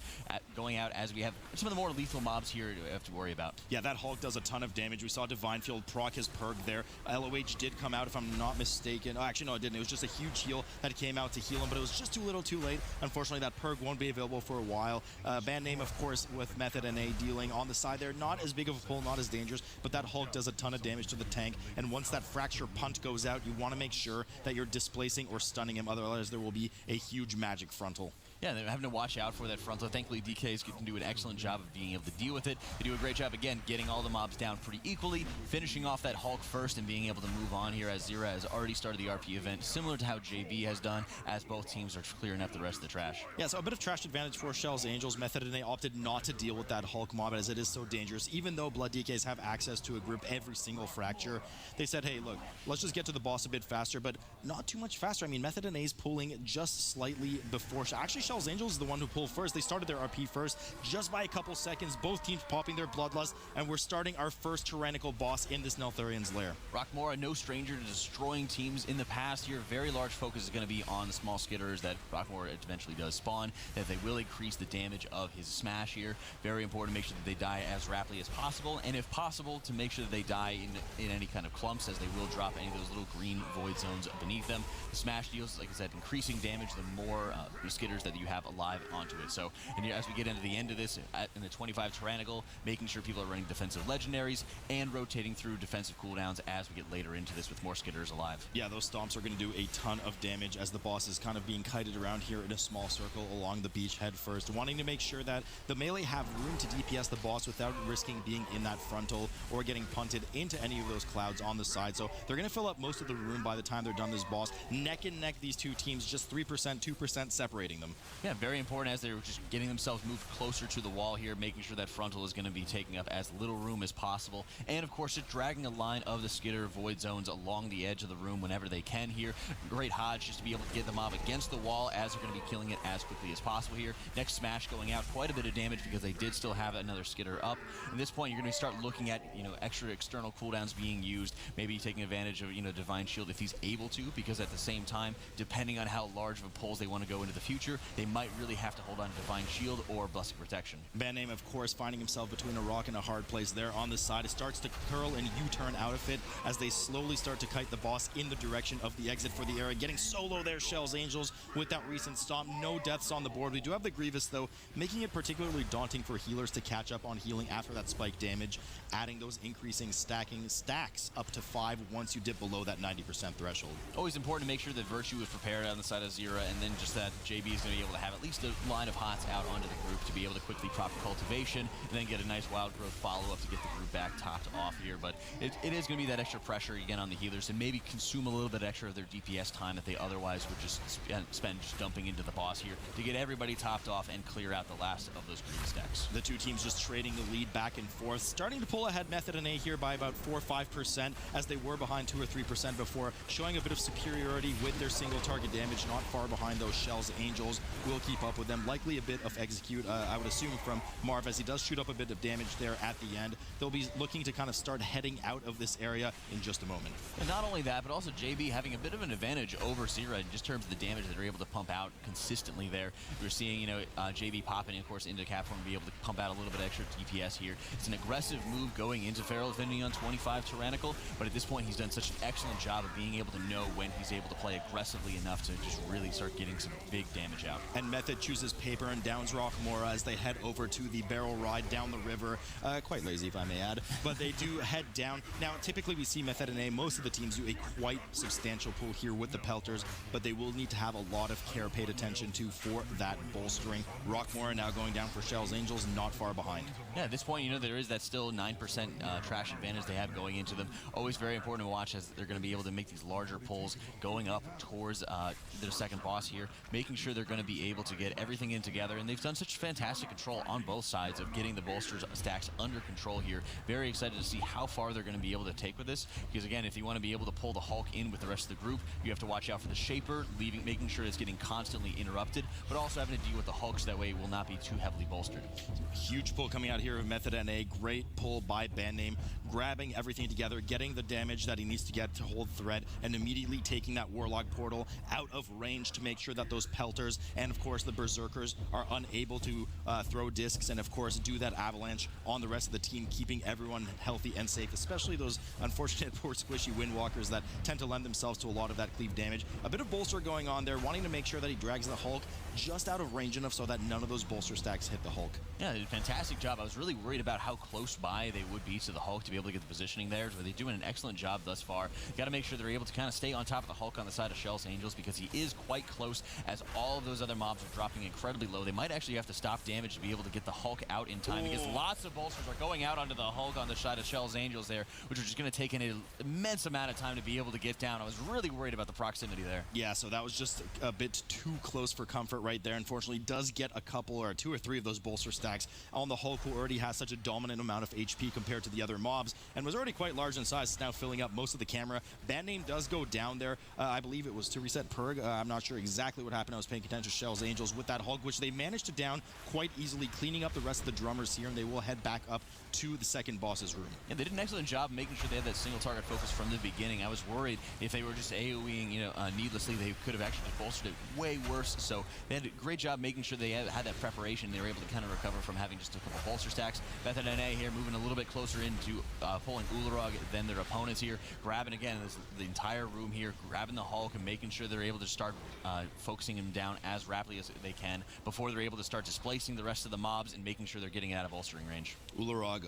going out as we have some of the more lethal mobs here to have to worry about. Yeah, that Hulk does a ton of damage. We saw Divine Field proc his perk there. LOH did come out, if I'm not mistaken. Oh, actually, no, it didn't. It was just a huge heal that came out to heal him, but it was just too little too late. Unfortunately, that perk won't be available for a while. Band name, of course, with Method NA dealing on the side there. Not as big of a pull, not as dangerous, but that Hulk does a ton of damage to the tank. And once that Fracture Punt goes out, you want to make sure that you're displacing or stunning him. Otherwise, there will be a huge magic frontal. Yeah, they're having to watch out for that frontal. Thankfully, DKs can do an excellent job of being able to deal with it. They do a great job, again, getting all the mobs down pretty equally, finishing off that Hulk first and being able to move on here as Zira has already started the RP event, similar to how JB has done, as both teams are clearing up the rest of the trash. Yeah, so a bit of trash advantage for Shell's Angels. Method and they opted not to deal with that Hulk mob as it is so dangerous. Even though Blood DKs have access to a group every single fracture, they said, hey, look, let's just get to the boss a bit faster, but not too much faster. I mean, Method and A's pulling just slightly before. Actually, Shell's Angels is the one who pulled first. They started their RP first just by a couple seconds. Both teams popping their Bloodlust, and we're starting our first tyrannical boss in this Neltharion's lair. Rokmora, no stranger to destroying teams in the past here. Very large focus is going to be on the small skitterers that Rokmora eventually does spawn, that they will increase the damage of his smash here. Very important to make sure that they die as rapidly as possible, and if possible, to make sure that they die in any kind of clumps, as they will drop any of those little green void zones beneath them. The smash deals, like I said, increasing damage the more skitters that you have alive onto it. So, and as we get into the end of this, in the 25 Tyrannical, making sure people are running defensive legendaries and rotating through defensive cooldowns as we get later into this with more skitters alive. Yeah, those stomps are going to do a ton of damage as the boss is kind of being kited around here in a small circle along the beach head first, wanting to make sure that the melee have room to DPS the boss without risking being in that frontal or getting punted into any of those clouds on the side. So they're going to fill up most of the room by the time they're done this boss. Neck and neck, these two teams, just 3%, 2% separating them. Yeah, very important as they're just getting themselves moved closer to the wall here, making sure that frontal is going to be taking up as little room as possible. And of course, just dragging a line of the skitter void zones along the edge of the room whenever they can here. Great Hodge just to be able to get the mob against the wall as they're going to be killing it as quickly as possible here. Next smash going out, quite a bit of damage because they did still have another skitter up. At this point, you're going to start looking at, extra external cooldowns being used, maybe taking advantage of, Divine Shield if he's able to, because at the same time, depending on how large of a pulls they want to go into the future, they might really have to hold on to Divine Shield or Blessed Protection. Band name, of course, finding himself between a rock and a hard place there on the side. It starts to curl and U-turn out of it as they slowly start to kite the boss in the direction of the exit for the area. Getting solo there, Shell's Angels, with that recent stomp. No deaths on the board. We do have the Grievous, though, making it particularly daunting for healers to catch up on healing after that spike damage, adding those increasing stacking stacks up to 5 once you dip below that 90% threshold. Always important to make sure that Virtue is prepared on the side of Zira, and then just that JB is going to be able to have at least a line of hots out onto the group to be able to quickly prop cultivation and then get a nice wild growth follow-up to get the group back topped off here. But it is going to be that extra pressure again on the healers and maybe consume a little bit extra of their DPS time that they otherwise would just spend just dumping into the boss here to get everybody topped off and clear out the last of those green stacks. The two teams just trading the lead back and forth, starting to pull ahead Method and A here by about 4 or 5% as they were behind 2 or 3% before, showing a bit of superiority with their single target damage, not far behind those Shell's Angels. Will keep up with them. Likely a bit of execute, I would assume, from Marv as he does shoot up a bit of damage there at the end. They'll be looking to kind of start heading out of this area in just a moment. And not only that, but also JB having a bit of an advantage over Zira in just terms of the damage that they're able to pump out consistently there. We're seeing, JB popping, of course, into Capform and be able to pump out a little bit extra DPS here. It's an aggressive move going into Feral Affinity on 25 Tyrannical, but at this point he's done such an excellent job of being able to know when he's able to play aggressively enough to just really start getting some big damage out. And Method chooses paper and downs Rokmora as they head over to the barrel ride down the river. Quite lazy, if I may add, but they do head down. Now, typically we see Method and A, most of the teams do a quite substantial pull here with the Pelters, but they will need to have a lot of care paid attention to for that bolstering. Rokmora now going down for Shell's Angels, not far behind. Yeah, at this point, there is that still 9% trash advantage they have going into them. Always very important to watch as they're going to be able to make these larger pulls going up towards their second boss here, making sure they're going to be be able to get everything in together, and they've done such fantastic control on both sides of getting the bolsters stacks under control here. Very excited to see how far they're going to be able to take with this, because again, if you want to be able to pull the Hulk in with the rest of the group, you have to watch out for the Shaper, making sure it's getting constantly interrupted, but also having to deal with the Hulk so that way it will not be too heavily bolstered. Huge pull coming out here of Method NA. Great pull by Bandname, grabbing everything together, getting the damage that he needs to get to hold thread, and immediately taking that Warlock portal out of range to make sure that those Pelters and of course the Berserkers are unable to throw discs and of course do that avalanche on the rest of the team, keeping everyone healthy and safe, especially those unfortunate poor squishy Windwalkers that tend to lend themselves to a lot of that cleave damage. A bit of bolster going on there, wanting to make sure that he drags the Hulk just out of range enough so that none of those bolster stacks hit the Hulk. Yeah, they did a fantastic job. I was really worried about how close by they would be to the Hulk to be able to get the positioning there, but they're doing an excellent job thus far. Got to make sure they're able to kind of stay on top of the Hulk on the side of Shell's Angels, because he is quite close, as all of those other mobs are dropping incredibly low. They might actually have to stop damage to be able to get the Hulk out in time, because lots of bolsters are going out onto the Hulk on the side of Shell's Angels there, which are just going to take an immense amount of time to be able to get down. I was really worried about the proximity there. Yeah, so that was just a bit too close for comfort right there. Unfortunately, does get a couple or 2 or 3 of those bolster stacks on the Hulk, who already has such a dominant amount of HP compared to the other mobs and was already quite large in size. It's now filling up most of the camera. Bandname does go down there. I believe it was to reset Purg. I'm not sure exactly what happened. I was paying attention to Shell's Angels with that Hulk, which they managed to down quite easily, cleaning up the rest of the drummers here, and they will head back up to the second boss's room. Yeah, they did an excellent job making sure they had that single target focus from the beginning. I was worried if they were just AoEing, needlessly, they could have actually just bolstered it way worse. So they had a great job making sure they had that preparation. They were able to kind of recover from having just a couple bolster stacks. Method NA here moving a little bit closer into pulling Ularog than their opponents here, grabbing again the entire room here, grabbing the Hulk and making sure they're able to start focusing him down as rapidly as they can before they're able to start displacing the rest of the mobs and making sure they're getting it out of bolstering range. Ularog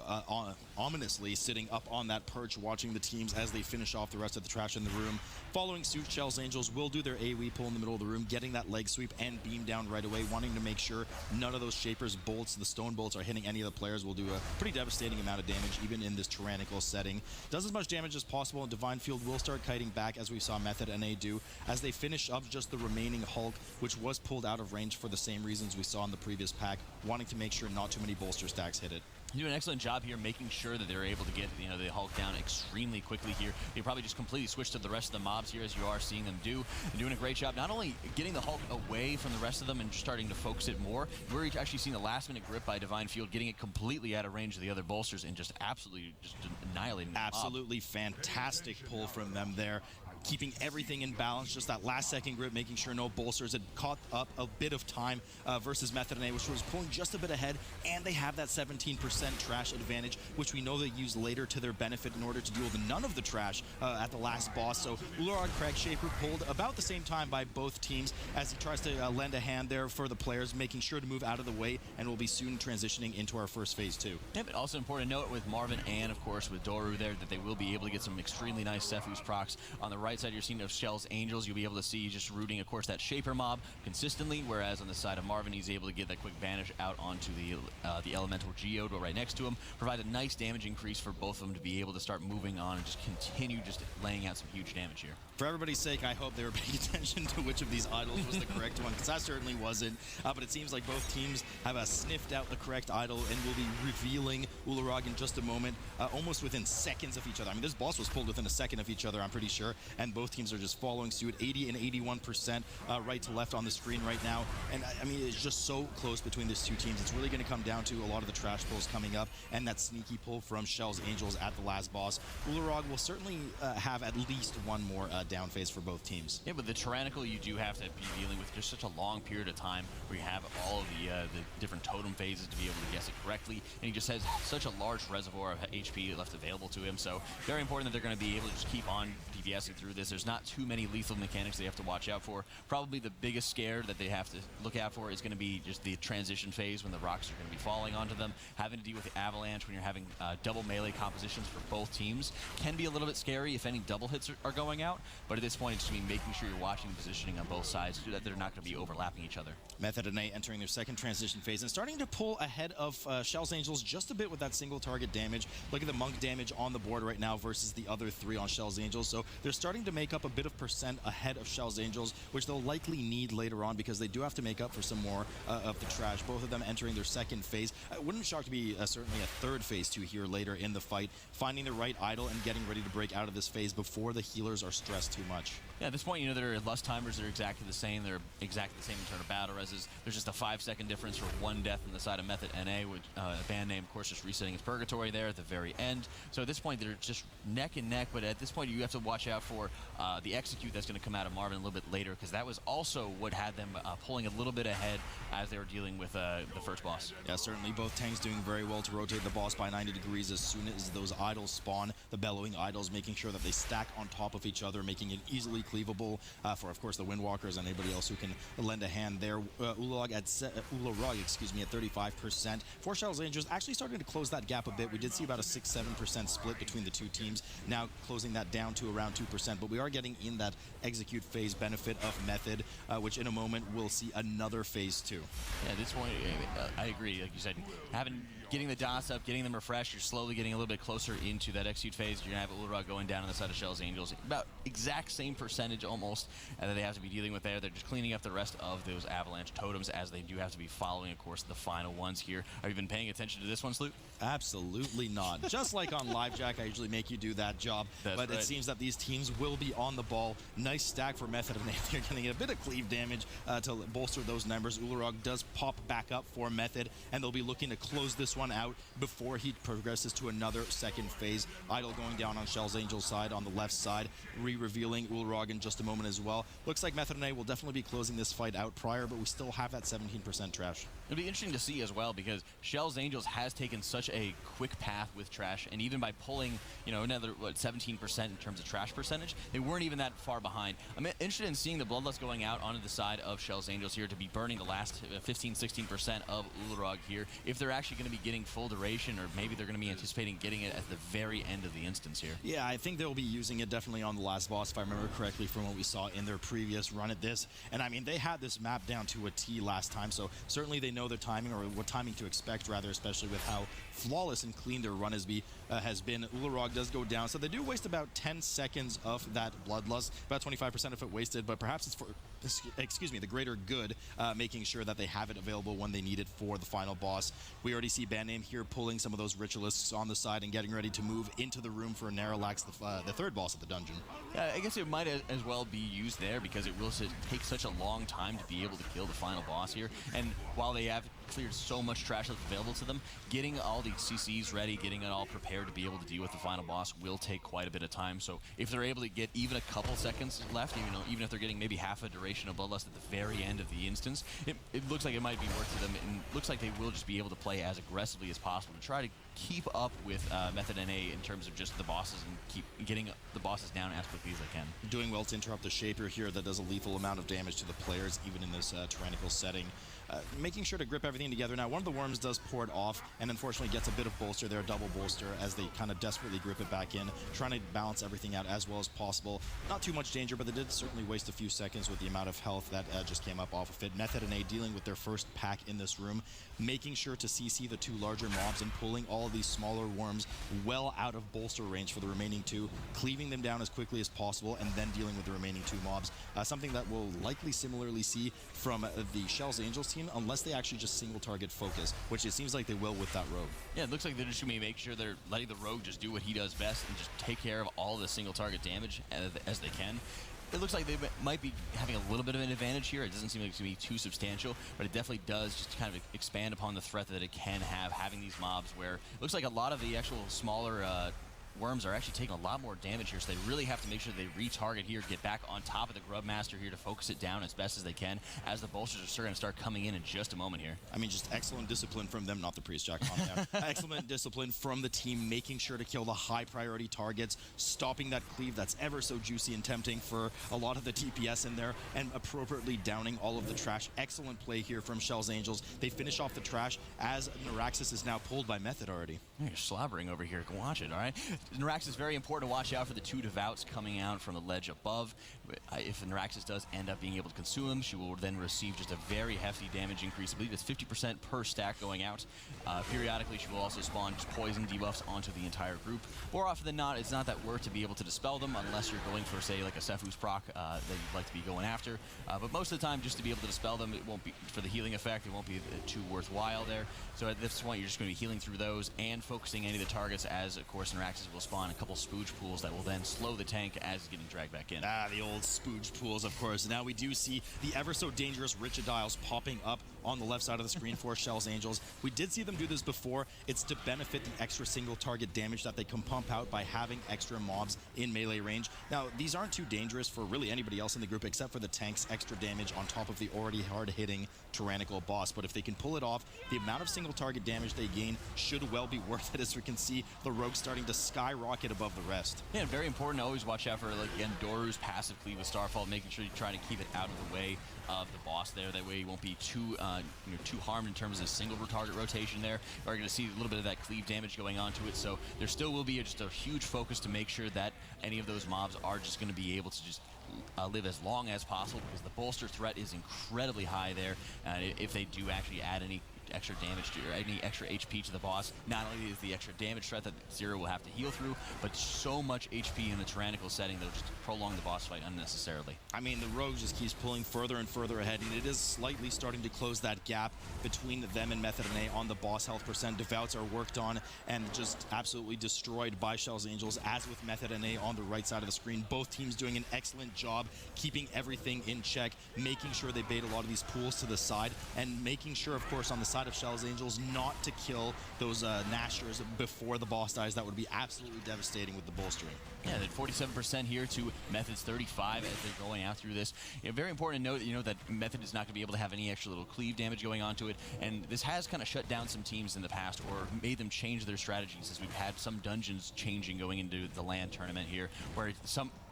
ominously sitting up on that perch, watching the teams as they finish off the rest of the trash in the room. Following suit, Shell's Angels will do their AoE pull in the middle of the room, getting that leg sweep and beam down right away, wanting to make sure none of those Shapers bolts, the stone bolts, are hitting any of the players. Will do a pretty devastating amount of damage, even in this tyrannical setting. Does as much damage as possible, and Divine Field will start kiting back, as we saw Method NA do, as they finish up just the remaining Hulk, which was pulled out of range for the same reasons we saw in the previous pack, wanting to make sure not too many bolster stacks hit it. Do an excellent job here making sure that they're able to get the Hulk down extremely quickly here. They probably just completely switched to the rest of the mobs here, as you are seeing them do. They're doing a great job not only getting the Hulk away from the rest of them and just starting to focus it more. We're actually seeing a last minute grip by Divine Field, getting it completely out of range of the other bolsters and just absolutely just annihilating the mob. Absolutely fantastic pull from them there, keeping everything in balance. Just that last second grip, making sure no bolsters had caught up a bit of time versus Method NA, which was pulling just a bit ahead, and they have that 17% trash advantage, which we know they use later to their benefit in order to deal with none of the trash at the last boss. So Ularog Craig Shaper pulled about the same time by both teams as he tries to lend a hand there for the players, making sure to move out of the way, and we'll be soon transitioning into our first phase 2. Yeah, but also important to note with Marvin and of course with Doru there that they will be able to get some extremely nice Sephuz procs. On the right side you're seeing of Shell's Angels, you'll be able to see just rooting of course that Shaper mob consistently, whereas on the side of Marvin he's able to get that quick vanish out onto the Elemental Geode right next to him, provide a nice damage increase for both of them to be able to start moving on and just continue just laying out some huge damage here. For everybody's sake, I hope they were paying attention to which of these idols was the correct one, because I certainly wasn't. But it seems like both teams have sniffed out the correct idol and will be revealing Ularog in just a moment, almost within seconds of each other. I mean, this boss was pulled within a second of each other, I'm pretty sure, and both teams are just following suit, 80 and 81% right to left on the screen right now. And I mean, it's just so close between these two teams. It's really going to come down to a lot of the trash pulls coming up and that sneaky pull from Shell's Angels at the last boss. Ularog will certainly have at least one more down phase for both teams. Yeah, but the Tyrannical, you do have to be dealing with just such a long period of time where you have all of the different totem phases to be able to guess it correctly, and he just has such a large reservoir of HP left available to him, so very important that they're going to be able to just keep on DPSing through this. There's not too many lethal mechanics they have to watch out for. Probably the biggest scare that they have to look out for is going to be just the transition phase when the rocks are going to be falling onto them. Having to deal with the avalanche when you're having double melee compositions for both teams can be a little bit scary if any double hits are going out, but at this point it's going to be making sure you're watching the positioning on both sides so that they're not going to be overlapping each other. Method NA entering their second transition phase and starting to pull ahead of Shell's Angels just a bit with that single target damage. Look at the monk damage on the board right now versus the other 3 on Shell's Angels, so they're starting starting to make up a bit of percent ahead of Kjell's Angels, which they'll likely need later on because they do have to make up for some more of the trash. Both of them entering their second phase. Wouldn't shock to be certainly a third phase 2 here later in the fight, finding the right idol and getting ready to break out of this phase before the healers are stressed too much. Yeah, at this point, there are lust timers that are exactly the same. They're exactly the same in terms of battle reses. There's just a 5-second difference for one death on the side of Method NA, with a band name, of course, just resetting his purgatory there at the very end. So at this point, they're just neck and neck, but at this point, you have to watch out for the execute that's going to come out of Marvin a little bit later, because that was also what had them pulling a little bit ahead as they were dealing with the first boss. Yeah, certainly both tanks doing very well to rotate the boss by 90 degrees as soon as those idols spawn, the bellowing idols, making sure that they stack on top of each other, making it easily cleavable for, of course, the Windwalkers and anybody else who can lend a hand there. Ularog at 35%. For Kjell's Angels actually starting to close that gap a bit. We did see about a 6-7% split between the two teams, now closing that down to around 2%, but we are getting in that execute phase benefit of Method, which in a moment we'll see another phase 2. Yeah, at this point, I agree. Like you said, getting the dots up, getting them refreshed, you're slowly getting a little bit closer into that execute phase. You're going to have Ularog going down on the side of Kjell's Angels. About exact same percentage almost that they have to be dealing with there. They're just cleaning up the rest of those avalanche totems as they do have to be following, of course, the final ones here. Have you been paying attention to this one, Sloot? Absolutely not. Just like on LiveJack, I usually make you do that job. But right. It seems that these teams will be on the ball. Nice stack for Method, and they're getting a bit of cleave damage to bolster those numbers. Ularog does pop back up for Method, and they'll be looking to close this one out before he progresses to another second phase. Idol going down on Kjell's Angel side on the left side, revealing Ularog in just a moment as well. Looks like Method and A will definitely be closing this fight out prior, but we still have that 17% trash. It'll be interesting to see as well, because Kjell's Angels has taken such a quick path with trash, and even by pulling, another 17% in terms of trash percentage, they weren't even that far behind. I'm interested in seeing the Bloodlust going out onto the side of Kjell's Angels here to be burning the last 15-16% of Ularog here, if they're actually going to be getting full duration, or maybe they're going to be anticipating getting it at the very end of the instance here. Yeah, I think they'll be using it definitely on the last boss, if I remember correctly from what we saw in their previous run at this. And I mean, they had this map down to a T last time, so certainly they know their timing, or what timing to expect rather, especially with how flawless and clean their run has been. Ularog does go down, so they do waste about 10 seconds of that Bloodlust, about 25% of it wasted, but perhaps it's for, the greater good, making sure that they have it available when they need it for the final boss. We already see Bandname here pulling some of those ritualists on the side and getting ready to move into the room for Naralax, the third boss of the dungeon. Yeah, I guess it might as well be used there, because it will take such a long time to be able to kill the final boss here. And while they have cleared so much trash that's available to them, getting all these CCs ready, getting it all prepared to be able to deal with the final boss will take quite a bit of time. So if they're able to get even a couple seconds left, even if they're getting maybe half a duration of Bloodlust at the very end of the instance, it looks like it might be worth to them, and looks like they will just be able to play as aggressively as possible to try to keep up with Method NA in terms of just the bosses, and keep getting the bosses down as quickly as they can. Doing well to interrupt the Shaper here that does a lethal amount of damage to the players, even in this tyrannical setting. Making sure to grip everything together. Now, one of the worms does pour it off, and unfortunately gets a bit of bolster there, double bolster, as they kind of desperately grip it back in, trying to balance everything out as well as possible. Not too much danger, but they did certainly waste a few seconds with the amount of health that just came up off of it. Method and A dealing with their first pack in this room, making sure to CC the two larger mobs and pulling all of these smaller worms well out of bolster range for the remaining two, cleaving them down as quickly as possible, and then dealing with the remaining two mobs. Something that we'll likely similarly see from the Kjell's Angels team, unless they actually just single target focus, which it seems like they will with that rogue. Yeah, it looks like they're just going to make sure they're letting the rogue just do what he does best and just take care of all the single target damage as they can. It looks like they might be having a little bit of an advantage here. It doesn't seem like it's going to be too substantial, but it definitely does just kind of expand upon the threat that it can have, having these mobs where it looks like a lot of the actual smaller worms are actually taking a lot more damage here, so they really have to make sure they retarget here, get back on top of the Grub Master here to focus it down as best as they can, as the bolsters are going to start coming in just a moment here. I mean, just excellent discipline from them, not the Priest Jack, calm down. Excellent discipline from the team, making sure to kill the high priority targets, stopping that cleave that's ever so juicy and tempting for a lot of the DPS in there, and appropriately downing all of the trash. Excellent play here from Kjell's Angels. They finish off the trash as Naraxis is now pulled by Method already. You're slobbering over here. Watch it, all right? Naraxis is very important to watch out for the 2 Devout's coming out from the ledge above. If Naraxis does end up being able to consume them, she will then receive just a very hefty damage increase. I believe it's 50% per stack going out. Periodically, she will also spawn just poison debuffs onto the entire group. More often than not, it's not that worth to be able to dispel them unless you're going for, say, like a Sephu's proc that you'd like to be going after. But most of the time, just to be able to dispel them, it won't be, for the healing effect, it won't be too worthwhile there. So at this point, you're just going to be healing through those and focusing any of the targets as, of course, Naraxis will spawn a couple spooge pools that will then slow the tank as it's getting dragged back in. The old spooge pools, of course. Now we do see the ever so dangerous Viz'adums popping up on the left side of the screen for Kjell's Angels. We did see them do this before. It's to benefit the extra single target damage that they can pump out by having extra mobs in melee range. Now, these aren't too dangerous for really anybody else in the group except for the tank's extra damage on top of the already hard-hitting tyrannical boss. But if they can pull it off, the amount of single target damage they gain should well be worth it, as we can see the rogue starting to skyrocket above the rest. Yeah, very important to always watch out for, like, again, Doru's passive cleave with Starfall, making sure you try to keep it out of the way of the boss there. That way you won't be too too harmed in terms of single target rotation there. We're going to see a little bit of that cleave damage going on to it, so there still will be just a huge focus to make sure that any of those mobs are just going to be able to just live as long as possible, because the bolster threat is incredibly high there. And if they do actually add any extra damage to, or any extra HP to the boss, not only is the extra damage threat that Zero will have to heal through, but so much HP in the tyrannical setting that'll just prolong the boss fight unnecessarily. I mean, the rogue just keeps pulling further and further ahead, and it is slightly starting to close that gap between them and Method on the boss health percent. Devouts are worked on and just absolutely destroyed by Kjell's Angels, as with Method on the right side of the screen. Both teams doing an excellent job keeping everything in check, making sure they bait a lot of these pools to the side, and making sure, of course, on the side of Kjell's Angels not to kill those Nashers before the boss dies. That would be absolutely devastating with the bolstering. Yeah, that 47% here to Method's 35 as they're going out through this. Very important to note, that Method is not going to be able to have any extra little cleave damage going on to it, and this has kind of shut down some teams in the past or made them change their strategies, as we've had some dungeons changing going into the LAN tournament here, where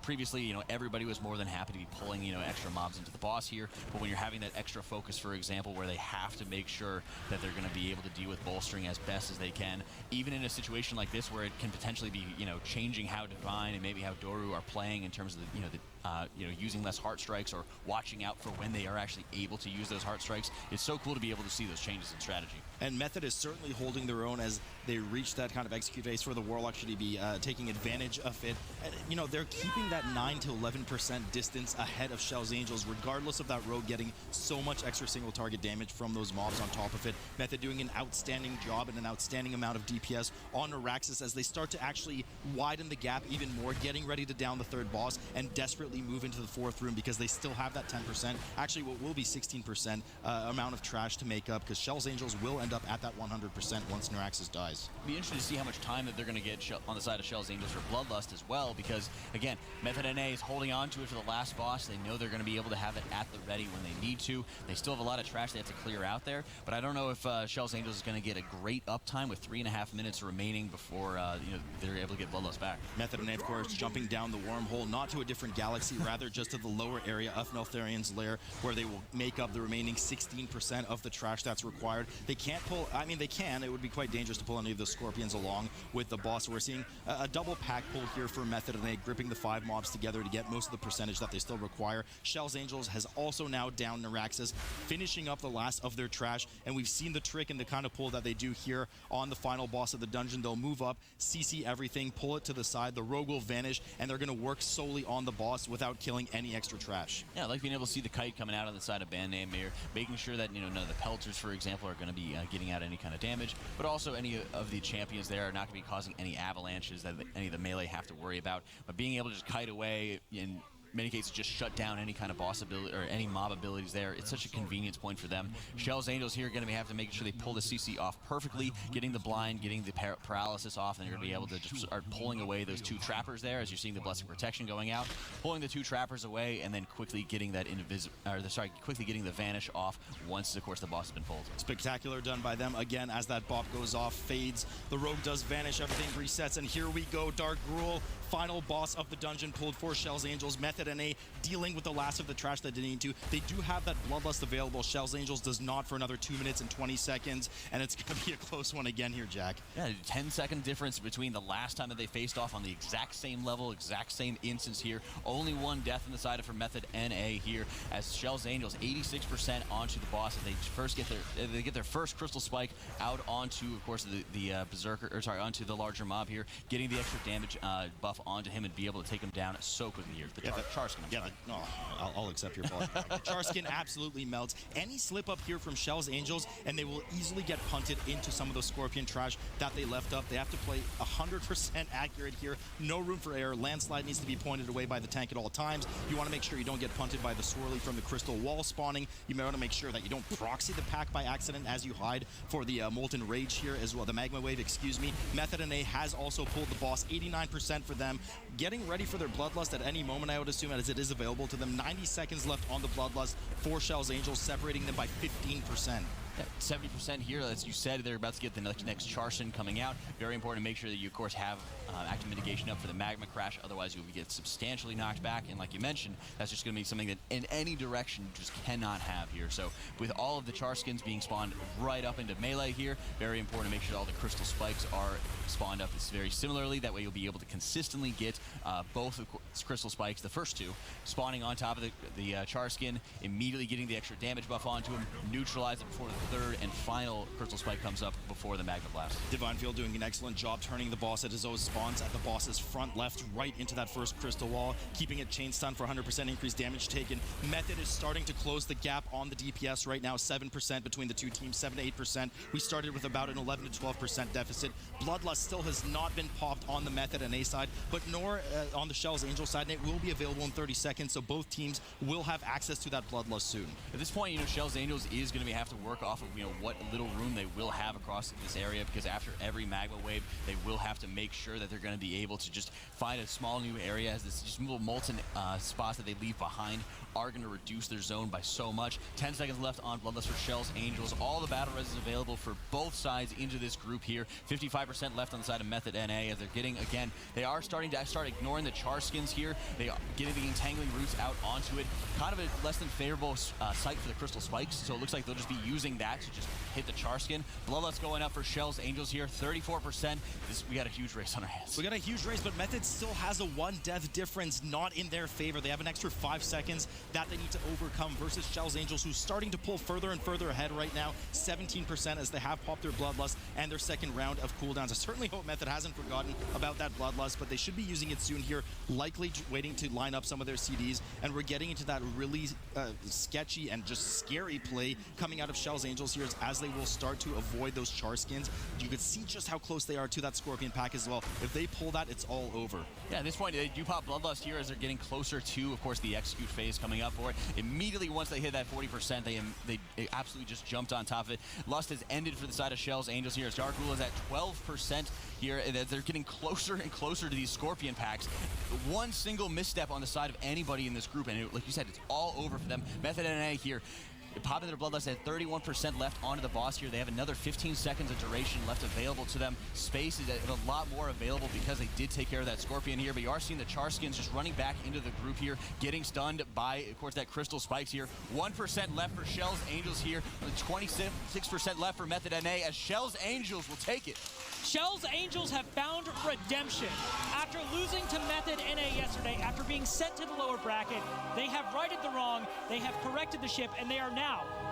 previously, everybody was more than happy to be pulling, extra mobs into the boss here. But when you're having that extra focus, for example, where they have to make sure that they're going to be able to deal with bolstering as best as they can, even in a situation like this where it can potentially be, changing how Divine and maybe how Doru are playing in terms of using less heart strikes or watching out for when they are actually able to use those heart strikes. It's so cool to be able to see those changes in strategy. And Method is certainly holding their own as they reach that kind of execute phase for the Warlock. Should he be taking advantage of it? And, they're keeping that 9 to 11% distance ahead of Kjell's Angels, regardless of that rogue getting so much extra single target damage from those mobs on top of it. Method doing an outstanding job and an outstanding amount of DPS on Naraxis as they start to actually widen the gap even more, getting ready to down the third boss and desperately move into the fourth room, because they still have that 10%, actually what will be 16% amount of trash to make up, because Kjell's Angels will end up at that 100% once Naraxis dies. It'll be interesting to see how much time that they're going to get on the side of Kjell's Angels for Bloodlust as well, because again, Method NA is holding on to it for the last boss. They know they're going to be able to have it at the ready when they need to. They still have a lot of trash they have to clear out there, but I don't know if Kjell's Angels is going to get a great uptime with 3.5 minutes remaining before they're able to get Bloodlust back. Method NA, of course, jumping down the wormhole, not to a different galaxy, rather just to the lower area of Neltharion's lair, where they will make up the remaining 16% of the trash that's required. They can't pull, I mean, they can. It would be quite dangerous to pull any of the Scorpions along with the boss. We're seeing a double pack pull here for Method NA, gripping the 5 mobs together to get most of the percentage that they still require. Kjell's Angels has also now downed Naraxis, finishing up the last of their trash, and we've seen the trick and the kind of pull that they do here on the final boss of the dungeon. They'll move up, CC everything, pull it to the side, the rogue will vanish, and they're going to work solely on the boss without killing any extra trash. Yeah, I like being able to see the kite coming out on the side of Band Name here, making sure that none of the pelters, for example, are going to be getting out any kind of damage, but also any of the champions there are not going to be causing any avalanches that any of the melee have to worry about. But being able to just kite away in many cases just shut down any kind of boss ability or any mob abilities there. It's such a convenience point for them. Kjell's Angels here are going to have to make sure they pull the CC off perfectly, getting the blind, getting the paralysis off, and they're going to be able to just start pulling away those 2 trappers there as you're seeing the Blessed Protection going out, pulling the 2 trappers away, and then quickly getting that quickly getting the vanish off once, of course, the boss has been pulled. Spectacular done by them. Again, as that bop goes off, fades, the rogue does vanish, everything resets, and here we go. Dark Gruul, final boss of the dungeon, pulled for Kjell's Angels. Method Method NA dealing with the last of the trash that they need to. They do have that Bloodlust available. Shells Angels does not for another 2 minutes and 20 seconds, and it's going to be a close one again here, Jack. Yeah, 10-second difference between the last time that they faced off on the exact same level, exact same instance here. Only one death on the side for Method NA here, as Shells Angels 86% onto the boss as they first get their first Crystal Spike out onto, of course, the Berserker, or sorry, onto the larger mob here, getting the extra damage buff onto him and be able to take him down so quickly here. The Charskin. Yeah, no, I'll accept your apology. Charskin absolutely melts. Any slip up here from Shells Angels, and they will easily get punted into some of the Scorpion trash that they left up. They have to play 100% accurate here. No room for error. Landslide needs to be pointed away by the tank at all times. You want to make sure you don't get punted by the swirly from the crystal wall spawning. You may want to make sure that you don't proxy the pack by accident as you hide for the Molten Rage here as well. The Magma Wave, excuse me. Method NA has also pulled the boss. 89% for them. Getting ready for their Bloodlust at any moment, I would assume, as it is available to them. 90 seconds left on the Bloodlust for Shells Angels, separating them by 15%. 70% here, as you said, they're about to get the next Charskin coming out. Very important to make sure that you, of course, have active mitigation up for the Magma Crash. Otherwise, you'll get substantially knocked back. And like you mentioned, that's just going to be something that in any direction you just cannot have here. So with all of the Charskins being spawned right up into melee here, very important to make sure all the Crystal Spikes are spawned up very similarly. That way you'll be able to consistently get both of Crystal Spikes, the first two, spawning on top of the Charskin, immediately getting the extra damage buff onto him, neutralize it before the third and final Crystal Spike comes up before the Magma Blast. Divinefield doing an excellent job turning the boss at his own spawns at the boss's front left, right into that first crystal wall, keeping it chain stun for 100% increased damage taken. Method is starting to close the gap on the DPS right now, 7% between the two teams, 7 to 8%. We started with about an 11 to 12% deficit. Bloodlust still has not been popped on the Method NA side, but nor on the Shells Angel side, and it will be available in 30 seconds, so both teams will have access to that Bloodlust soon. At this point, Shells Angels is going to have to work off of, what little room they will have across this area, because after every Magma Wave, they will have to make sure that they're going to be able to just find a small new area, as this just little molten spots that they leave behind are going to reduce their zone by so much. 10 seconds left on Bloodlust for Shells Angels. All the battle res is available for both sides into this group here. 55% left on the side of Method NA, as they're getting, again, they are starting to ignoring the Charskins here. They are getting the entangling roots out onto it. Kind of a less than favorable site for the Crystal Spikes, so it looks like they'll just be using that to just hit the Charskin. Bloodlust going up for Shells Angels here, 34%. We got a huge race on our hands. We got a huge race, but Method still has a 1 death difference not in their favor. They have an extra 5 seconds that they need to overcome versus Shells Angels, who's starting to pull further and further ahead right now, 17%, as they have popped their Bloodlust and their second round of cooldowns. I certainly hope Method hasn't forgotten about that Bloodlust, but they should be using it soon here, likely waiting to line up some of their CDs, and we're getting into that really sketchy and just scary play coming out of Shells Angels here, as they will start to avoid those Charskins. You could see just how close they are to that Scorpion pack as well. If they pull that, it's all over. Yeah, at this point, they do pop Bloodlust here as they're getting closer to, of course, the execute phase coming up for it. Immediately, once they hit that 40%, they absolutely just jumped on top of it. Lust has ended for the side of Shells Angels here, as Dark Rule is at 12% here, and as they're getting closer and closer to these Scorpion packs. One single misstep on the side of anybody in this group, and like you said, it's all over for them. Method NA here, popping their Bloodlust at 31% left onto the boss here. They have another 15 seconds of duration left available to them. Space is a lot more available because they did take care of that Scorpion here, but you are seeing the Charskins just running back into the group here, getting stunned by, of course, that Crystal Spikes here. 1% left for Shells Angels here, 26% left for Method NA, as Shells Angels will take it. Shells Angels have found redemption. After losing to Method NA yesterday, after being sent to the lower bracket, they have righted the wrong, they have corrected the ship, and they are now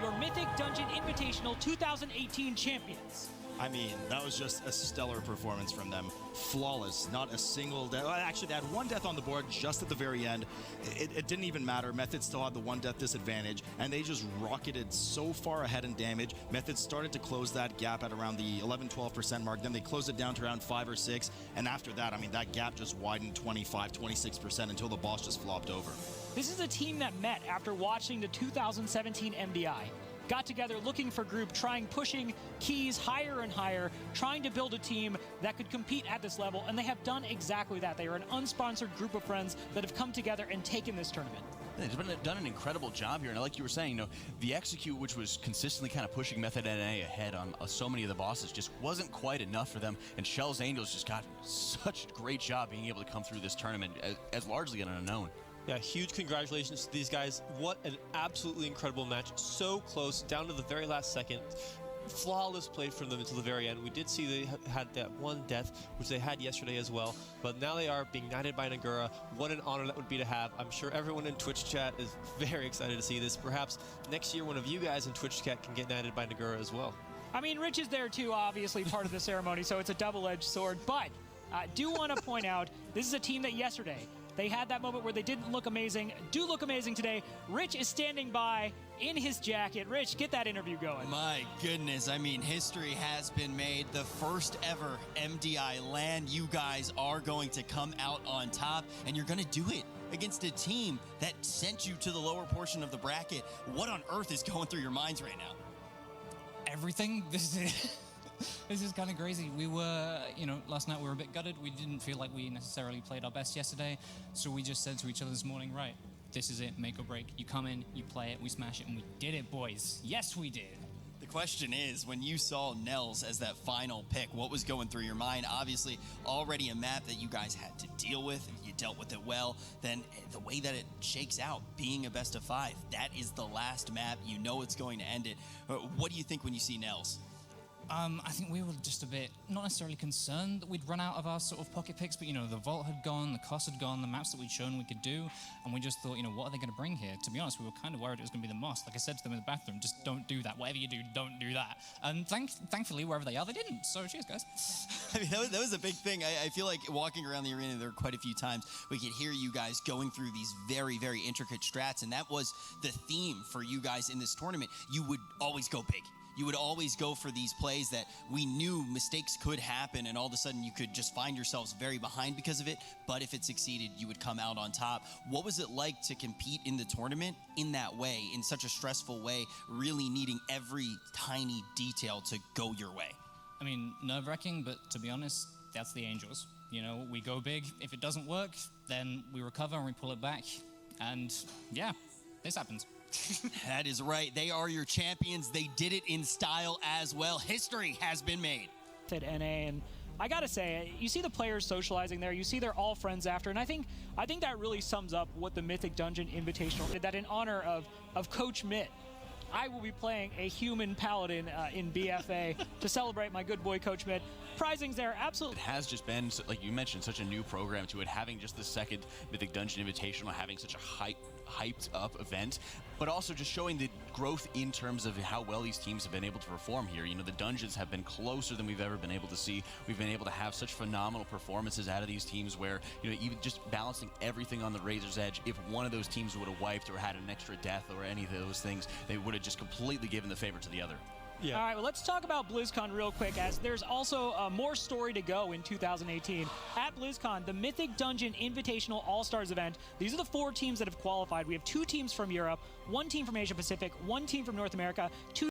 your Mythic Dungeon Invitational 2018 champions. I mean, that was just a stellar performance from them. Flawless, not a single death. Well, actually, they had 1 death on the board just at the very end. It didn't even matter. Method still had the 1 death disadvantage, and they just rocketed so far ahead in damage. Method started to close that gap at around the 11-12% mark. Then they closed it down to around 5 or 6, and after that, I mean, that gap just widened 25-26% until the boss just flopped over. This is a team that met after watching the 2017 MDI. Got together looking for group, pushing keys higher and higher, trying to build a team that could compete at this level, and they have done exactly that. They are an unsponsored group of friends that have come together and taken this tournament. They've done an incredible job here, and like you were saying, the execute, which was consistently kind of pushing Method NA ahead on so many of the bosses, just wasn't quite enough for them, and Shells Angels just got such a great job being able to come through this tournament as largely an unknown. Yeah, huge congratulations to these guys. What an absolutely incredible match. So close, down to the very last second. Flawless play from them until the very end. We did see they had that one death, which they had yesterday as well. But now they are being knighted by Nagura. What an honor that would be to have. I'm sure everyone in Twitch chat is very excited to see this. Perhaps next year one of you guys in Twitch chat can get knighted by Nagura as well. I mean, Rich is there too, obviously, part of the ceremony, so it's a double-edged sword. But I do want to point out, this is a team that yesterday, they had that moment where they didn't look amazing, do look amazing today. Rich is standing by in his jacket. Rich, get that interview going. My goodness, I mean, history has been made. The first ever MDI LAN. You guys are going to come out on top, and you're going to do it against a team that sent you to the lower portion of the bracket. What on earth is going through your minds right now? Everything. This is kind of crazy. We were, last night we were a bit gutted. We didn't feel like we necessarily played our best yesterday. So we just said to each other this morning, right, this is it, make or break. You come in, you play it, we smash it, and we did it, boys. Yes, we did. The question is, when you saw Nels as that final pick, what was going through your mind? Obviously, already a map that you guys had to deal with, and you dealt with it well. Then the way that it shakes out, being a best of 5, that is the last map. You know it's going to end it. What do you think when you see Nels? I think we were just a bit, not necessarily concerned that we'd run out of our sort of pocket picks, but, the vault had gone, the cost had gone, the maps that we'd shown we could do, and we just thought, what are they going to bring here? To be honest, we were kind of worried it was going to be the Moss. Like I said to them in the bathroom, just don't do that. Whatever you do, don't do that. And thankfully, wherever they are, they didn't. So cheers, guys. I mean, that was a big thing. I feel like walking around the arena, there were quite a few times we could hear you guys going through these very, very intricate strats, and that was the theme for you guys in this tournament. You would always go big. You would always go for these plays that we knew mistakes could happen, and all of a sudden you could just find yourselves very behind because of it. But if it succeeded, you would come out on top. What was it like to compete in the tournament in that way, in such a stressful way, really needing every tiny detail to go your way? I mean, nerve-wracking, but to be honest, that's the Angels. We go big. If it doesn't work, then we recover and we pull it back. And yeah, this happens. That is right. They are your champions. They did it in style as well. History has been made. At NA, and I gotta say, you see the players socializing there. You see they're all friends after, and I think that really sums up what the Mythic Dungeon Invitational did. That in honor of Coach Mitt, I will be playing a human paladin in BFA to celebrate my good boy Coach Mitt. Prizings there, absolutely. It has just been, like you mentioned, such a new program to it, having just the second Mythic Dungeon Invitational, having such a hyped up event, but also just showing the growth in terms of how well these teams have been able to perform here. The dungeons have been closer than we've ever been able to see. We've been able to have such phenomenal performances out of these teams where, even just balancing everything on the razor's edge, if one of those teams would have wiped or had an extra death or any of those things, they would have just completely given the favor to the other. Yeah. All right, well, let's talk about BlizzCon real quick, as there's also more story to go in 2018. At BlizzCon, the Mythic Dungeon Invitational All-Stars event, these are the 4 teams that have qualified. We have 2 teams from Europe, 1 team from Asia Pacific, 1 team from North America, 2